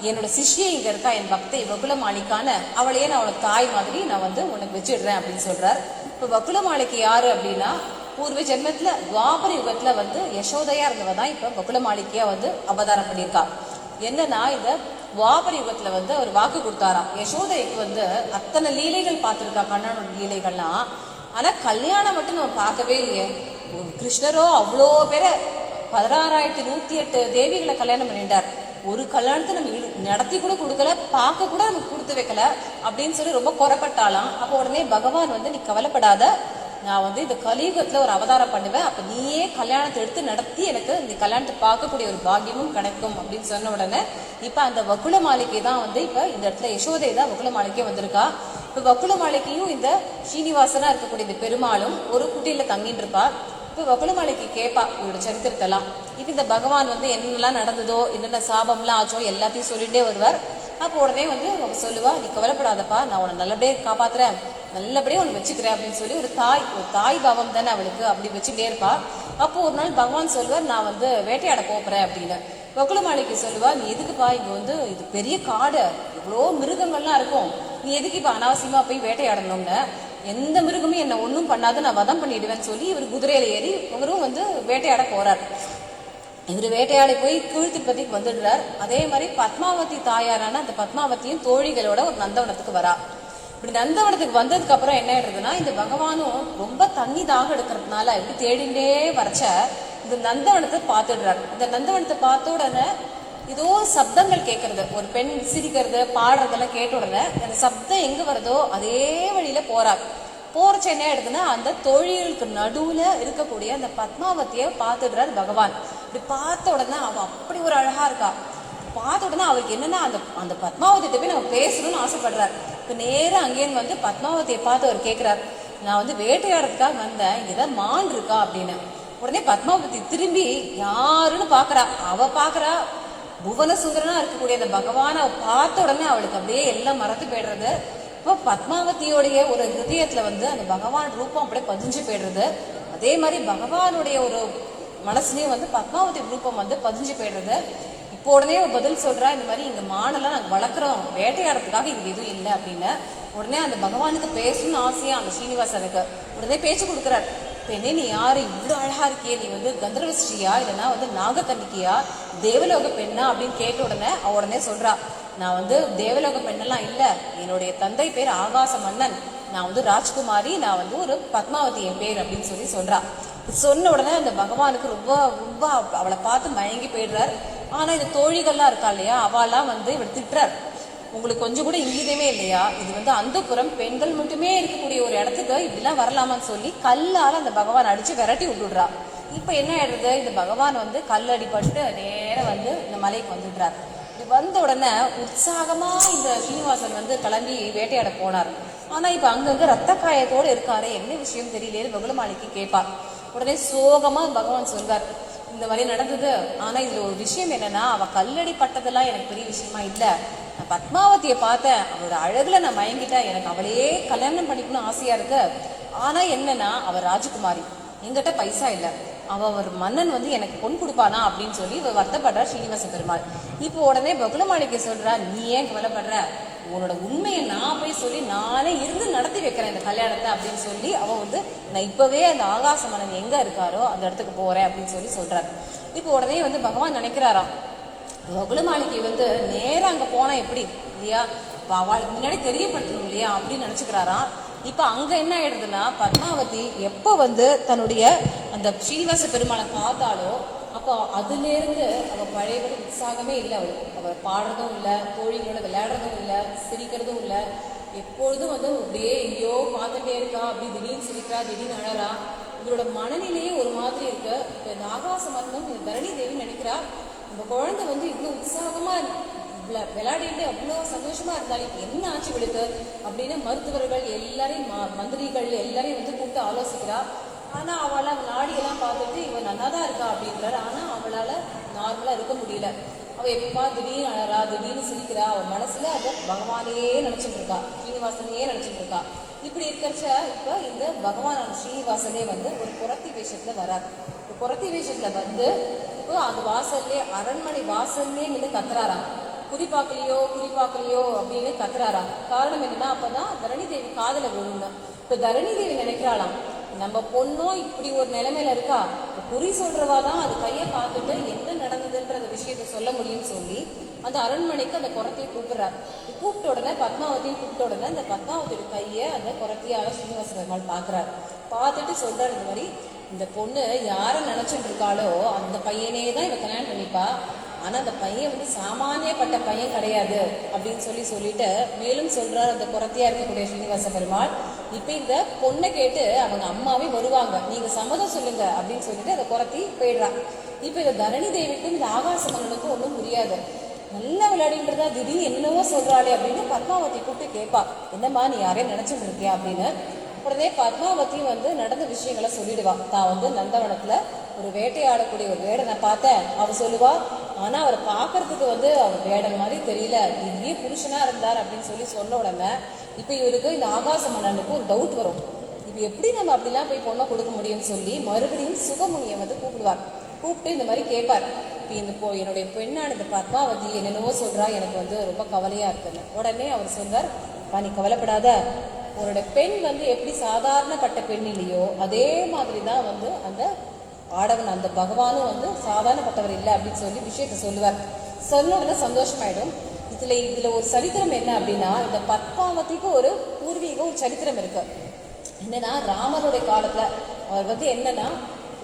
என்னோட சிஷ்யை இங்க இருக்கா, என் பக்தை வகுலமாளிக்கான, அவளையே நான் உனக்கு தாய் மாதிரி நான் வந்து உனக்கு வச்சிடுறேன் அப்படின்னு சொல்றார். இப்ப வகுலமாளிக்கு யாரு அப்படின்னா, பூர்வ ஜென்மத்துல துவாபர யுகத்துல வந்து யசோதையா இருந்தவதான் இப்ப வகுலமாளிக்கையா வந்து அவதாரம் பண்ணியிருக்கா. என்னன்னா இந்த துவாபர யுகத்துல வந்து அவர் வாக்கு கொடுத்தாராம், யசோதைக்கு வந்து அத்தனை லீலைகள் பார்த்திருக்கா கண்ணனோட லீலைகள்லாம், ஆனா கல்யாணம் மட்டும் நம்ம பார்க்கவே இல்லையே. கிருஷ்ணரோ அவ்வளோ பேரை 16,108 தேவிகளை கல்யாணம் பண்ணிட்டார். ஒரு கல்யாணத்தை நம்ம நடத்தி கூட கொடுக்கல, பார்க்க கூட நமக்கு கொடுத்து வைக்கல அப்படின்னு சொல்லி ரொம்ப குறைப்பட்டாலாம். அப்போ உடனே பகவான் வந்து நீ கவலைப்படாத, நான் வந்து இந்த கலியுகத்துல ஒரு அவதாரம் பண்ணுவேன், அப்ப நீயே கல்யாணத்தை எடுத்து நடத்தி எனக்கு இந்த கல்யாணத்தை பார்க்கக்கூடிய ஒரு பாக்கியமும் கிடைக்கும் அப்படின்னு சொன்ன உடனே இப்ப அந்த வகுல மாளிகை தான் வந்து இப்ப இந்த இடத்துல யசோதை தான் வகுல மாளிகை வந்திருக்கா. இப்ப வகுல மாளிகையும் இந்த ஸ்ரீனிவாசனா இருக்கக்கூடிய இந்த பெருமாளும் ஒரு குட்டியில தங்கிட்டு இருப்பா. இப்ப வகுல மாளிகை கேட்பா இவரோட சரித்திரத்தெல்லாம். இப்ப இந்த பகவான் வந்து என்னெல்லாம் நடந்ததோ என்னென்ன சாபம்லாம் ஆச்சோ எல்லாத்தையும் சொல்லிட்டே வருவார். அப்போ உடனே வந்து அவ சொல்லுவா, நீ கவலைப்படாதப்பா, நான் உன்னை நல்லபடியே காப்பாத்துறேன், நல்லபடியாக உன்னை வச்சுக்கிறேன் அப்படின்னு சொல்லி ஒரு தாய் பாவம் தானே அவளுக்கு, அப்படி வச்சுட்டே இருப்பா. அப்போ ஒரு நாள் பகவான் சொல்வார், நான் வந்து வேட்டையாட போகிறேன் அப்படின்னு. பகுளமாளிக்கு சொல்லுவா, நீ எதுக்குப்பா இங்கே வந்து இது பெரிய காடு, இவ்வளோ மிருகங்கள்லாம் இருக்கும், நீ எதுக்கு இப்போ அனாவசியமாக போய் வேட்டையாடணும்னு, எந்த மிருகமும் என்னை ஒன்றும் பண்ணாது, நான் வதம் பண்ணிடுவேன்னு சொல்லி இவர் குதிரையில ஏறி இவரும் வந்து வேட்டையாட போறார். இவர் வேட்டையாடி போய் கீழ்த்திருப்பதிக்கு வந்துடுறார். அதே மாதிரி பத்மாவதி தாயாரான அந்த பத்மாவதியும் தோழிகளோட ஒரு நந்தவனத்துக்கு வரா. இப்படி நந்தவனத்துக்கு வந்ததுக்கு அப்புறம் என்ன ஆயிடுதுன்னா, இந்த பகவானும் ரொம்ப தண்ணி தாக எடுக்கிறதுனால இப்படி தேடிண்டே வரைச்ச இந்த நந்தவனத்தை பார்த்துடுறாரு. இந்த நந்தவனத்தை பார்த்த உடனே ஏதோ சப்தங்கள் கேட்கறது, ஒரு பெண் சிரிக்கிறது பாடுறதெல்லாம் கேட்ட உடனே அந்த சப்தம் எங்க வருதோ அதே வழியில போறார். போறச்ச என்ன ஆயிடுதுன்னா, அந்த தோழிகளுக்கு நடுவுல இருக்கக்கூடிய அந்த பத்மாவதியை பார்த்துடுறாரு பகவான். இப்படி பார்த்த உடனே அவ அப்படி ஒரு அழகா இருக்கா. பார்த்த உடனே அவருக்கு என்னன்னா, அந்த பத்மாவதியை போய் நம்ம பேசணும்னு ஆசைப்படுறாரு. இப்ப நேரம் அங்கேன்னு வந்து பத்மாவதியை பார்த்து அவர் கேட்கிறார், நான் வந்து வேட்டையாடுறதுக்காக வந்தேன், இங்கதான் மான் இருக்கா அப்படின்னு. உடனே பத்மாவதி திரும்பி யாருன்னு பாக்குறா. அவ பாக்குறா புவன சுந்தரனா இருக்கக்கூடிய அந்த பகவானை அவ பார்த்த உடனே அவளுக்கு அப்படியே எல்லாம் மறந்து போயிடுறது. இப்போ பத்மாவதியோடைய ஒரு ஹிருதயத்துல வந்து அந்த பகவான் ரூபம் அப்படியே பதிஞ்சு போயிடுறது. அதே மாதிரி பகவானுடைய ஒரு மனசுலயும் வந்து பத்மாவதி ரூபம் வந்து பதிஞ்சு போயிடுறது. இப்போ உடனே ஒரு பதில் சொல்றா, இந்த மாதிரி இங்க மானெல்லாம் நாங்க வளர்க்குறோம், வேட்டையாடுறதுக்காக இங்க எதுவும் இல்லை அப்படின்னு. உடனே அந்த பகவானுக்கு பேசணும்னு ஆசையா அந்த ஸ்ரீனிவாசனுக்கு உடனே பேச்சு கொடுக்குறாரு. பெண்ணே, நீ யாரு, இவ்வளோ அழகா இருக்கியே, நீ வந்து கந்தர்வஸ்ரீயா இல்லைன்னா வந்து நாகக்கன்னிக்கியா, தேவலோக பெண்ணா அப்படின்னு கேட்ட உடனே அவ உடனே சொல்றா, நான் வந்து தேவலோக பெண்ணெல்லாம் இல்லை, என்னுடைய தந்தை பேர் ஆகாச மன்னன், நான் வந்து ராஜ்குமாரி, நான் வந்து ஒரு பத்மாவதி என் பேர் அப்படின்னு சொல்லி சொல்றா. சொன்ன உடனே அந்த பகவானுக்கு ரொம்ப ரொம்ப அவளை பார்த்து மயங்கி போயிடுறார். ஆனா இந்த தோழிகள்லாம் இருக்கா இல்லையா, அவெல்லாம் வந்து இவர் திட்டுறார், உங்களுக்கு கொஞ்சம் கூட இங்கிதமே இல்லையா, இது வந்து அந்தப்புறம் பெண்கள் மட்டுமே இருக்கக்கூடிய ஒரு இடத்துக்கு இப்படிலாம் வரலாமான்னு சொல்லி கல்லால் அந்த பகவான் அடிச்சு விரட்டி விட்டுடுறா. இப்ப என்ன ஆயிடுறது, இந்த பகவான் வந்து கல் அடிபட்டு நேரம் வந்து இந்த மலைக்கு வந்துடுறார். வந்த உடனே உற்சாகமா இந்த ஸ்ரீனிவாசன் வந்து கிளம்பி வேட்டையாட போனார். ஆனா இப்ப அங்கங்க ரத்த காயத்தோடு இருக்காரு, என்ன விஷயம் தெரியலேன்னு பகுளமாளிக்கு கேட்பார். உடனே சோகமா பகவான் சொல்வார், இந்த மாதிரி நடந்தது, ஆனா இதுல ஒரு விஷயம் என்னன்னா, அவ கல்லடி பட்டதெல்லாம் எனக்கு பெரிய விஷயமா இல்ல, நான் பத்மாவதியை பார்த்தேன், அவளோட அழகுல நான் மயங்கிட்டேன், எனக்கு அவளையே கல்யாணம் பண்ணிக்கணும்னு ஆசையா இருக்கு. ஆனா என்னன்னா, அவ ராஜகுமாரி, எங்கிட்ட பைசா இல்ல, ஒரு மன்னன் வந்து எனக்கு பொன் கொடுப்பானா அப்படின்னு சொல்லி வருத்தப்படுறா ஸ்ரீனிவாச பெருமாள். இப்போ உடனே பகுளமாளிக்கு சொல்றா, நீ ஏன் கவலைப்படுற, உன்னோட உண்மையை நான் போய் சொல்லி நானே இருந்து நடத்தி வைக்கிறேன் இந்த கல்யாணத்தை அப்படின்னு சொல்லி அவ வந்து நான் இப்பவே அந்த ஆகாச மன்னன் எங்க இருக்காரோ அந்த இடத்துக்கு போறேன் அப்படின்னு சொல்லி சொல்றாரு. இப்போ உடனே வந்து பகவான் நினைக்கிறாராம், பகுளமாளிக்கு வந்து நேரம் அங்க போனா எப்படி இல்லையா, அவளுக்கு முன்னாடி தெரியப்படுத்தணும் இல்லையா அப்படின்னு நினைச்சுக்கிறாராம். இப்ப அங்க என்ன ஆயிடுதுன்னா, பத்மாவதி எப்ப வந்து தன்னுடைய அந்த ஸ்ரீனிவாச பெருமாளை பார்த்தாலோ அப்போ அதுல இருந்து அவ பழையபடி உற்சாகமே இல்லை, அவ பாடுறதும் இல்லை, தோழிகளோட விளையாடுறதும் இல்லை, சிரிக்கிறதும் இல்லை, எப்பொழுதும் வந்து அப்படியே எங்கேயோ பார்த்துட்டே இருக்கா, அப்படி திடீர்னு சிரிக்கிறா, திடீர்னு அழறா. இவரோட மனநிலையே ஒரு மாதிரி இருக்கு. இப்ப இந்த ஆகாச மன்னம் இந்த தரணி தேவி நினைக்கிறா, இந்த குழந்தை வந்து இவ்வளவு உற்சாகமா விளையாடிட்டு அவ்வளோ சந்தோஷமா இருந்தாலும் இப்ப என்ன ஆச்சு இவளுக்கு அப்படின்னு மருத்துவர்கள் எல்லாரையும் மந்திரிகள் எல்லாரையும் வந்து கூப்பிட்டு ஆலோசிக்கிறா. ஆனா அவளை நாடியெல்லாம் பார்த்துட்டு இவன் நல்லாதான் இருக்கா அப்படின்றாரு. ஆனா அவளால நார்மலா இருக்க முடியல. அவ எப்பா திடீர்னு அழறா, திடீர்னு சிரிக்கிறா, அவன் மனசுல அதை பகவானையே நினைச்சிட்டு இருக்கா, ஸ்ரீனிவாசனையே நினைச்சிட்டு இருக்கா. இப்படி இருக்கிறச்ச இப்ப இந்த பகவான் ஸ்ரீனிவாசனே வந்து ஒரு புறத்தி வேஷத்துல வரார். புறத்தி வேஷத்துல வந்து இப்போ அந்த வாசல்லே அரண்மனை வாசல்லே வந்து கத்துறாராம், குறிப்பாக்கலையோ அப்படின்னு கத்துறாராம். காரணம் என்னன்னா, அப்பதான் தரணி தேவி காதல விழுணும். இப்ப தரணி தேவி நினைக்கிறாளாம், நம்ம பொண்ணும் இப்படி ஒரு நிலைமையில இருக்கா, குறி சொல்றவாதான் அது கையை பார்த்துட்டு என்ன நடந்ததுன்ற அந்த விஷயத்த சொல்ல முடியும்னு சொல்லி அந்த அரண்மனைக்கு அந்த குரத்தையை கூப்பிடுறாரு. கூப்பிட்ட உடனே பத்மாவதியும் கூப்பிட்ட உடனே அந்த பத்மாவதியோட கையை அந்த குரத்தையாக ஸ்ரீனிவாச பெருமாள் பாக்குறாரு. பார்த்துட்டு சொல்றாரு, இந்த மாதிரி இந்த பொண்ணு யாரை நினைச்சிட்டு இருக்காளோ அந்த பையனே தான் இவ கல்யாணம் பண்ணிப்பா, ஆனா அந்த பையன் வந்து சாமானியப்பட்ட பையன் கிடையாது அப்படின்னு சொல்லிட்டு மேலும் சொல்றாரு அந்த குரத்தையா இருக்கக்கூடிய ஸ்ரீனிவாச பெருமாள். இப்ப இந்த பொண்ணை கேட்டு அவங்க அம்மாவே வருவாங்க, நீங்க சம்மதம் சொல்லுங்க அப்படின்னு சொல்லிட்டு அந்த குரத்தி போயிடுறான். இப்ப இந்த தரணி தேவிக்கும் இந்த ஆகாச மன்னனுக்கும் ஒன்றும் புரியாது, நல்லா விளையாடின்றதா திடீர்னு என்னவோ சொல்றாளே அப்படின்னு பத்மாவதி கூப்பிட்டு கேட்பா, என்னம்மா நீ யாரையும் நினைச்சிட்டு இருக்கியா அப்படின்னு. உடனே பத்மாவதியும் வந்து நடந்த விஷயங்களை சொல்லிடுவா. தான் வந்து நந்தவனத்துல ஒரு வேட்டையாடக்கூடிய ஒரு வேடனை பார்த்தேன். அவ சொல்லுவா, ஆனா அவரை பார்க்கறதுக்கு வந்து அவர் வேடம் மாதிரி தெரியல, திவ்ய புருஷனா இருந்தார் அப்படின்னு சொன்ன உடனே இப்ப இவருக்கு இந்த ஆகாச மன்னனுக்கு ஒரு டவுட் வரும். இப்ப எப்படி நம்ம அப்படிலாம் போய் பொண்ணை கொடுக்க முடியும்னு சொல்லி மறுபடியும் சுகமுனியை வந்து கூப்பிடுவார். கூப்பிட்டு இந்த மாதிரி கேட்பார், இப்போ என்னுடைய பெண்ணானது பத்மாவதி என்னென்னவோ சொல்றா, எனக்கு வந்து ரொம்ப கவலையா இருக்குன்னு. உடனே அவர் சொல்வார், நீ கவலைப்படாத, உன்னோட பெண் வந்து எப்படி சாதாரணப்பட்ட பெண் இல்லையோ அதே மாதிரி தான் வந்து அந்த ஆடவன், அந்த பகவானும் வந்து சாதாரணப்பட்டவர் இல்லை அப்படின்னு சொல்லி விஷயத்த சொல்லுவார். சொன்ன உடனே சந்தோஷமாயிடும். இதுல ஒரு சரித்திரம் என்ன அப்படின்னா, இந்த பத்மாவதிக்கு ஒரு பூர்வீக ஒரு சரித்திரம் இருக்கு. என்னன்னா, ராமருடைய காலத்துல அவர் வந்து என்னன்னா,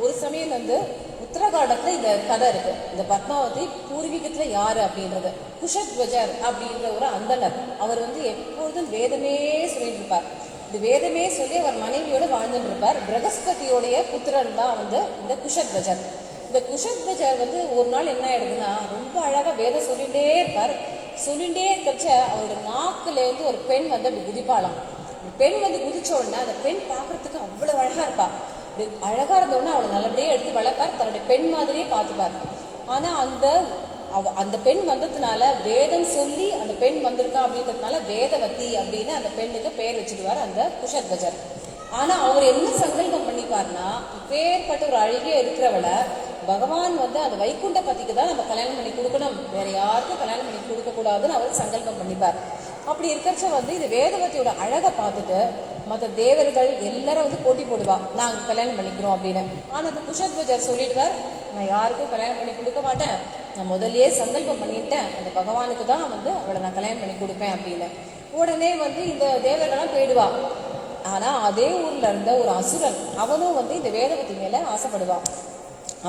ஒரு சமயம் வந்து உத்தரகாண்டத்துல இந்த கதை இருக்கு. இந்த பத்மாவதி பூர்வீகத்துல யாரு அப்படின்றது, குஷத்வஜர் அப்படின்ற ஒரு அந்தனர். அவர் வந்து எப்பொழுதும் வேதமே சொல்லிட்டு இருப்பார். இந்த வேதமே சொல்லி அவர் மனைவியோட வாழ்ந்துட்டு இருப்பார். பிரகஸ்பதியோடைய புத்திரன் தான் வந்து இந்த குஷத்வஜர். இந்த குஷத்வஜர் வந்து ஒரு நாள் என்ன ஆயிடுதுன்னா, ரொம்ப அழகா வேதம் சொல்லிட்டே இருப்பார். சொல்லிட்டே இருக்கிறச்ச அவருடைய நாக்குல இருந்து ஒரு பெண் வந்து அப்படி குதிப்பாளாம். பெண் வந்து குதிச்ச உடனே அந்த பெண் பார்க்கறதுக்கு அவ்வளவு அழகா இருப்பா. அழகா இருந்தோடனே அவளை நல்லபடியே எடுத்து வளர்ப்பார், தன்னுடைய பெண் மாதிரியே பார்த்துப்பார். ஆனா அந்த பெண் வந்ததுனால, வேதம் சொல்லி அந்த பெண் வந்திருக்கா அப்படின்றதுனால வேதவதி அப்படின்னு அந்த பெண்ணுக்கு பேர் வச்சிடுவார் அந்த குஷத்வஜர். ஆனா அவர் என்ன சங்கல்பம் பண்ணிப்பார்னா, பேர்பட்ட ஒரு அழகிய இருக்கிறவளை பகவான் வந்து அந்த வைகுண்ட பதிக்கு தான் நம்ம கல்யாணம் பண்ணி கொடுக்கணும், வேற யாருக்கும் கல்யாணம் பண்ணி கொடுக்க கூடாதுன்னு அவர் சங்கல்பம் பண்ணிப்பார். அப்படி இருக்கிறச்ச வந்து இந்த வேதவதியோட அழகை பார்த்துட்டு மற்ற தேவர்கள் எல்லாரும் வந்து போட்டி போடுவா, நாங்க கல்யாணம் பண்ணிக்கிறோம் அப்படின்னு. ஆனா அந்த குஷத்வஜர் சொல்லிடுவார், நான் யாருக்கும் கல்யாணம் பண்ணி கொடுக்க மாட்டேன், நான் முதல்லயே சங்கல்பம் பண்ணிட்டேன், அந்த பகவானுக்கு தான் வந்து அவளை நான் கல்யாணம் பண்ணி கொடுப்பேன் அப்படின்னு. உடனே வந்து இந்த தேவர்கள்லாம் போயிடுவா. ஆனா அதே ஊர்ல இருந்த ஒரு அசுரன், அவனும் வந்து இந்த வேதவதி மேல ஆசைப்படுவான்.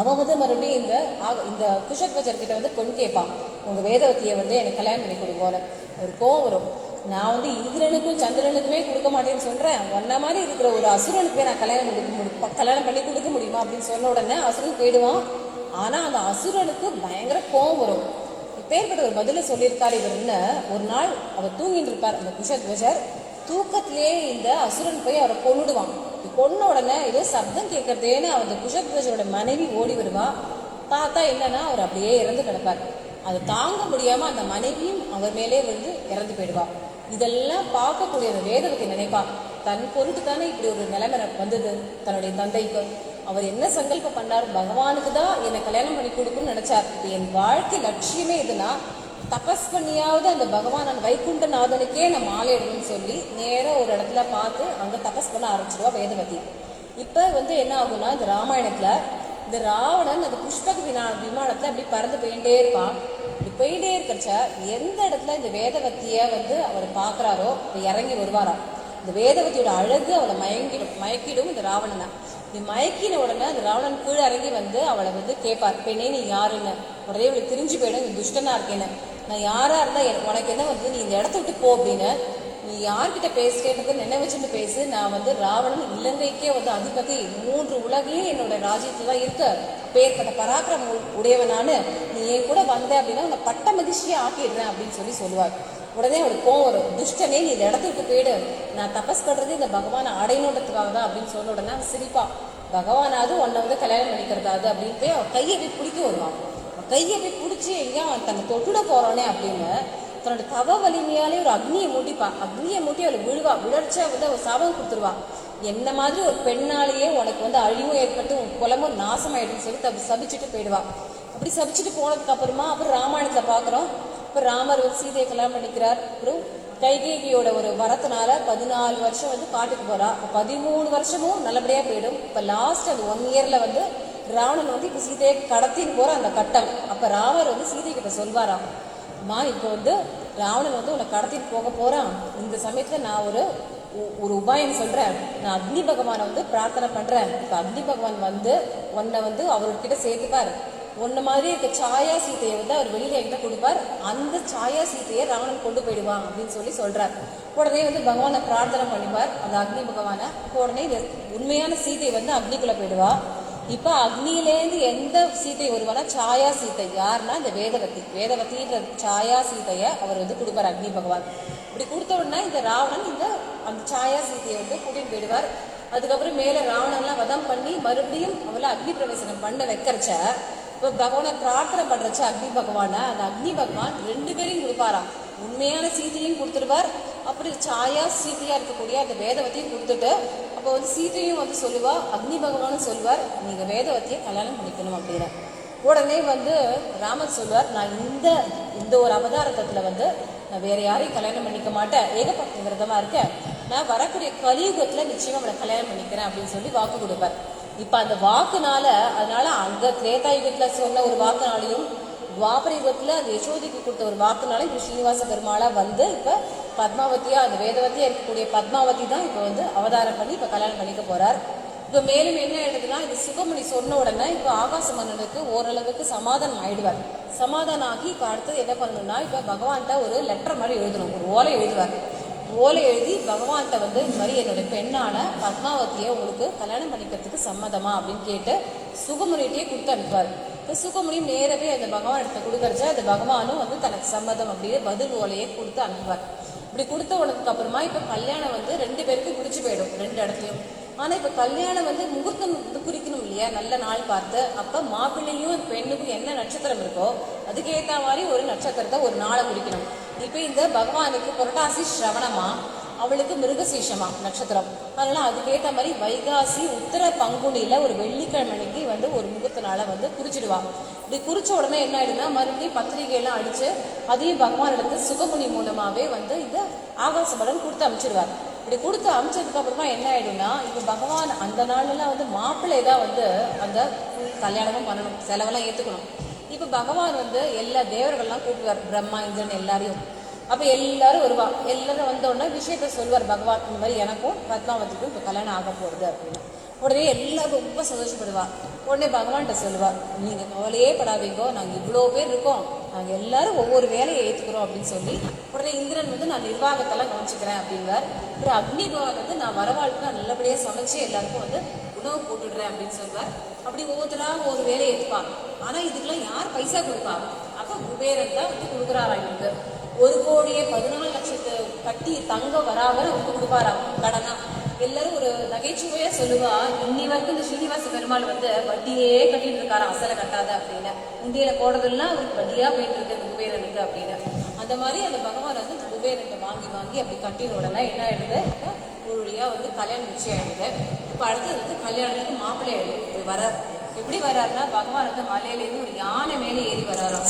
அவன் வந்து மறுபடியும் இந்த குஷத்வஜர் கிட்ட வந்து பொண்ணு கேட்பான், உங்க வேதவதியை வந்து எனக்கு கல்யாணம் பண்ணி கொடுக்கணும். ஒரு கோவம் வரும், நான் வந்து இந்திரனுக்கும் சந்திரனுக்குமே கொடுக்க மாட்டேன்னு சொல்றேன், ஒன்ன மாதிரி இருக்கிற ஒரு அசுரனுக்குமே நான் கல்யாணம் பண்ணி கொடுக்க முடியுமா அப்படின்னு சொன்ன உடனே அசுரன் போயிடுவான். ஆனா அந்த அசுரனுக்கு பயங்கர கோவம் வரும். இப்பேற்பட்ட ஒரு பதில சொல்லியிருக்காரு இவருன்னு. ஒரு நாள் அவர் தூங்கிட்டு இருப்பார் அந்த குஷத்வஜர். தூக்கத்திலேயே இந்த அசுரன் போய் அவரை கொன்னுடுவான். கொன்ன உடனே ஏதோ சப்தம் கேட்கறதேன்னு அந்த குஷத்வஜரோட மனைவி ஓடி வருவா. பார்த்தா என்னன்னா, அவர் அப்படியே இறந்து கிடப்பார். அதை தாங்க முடியாம அந்த மனைவியும் அவர் மேலே வந்து இறந்து போயிடுவா. இதெல்லாம் பார்க்கக்கூடிய அந்த வேதவதி நினைப்பா, தன் பொருட்டு தானே இப்படி ஒரு நிலைமை வந்தது தன்னுடைய தந்தைக்கு. அவர் என்ன சங்கல்பம் பண்ணார், பகவானுக்கு தான் என்னை கல்யாணம் பண்ணி கொடுக்குன்னு நினைச்சார். என் வாழ்க்கை லட்சியமே எதுனா, தபஸ் பண்ணியாவது அந்த பகவான் வைகுண்டநாதனுக்கே நான் மாலையிடணும்னு சொல்லி நேரம் ஒரு இடத்துல பார்த்து அங்க தபஸ் பண்ண ஆரம்பிச்சிருவா வேதவதி. இப்ப வந்து என்ன ஆகும்னா, இந்த ராமாயணத்துல இந்த ராவணன் அந்த புஷ்பக விமானத்துல அப்படி பறந்து போயிட்டே இருப்பான். இப்படி போயிட்டே இருக்கிறச்ச எந்த இடத்துல இந்த வேதவதிய வந்து அவர் பாக்குறாரோ இறங்கி வருவாராம். இந்த வேதவதியோட அழகு அவளை மயக்கிடும் இந்த ராவணனை. நீ மயக்கின உடனே அந்த ராவணன் கீழே இறங்கி வந்து அவளை வந்து கேட்பார், பெண்ணே நீ யாருன்னு. உடனே இவளுக்கு தெரிஞ்சு போயிடும், நீ துஷ்டனா இருக்கேன்னு. நான் யாரா இருந்தா உனக்கு என்ன வந்து, நீ இந்த இடத்த விட்டு போ அப்படின்னு. நீ யார்கிட்ட பேசுறேன்னு நினைவச்சுட்டு பேசு, நான் வந்து ராவணன் இலங்கைக்கே வந்து அதிபதி, 3 உலகையும் என்னோட ராஜ்யத்துல தான் இருக்க, பேர்பட்ட பராக்கிரம உடையவனானு, நீ என் கூட வந்த அப்படின்னா உன்னை பட்ட மகிழ்ச்சியே ஆக்கிடுறேன் அப்படின்னு சொல்லுவார். உடனே அவளுக்கு கோவம் வரும், துஷ்டனே நீ இந்த இடத்த விட்டு போயிடு, நான் தபஸ் பண்றது இந்த பகவானை அடையணுன்றதுக்காக தான் அப்படின்னு சொன்ன உடனே சிரிப்பா, பகவானாவது உன்னை வந்து கல்யாணம் பண்ணிக்கிறதாது அப்படின்னு போய் அவன் கையை போய் பிடிக்க வருவான். கையை போய் பிடிச்சி எங்கேயா அவன் தன்னை தொட்டுட போறானே அப்படின்னு தன்னோட தவ வலிமையாலே ஒரு அக்னியை மூட்டிப்பா. அக்னியை மூட்டி அவளை விழுவா. விழர்ச்சா வந்து அவள் சாபம் கொடுத்துருவா. என்ன மாதிரி ஒரு பெண்ணாலேயே உனக்கு வந்து அழிவும் ஏற்பட்டு உன் குலமும் நாசமாயிடுன்னு சொல்லி சபிச்சுட்டு போயிடுவா. அப்படி சபிச்சுட்டு போனதுக்கு அப்புறமா அப்புறம் ராமாயணத்தை பாக்குறோம். இப்ப ராமர் வந்து சீதையை கல்யாணம் பண்ணிக்கிறார். அப்புறம் கைகேயியோட ஒரு வரத்தினால 14 வருஷம் வந்து காட்டுக்கு போறா. 13 வருஷமும் நல்லபடியா போயிடும். இப்ப லாஸ்ட் அந்த 1 இயர்ல வந்து ராவணன் வந்து இப்ப சீதையை கடத்தின்னு போற அந்த கட்டம். அப்ப ராமர் வந்து சீதை கிட்ட சொல்வாராம், அம்மா இப்ப வந்து ராவணன் வந்து உன்னை கடத்திட்டு போக போறான், இந்த சமயத்துல நான் ஒரு உபாயம் சொல்றேன், நான் அக்னி பகவானை வந்து பிரார்த்தனை பண்றேன். இப்ப அக்னி பகவான் வந்து உன்னை வந்து அவர்கிட்ட சேர்த்துப்பார். உன்ன மாதிரி இருக்க சாயா சீத்தையை வந்து அவர் வெளியில என்கிட்ட கொடுப்பார். அந்த சாயா சீத்தையை ராவணன் கொண்டு போயிடுவான் அப்படின்னு சொல்றார். உடனே வந்து பகவானை பிரார்த்தனை பண்ணிப்பார் அந்த அக்னி பகவானை. உடனே இந்த உண்மையான சீதை வந்து அக்னிக்குள்ள போயிடுவா. இப்ப அக்னியிலேருந்து எந்த சீதை வருவானா, சாயா சீத்தை. யாருன்னா இந்த வேதவதின்ற சாயா சீதைய அவர் வந்து கொடுப்பார் அக்னி பகவான். இப்படி கொடுத்த உடனே இந்த ராவணன் அந்த சாயா சீதையை வந்து கூட்டிட்டு போயிடுவார். அதுக்கப்புறம் மேல ராவணன்லாம் வதம் பண்ணி மறுபடியும் அவளை அக்னி பிரவேசனம் பண்ண வைக்கிறச்ச இப்போ பகவானை பிரார்த்தனை பண்றச்சு அக்னி பகவானை, அந்த அக்னி பகவான் 2 பேரையும் கொடுப்பாராம். உண்மையான சீதையும் கொடுத்துருவார், அப்படி சாயா சீதையா இருக்கக்கூடிய அந்த வேதவத்தையும் கொடுத்துட்டு, அப்போ வந்து சீதையும் வந்து சொல்லுவா, அக்னி பகவானும் சொல்லுவார், நீங்க வேதவத்தையை கல்யாணம் பண்ணிக்கணும் அப்படின்னு. உடனே வந்து ராமர் சொல்வார், நான் இந்த ஒரு அவதாரத்துல வந்து நான் வேற யாரையும் கல்யாணம் பண்ணிக்க மாட்டேன், ஏகபக்தி விரதமா இருக்கேன், நான் வரக்கூடிய கலியுகத்துல நிச்சயமா அவனை கல்யாணம் பண்ணிக்கிறேன் அப்படின்னு சொல்லி வாக்கு கொடுப்பார். இப்ப அந்த வாக்குனால, அதனால அங்க திரேதா யுகத்துல சொன்ன ஒரு வாக்குனாலையும் துவாபர யுகத்துல அந்த யசோதைக்கு கொடுத்த ஒரு வாக்குனால இப்ப ஸ்ரீனிவாச பெருமாளா வந்து இப்ப பத்மாவதியா, அந்த வேதவதியா இருக்கக்கூடிய பத்மாவதி தான் இப்ப வந்து அவதாரம் பண்ணி இப்ப கல்யாணம் பண்ணிக்க போறார். இப்ப மேலும் என்ன ஆயிடுதுன்னா, இது சுகமணி சொன்ன உடனே இப்ப ஆகாச மன்னனுக்கு ஓரளவுக்கு சமாதானம் ஆயிடுவார். சமாதானம் ஆகி இப்ப அடுத்தது என்ன பண்ணணும்னா, இப்ப பகவான்கிட்ட ஒரு லெட்டர் மாதிரி எழுதணும், ஒரு ஓலை எழுதுவார். ஓலை எழுதி பகவான்கிட்ட வந்து இந்த மாதிரி என்னோட பெண்ணான பத்மாவதியை உங்களுக்கு கல்யாணம் பண்ணிக்கிறதுக்கு சம்மதமா அப்படின்னு கேட்டு சுகமுனிகிட்டே கொடுத்து அனுப்புவார். இப்போ சுகமுனியும் நேரவே அந்த பகவான் இடத்த கொடுக்கறச்ச அந்த பகவானும் வந்து தனக்கு சம்மதம் அப்படின்னு பதில் ஓலையை கொடுத்து அனுப்புவார். இப்படி கொடுத்த உனக்கு அப்புறமா இப்ப கல்யாணம் வந்து 2 பேருக்கும் பிடிச்சு போயிடும் 2 இடத்துலயும். ஆனா இப்ப கல்யாணம் வந்து முகூர்த்தம் வந்து குறிக்கணும் இல்லையா, நல்ல நாள் பார்த்து. அப்ப மாப்பிள்ளையும் பெண்ணுக்கும் என்ன நட்சத்திரம் இருக்கோ அதுக்கு ஏத்த மாதிரி ஒரு நட்சத்திரத்தை ஒரு நாளை குறிக்கணும். இப்ப இந்த பகவானுக்கு புரட்டாசி ஸ்ரவணமா, அவளுக்கு மிருகசீஷமா நட்சத்திரம். அதனால அதுக்கேற்ற மாதிரி வைகாசி உத்தர பங்குனியில ஒரு வெள்ளிக்கிழமைக்கு வந்து ஒரு முகூர்த்த நாளை வந்து குறிச்சிடுவா. இப்படி குறிச்ச உடனே என்ன ஆயிடுன்னா, மறுபடியும் பத்திரிகை எல்லாம் அடிச்சு அதையும் பகவான் எடுத்து சுகமுனி மூலமாவே வந்து இந்த ஆகாசபலன் கொடுத்து அமைச்சிடுவார். இப்படி கொடுத்து அமைச்சதுக்கு அப்புறமா என்ன ஆயிடும்னா, இப்ப பகவான் அந்த நாள்லாம் வந்து மாப்பிள்ளை தான் வந்து அந்த கல்யாணமும் பண்ணணும், செலவெல்லாம் ஏத்துக்கணும். இப்ப பகவான் வந்து எல்லா தேவர்கள்லாம் கூப்பிடுவார், பிரம்மா இந்திரன் எல்லாரையும். அப்ப எல்லாரும் வருவா. எல்லாரும் வந்தோடனே விஷயத்த சொல்வார் பகவான், இந்த மாதிரி எனக்கும் பத்மாவதிக்கும் இப்ப கல்யாணம் ஆக போறது அப்படின்னு. உடனே எல்லாரும் ரொம்ப சந்தோஷப்படுவா. உடனே பகவான்கிட்ட சொல்லுவா, நீங்க கவலையே படாதீங்கோ, நாங்க இவ்வளோ பேர் இருக்கோம், நாங்க எல்லாரும் ஒவ்வொரு வேலையை ஏத்துக்கிறோம் அப்படின்னு சொல்லி. உடனே இந்திரன் வந்து நான் நிர்வாகத்தெல்லாம் கவனிச்சுக்கிறேன் அப்படின்வார். அப்புறம் அக்னி பகவான் வந்து நான் வரவாளுக்கு நான் நல்லபடியா சமைச்சு எல்லாருக்கும் வந்து உணவு போட்டுடுறேன் அப்படின்னு சொல்வார். அப்படி ஒவ்வொருத்தரா ஒரு வேலையை ஏற்றுப்பாங்க. ஆனா இதுக்கெல்லாம் யார் பைசா கொடுப்பா? அப்ப குபேரன் தான் வந்து கொடுக்குறாரா இவங்க 1,14,00,000 கட்டி தங்க வராமல் அவங்க கொடுப்பாராம் கடனா. எல்லாரும் ஒரு நகைச்சுவையா சொல்லுவா, இன்னி வரைக்கும் இந்த ஸ்ரீனிவாச பெருமாள் வந்து வட்டியே கட்டிட்டு இருக்காரு, அசலை கட்டாத அப்படின்னு. உண்டியில போடுறதெல்லாம் அவருக்கு வட்டியா போயிட்டு இருக்கு அந்த குபேரனுக்கு அப்படின்னு. அந்த மாதிரி அந்த பகவான் வந்து குபேரன் வாங்கி வாங்கி அப்படி கட்டின உடனே என்ன ஆயிடுது, ஒரு வழியா வந்து கல்யாணம் நிச்சயம் ஆயிடுது. இப்ப அடுத்தது வந்து கல்யாணத்துக்கு மாப்பிள்ளை ஆயிடுது வரார். எப்படி வர்றாருன்னா, பகவான் வந்து மலையிலேருந்து ஒரு யானை மேலே ஏறி வராராம்.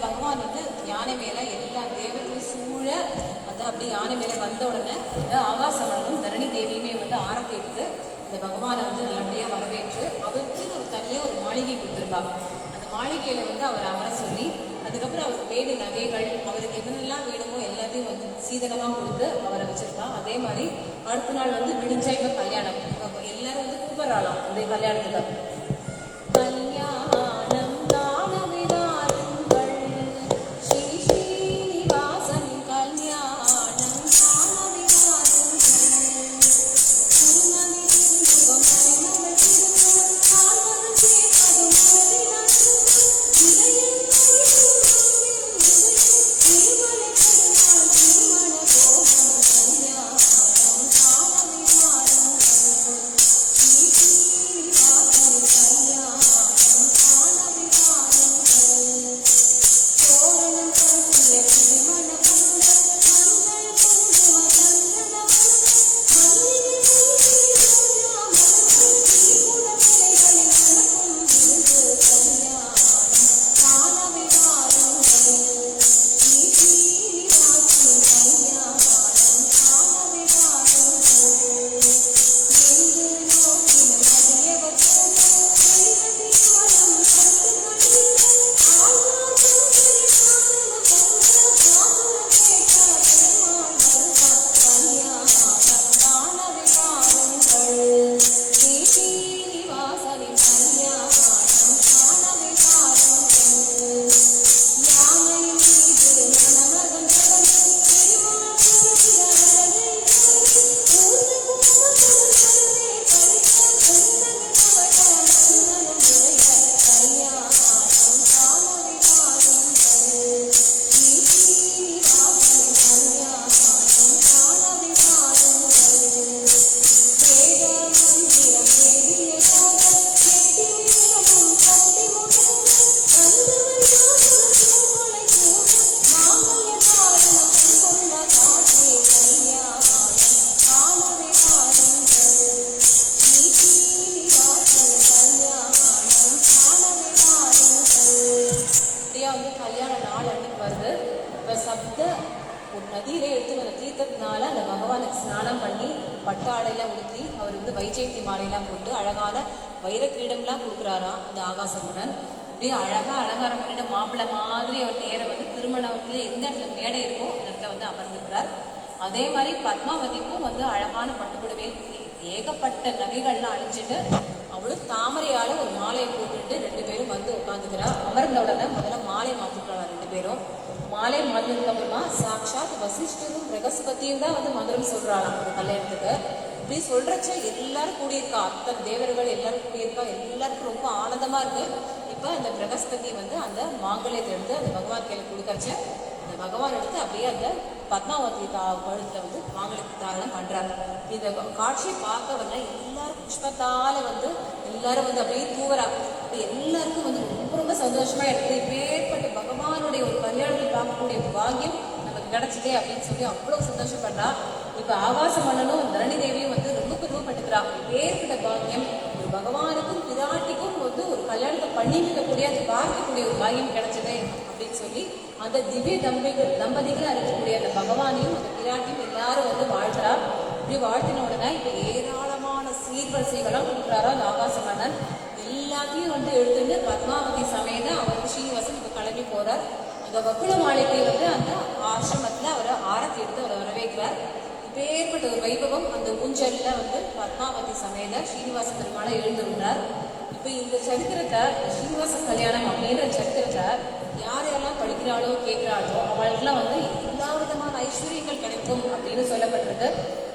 பகவான் வந்து யானை மேல எல்லா தேவத்தையும் சூழ அது அப்படி யானை மேல வந்த உடனே ஆகாசவனும் தரணி தேவியுமே வந்து ஆரத்தி எடுத்து இந்த பகவானை வந்து நல்லபடியா வரவேற்று அவருக்கு ஒரு தனியா ஒரு மாளிகை கொடுத்துருப்பாங்க. அந்த மாளிகையில வந்து அவர் அமர சொல்லி, அதுக்கப்புறம் அவருக்கு வேடு நகைகள் அவருக்கு என்னென்னலாம் வேணுமோ எல்லாத்தையும் வந்து சீதனமா கொடுத்து அவரை வச்சிருப்பான். அதே மாதிரி அடுத்த நாள் வந்து விடிஞ்சா இப்ப கல்யாணம், எல்லாரும் வந்து கூப்பிடறாளாம் இந்த கல்யாணத்துக்கு. கல்யாணம் கடைசியாக வந்து கல்யாண நாள் அன்னைக்கு வருது. இப்போ சப்த ஒரு நதியிலே எடுத்து வர தீர்த்தத்தினால அந்த பகவானுக்கு ஸ்நானம் பண்ணி பட்டாடையெல்லாம் உடுத்தி அவர் வந்து வைஜெயந்தி மாலையெல்லாம் போட்டு அழகான வைரக்கிரீடம்லாம் கொடுக்குறாராம் அந்த ஆகாசமுடன். அப்படியே அழகாக அலங்காரம் பண்ணிட்டு மாப்பிள்ளை மாதிரி அவர் நேரம் வந்து திருமணத்தில் எந்த இடத்துல மேடை இருக்கோ அந்த இடத்துல வந்து அமர்ந்துக்கிறார். அதே மாதிரி பத்மாவதிக்கும் வந்து அழகான பட்டுப்புடவை ஏகப்பட்ட நகைகள்லாம் அழிஞ்சிட்டு அவளும் தாமரையால ஒரு மாலையை போட்டுட்டு 2 பேரும் வந்து உட்காந்துக்கிறா. அமர்ந்த உடனே முதல்ல மாலை மாத்திக்கிறாங்க 2 பேரும். மாலை மாத்தினதுக்கு அப்புறமா சாட்சாத் வசிஷ்டரும் பிரகஸ்பதியும் தான் வந்து மந்திரம் சொல்றாளாம் அந்த கல்யாணத்துக்கு. இப்படி சொல்றச்ச எல்லாரும் கூடியிருக்கா, அத்தனை தேவர்கள் எல்லாரும் கூடியிருக்கா, எல்லாருக்கும் ரொம்ப ஆனந்தமா இருக்கு. இப்ப அந்த பிரகஸ்பதி வந்து அந்த மாங்கல்யத்தை எடுத்து அந்த பகவான் கையில கொடுக்கறச்ச அந்த பகவான் எடுத்து அப்படியே அந்த பத்மாவதி கழுத்துல வந்து மாங்கல்யத்தை தாரணம் பண்றாங்க. இந்த காட்சியை பார்க்க வந்து எல்லாரும் புஷ்பத்தால வந்து எல்லாரும் வந்து அப்படியே தூவரா. எல்லாருக்கும் வந்து ரொம்ப ரொம்ப சந்தோஷமா இருக்கு. இப்பேற்பட்ட பகவானுடைய ஒரு கல்யாணத்தை பார்க்கக்கூடிய பாக்கியம் நமக்கு கிடைச்சதே அப்படின்னு சொல்லி அவ்வளவு சந்தோஷப்படுறா. இப்ப ஆகாச மன்னனும் தரணி தேவியும் வந்து ரொம்ப பெருமைப்பட்டுக்கிறா. இப்பேற்பட்ட பாக்கியம் ஒரு பகவானுக்கும் பிராட்டிக்கும் வந்து ஒரு கல்யாணத்தை பண்ணிக்கக்கூடிய அது பார்க்கக்கூடிய ஒரு பாக்கியம் கிடைச்சதே அப்படின்னு சொல்லி அந்த திவ்ய தம்பதிகள் இருக்கக்கூடிய அந்த பகவானையும் அந்த பிராட்டியும் எல்லாரும் வந்து வாழ்கிறா. இப்படி வாழ்த்தின உடனே இப்ப ஏராளமான சீர்வரிசைகளாம் கொடுக்குறாரா அந்த ஆகாச மன்னன். எல்லாத்தையும் வந்து எடுத்துட்டு பத்மாவதி சமேத அவர் ஸ்ரீனிவாசன் இப்ப கிளம்பி போறார். அந்த வக்குல மாளிகை வந்து அந்த ஆசிரமத்துல அவர் ஆரத்தி எடுத்து அவர் வரவேற்கிறார். இப்பேற்பட்ட ஒரு வைபவம் அந்த ஊஞ்சல்ல வந்து பத்மாவதி சமேத ஸ்ரீனிவாச பெருமாளை எழுந்துள்ளார். இப்ப இந்த சரித்திரத்தை ஸ்ரீனிவாச கல்யாணம் அப்படின்ற சரித்திரத்தை யாரெல்லாம் படிக்கிறாளோ கேட்கிறாளோ அவளுக்கெல்லாம் வந்து எல்லா விதமான ஐஸ்வர்யங்கள் கிடைக்கும் அப்படின்னு சொல்லப்பட்டிருக்கு.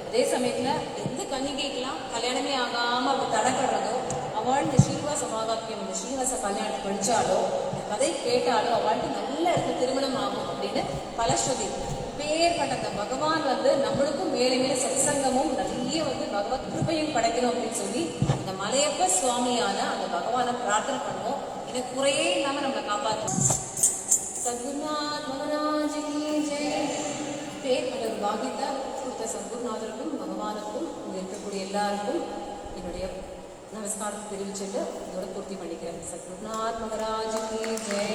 அதே சமயத்துல எந்த கன்னிகைக்கெல்லாம் கல்யாணமே ஆகாம அப்படி தடப்படுறதோ அவள் இந்த ஸ்ரீனிவாச மகாத்மியம் இந்த ஸ்ரீனிவாச கல்யாணத்தை படிச்சாலோ இந்த கதை கேட்டாலோ அவளுக்கு நல்ல இடத்துல திருமணம் ஆகும் அப்படின்னு பலஸ்ருதி. பேர்பட்ட அந்த பகவான் வந்து நம்மளுக்கும் மேலே மேலே சத்சங்கமும் நிறைய வந்து பகவத் கிருபையும் கிடைக்கணும் அப்படின்னு சொல்லி இந்த மலையப்ப சுவாமியான அந்த பகவானை பிரார்த்தனை பண்ணுவோம். இதை குறையே இல்லாம நம்மளை காப்பாற்றணும். சத்குருநாத் மகாராஜ் கி ஜெய். பேர்பட்ட ஒரு பாகியத்தை கொடுத்த சத்குருநாதருக்கும் பகவானுக்கும் இங்க இருக்கக்கூடிய எல்லாருக்கும் என்னுடைய நமஸ்காரத்தை தெரிவிச்சுட்டு இதோட பூர்த்தி பண்ணிக்கிறேன். சத்குருநாத் மகாராஜ் கி ஜெய்.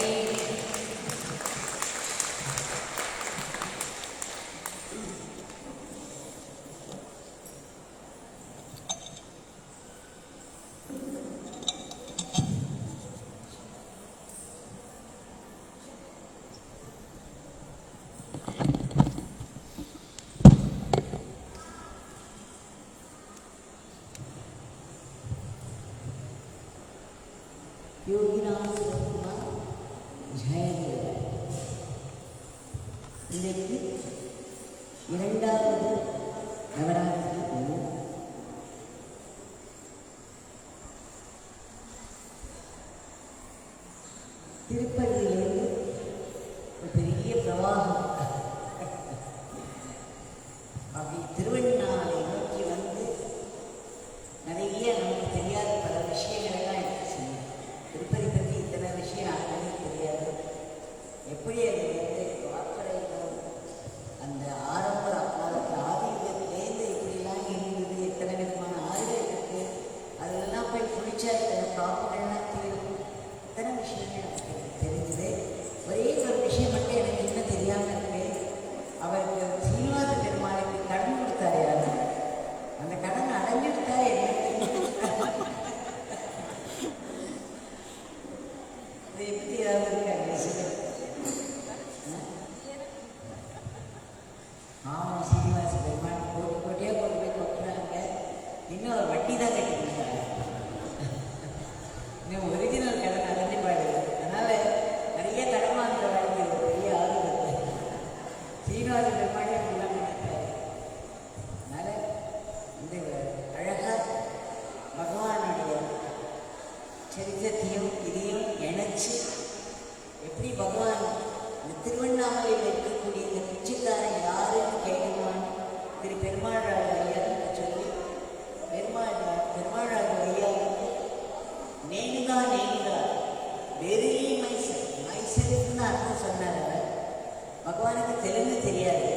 இன்றைக்கு 2வது நவராத்திரி. திருப்பதியிலிருந்து ஒரு பெரிய பிரவாகம் அப்படி திருவண்ணாமலை நோக்கி வந்து நிறைய நமக்கு தெரியாத பல விஷயங்களெல்லாம் எடுத்து சொன்னோம். திருப்பதி பற்றி இத்தனை விஷயம் யாருமே தெரியாது. எப்படி அது வந்து வாக்கடைகளும் அந்த ஆரம்ப காலத்து ஆதிக்கத்திலேருந்து இப்படிலாம் இருந்தது, எத்தனை விதமான ஆறுகள் இருக்குது, அதெல்லாம் போய் குளிச்சா இத்தனை ப்ராப்ளம்லாம் தீரும், இத்தனை விஷயங்கள் எனக்கு தெரிஞ்சது. ஒரே ஒரு விஷயம் மட்டும் எனக்கு என்ன தெரியாமல் இருக்கு. அவருக்கு சீனிவாச பெருமாளுக்கு கடன் கொடுத்தாரு யாரு, அந்த கடன் அடைஞ்சிட்டா என்ன இது எப்படி ஏதாவது இருக்காங்க. ஆமாம், சீனிவாச பெருமாள் கோட்டியாக கொண்டு போய் கொட்டுறாங்க. இன்னும் ஒரு வட்டி தான் கட்டி கொடுத்தாங்க. இன்னும் ஒரிஜினல் கடன் அடைஞ்சு பாடுது. அதனால் நிறைய கடன் வாங்குற வாழ்க்கை ஒரு பெரிய ஆர்வம். சீனிவாச பெருமாளே அப்படிலாம் நினைக்கிறாரு. அதனால் இந்த அழகாக பகவானுடைய சரித்திரத்தையும் இதையும் இணைச்சு எப்படி பகவான் இந்த திருவண்ணாமலையில் இருக்கக்கூடிய இந்த பிச்சைக்காரன் யாருன்னு கேட்கணுமான்னு திரு பெருமாள்ராஜ ஐயான்னு சொல்லி பெருமாள்ராஜ ஐயா நேனுதா வெரி மைசெல்ஃப்னு அர்த்தம் சொன்னார். அவர் பகவானுக்கு தெலுங்கு தெரியாது.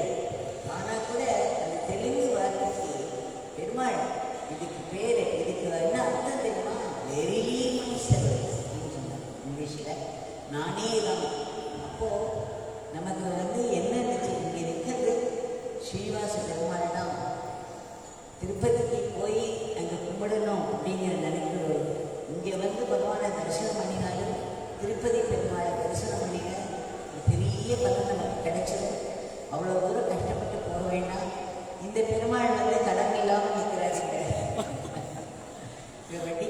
ஆனால் கூட அந்த தெலுங்கு வார்த்தைக்கு பெருமாள் இதுக்கு பேர் இதுக்கு என்ன அர்த்தம் தெரியுமா? வெரி மைசெல்ஃப் அப்படின்னு சொன்னார். இங்கிலீஷில் நானே தான் அப்போது நமக்கு வந்து என்ன இருந்துச்சு, இங்கே இருக்கிறது ஸ்ரீனிவாச பெருமாள் தான், திருப்பதிக்கு போய் அங்கே கும்பிடணும் அப்படிங்கிற நினைக்கிறோம். இங்கே வந்து பகவானை தரிசனம் பண்ணினாலும் திருப்பதி பெருமாளை தரிசனம் பண்ணின பெரிய பலன் நமக்கு கிடைச்சது. அவ்வளோ தூரம் கஷ்டப்பட்டு போக வேண்டாம். இந்த பெருமாள் வந்து கடன் இல்லாமல் நிற்கிறாருங்க. வட்டி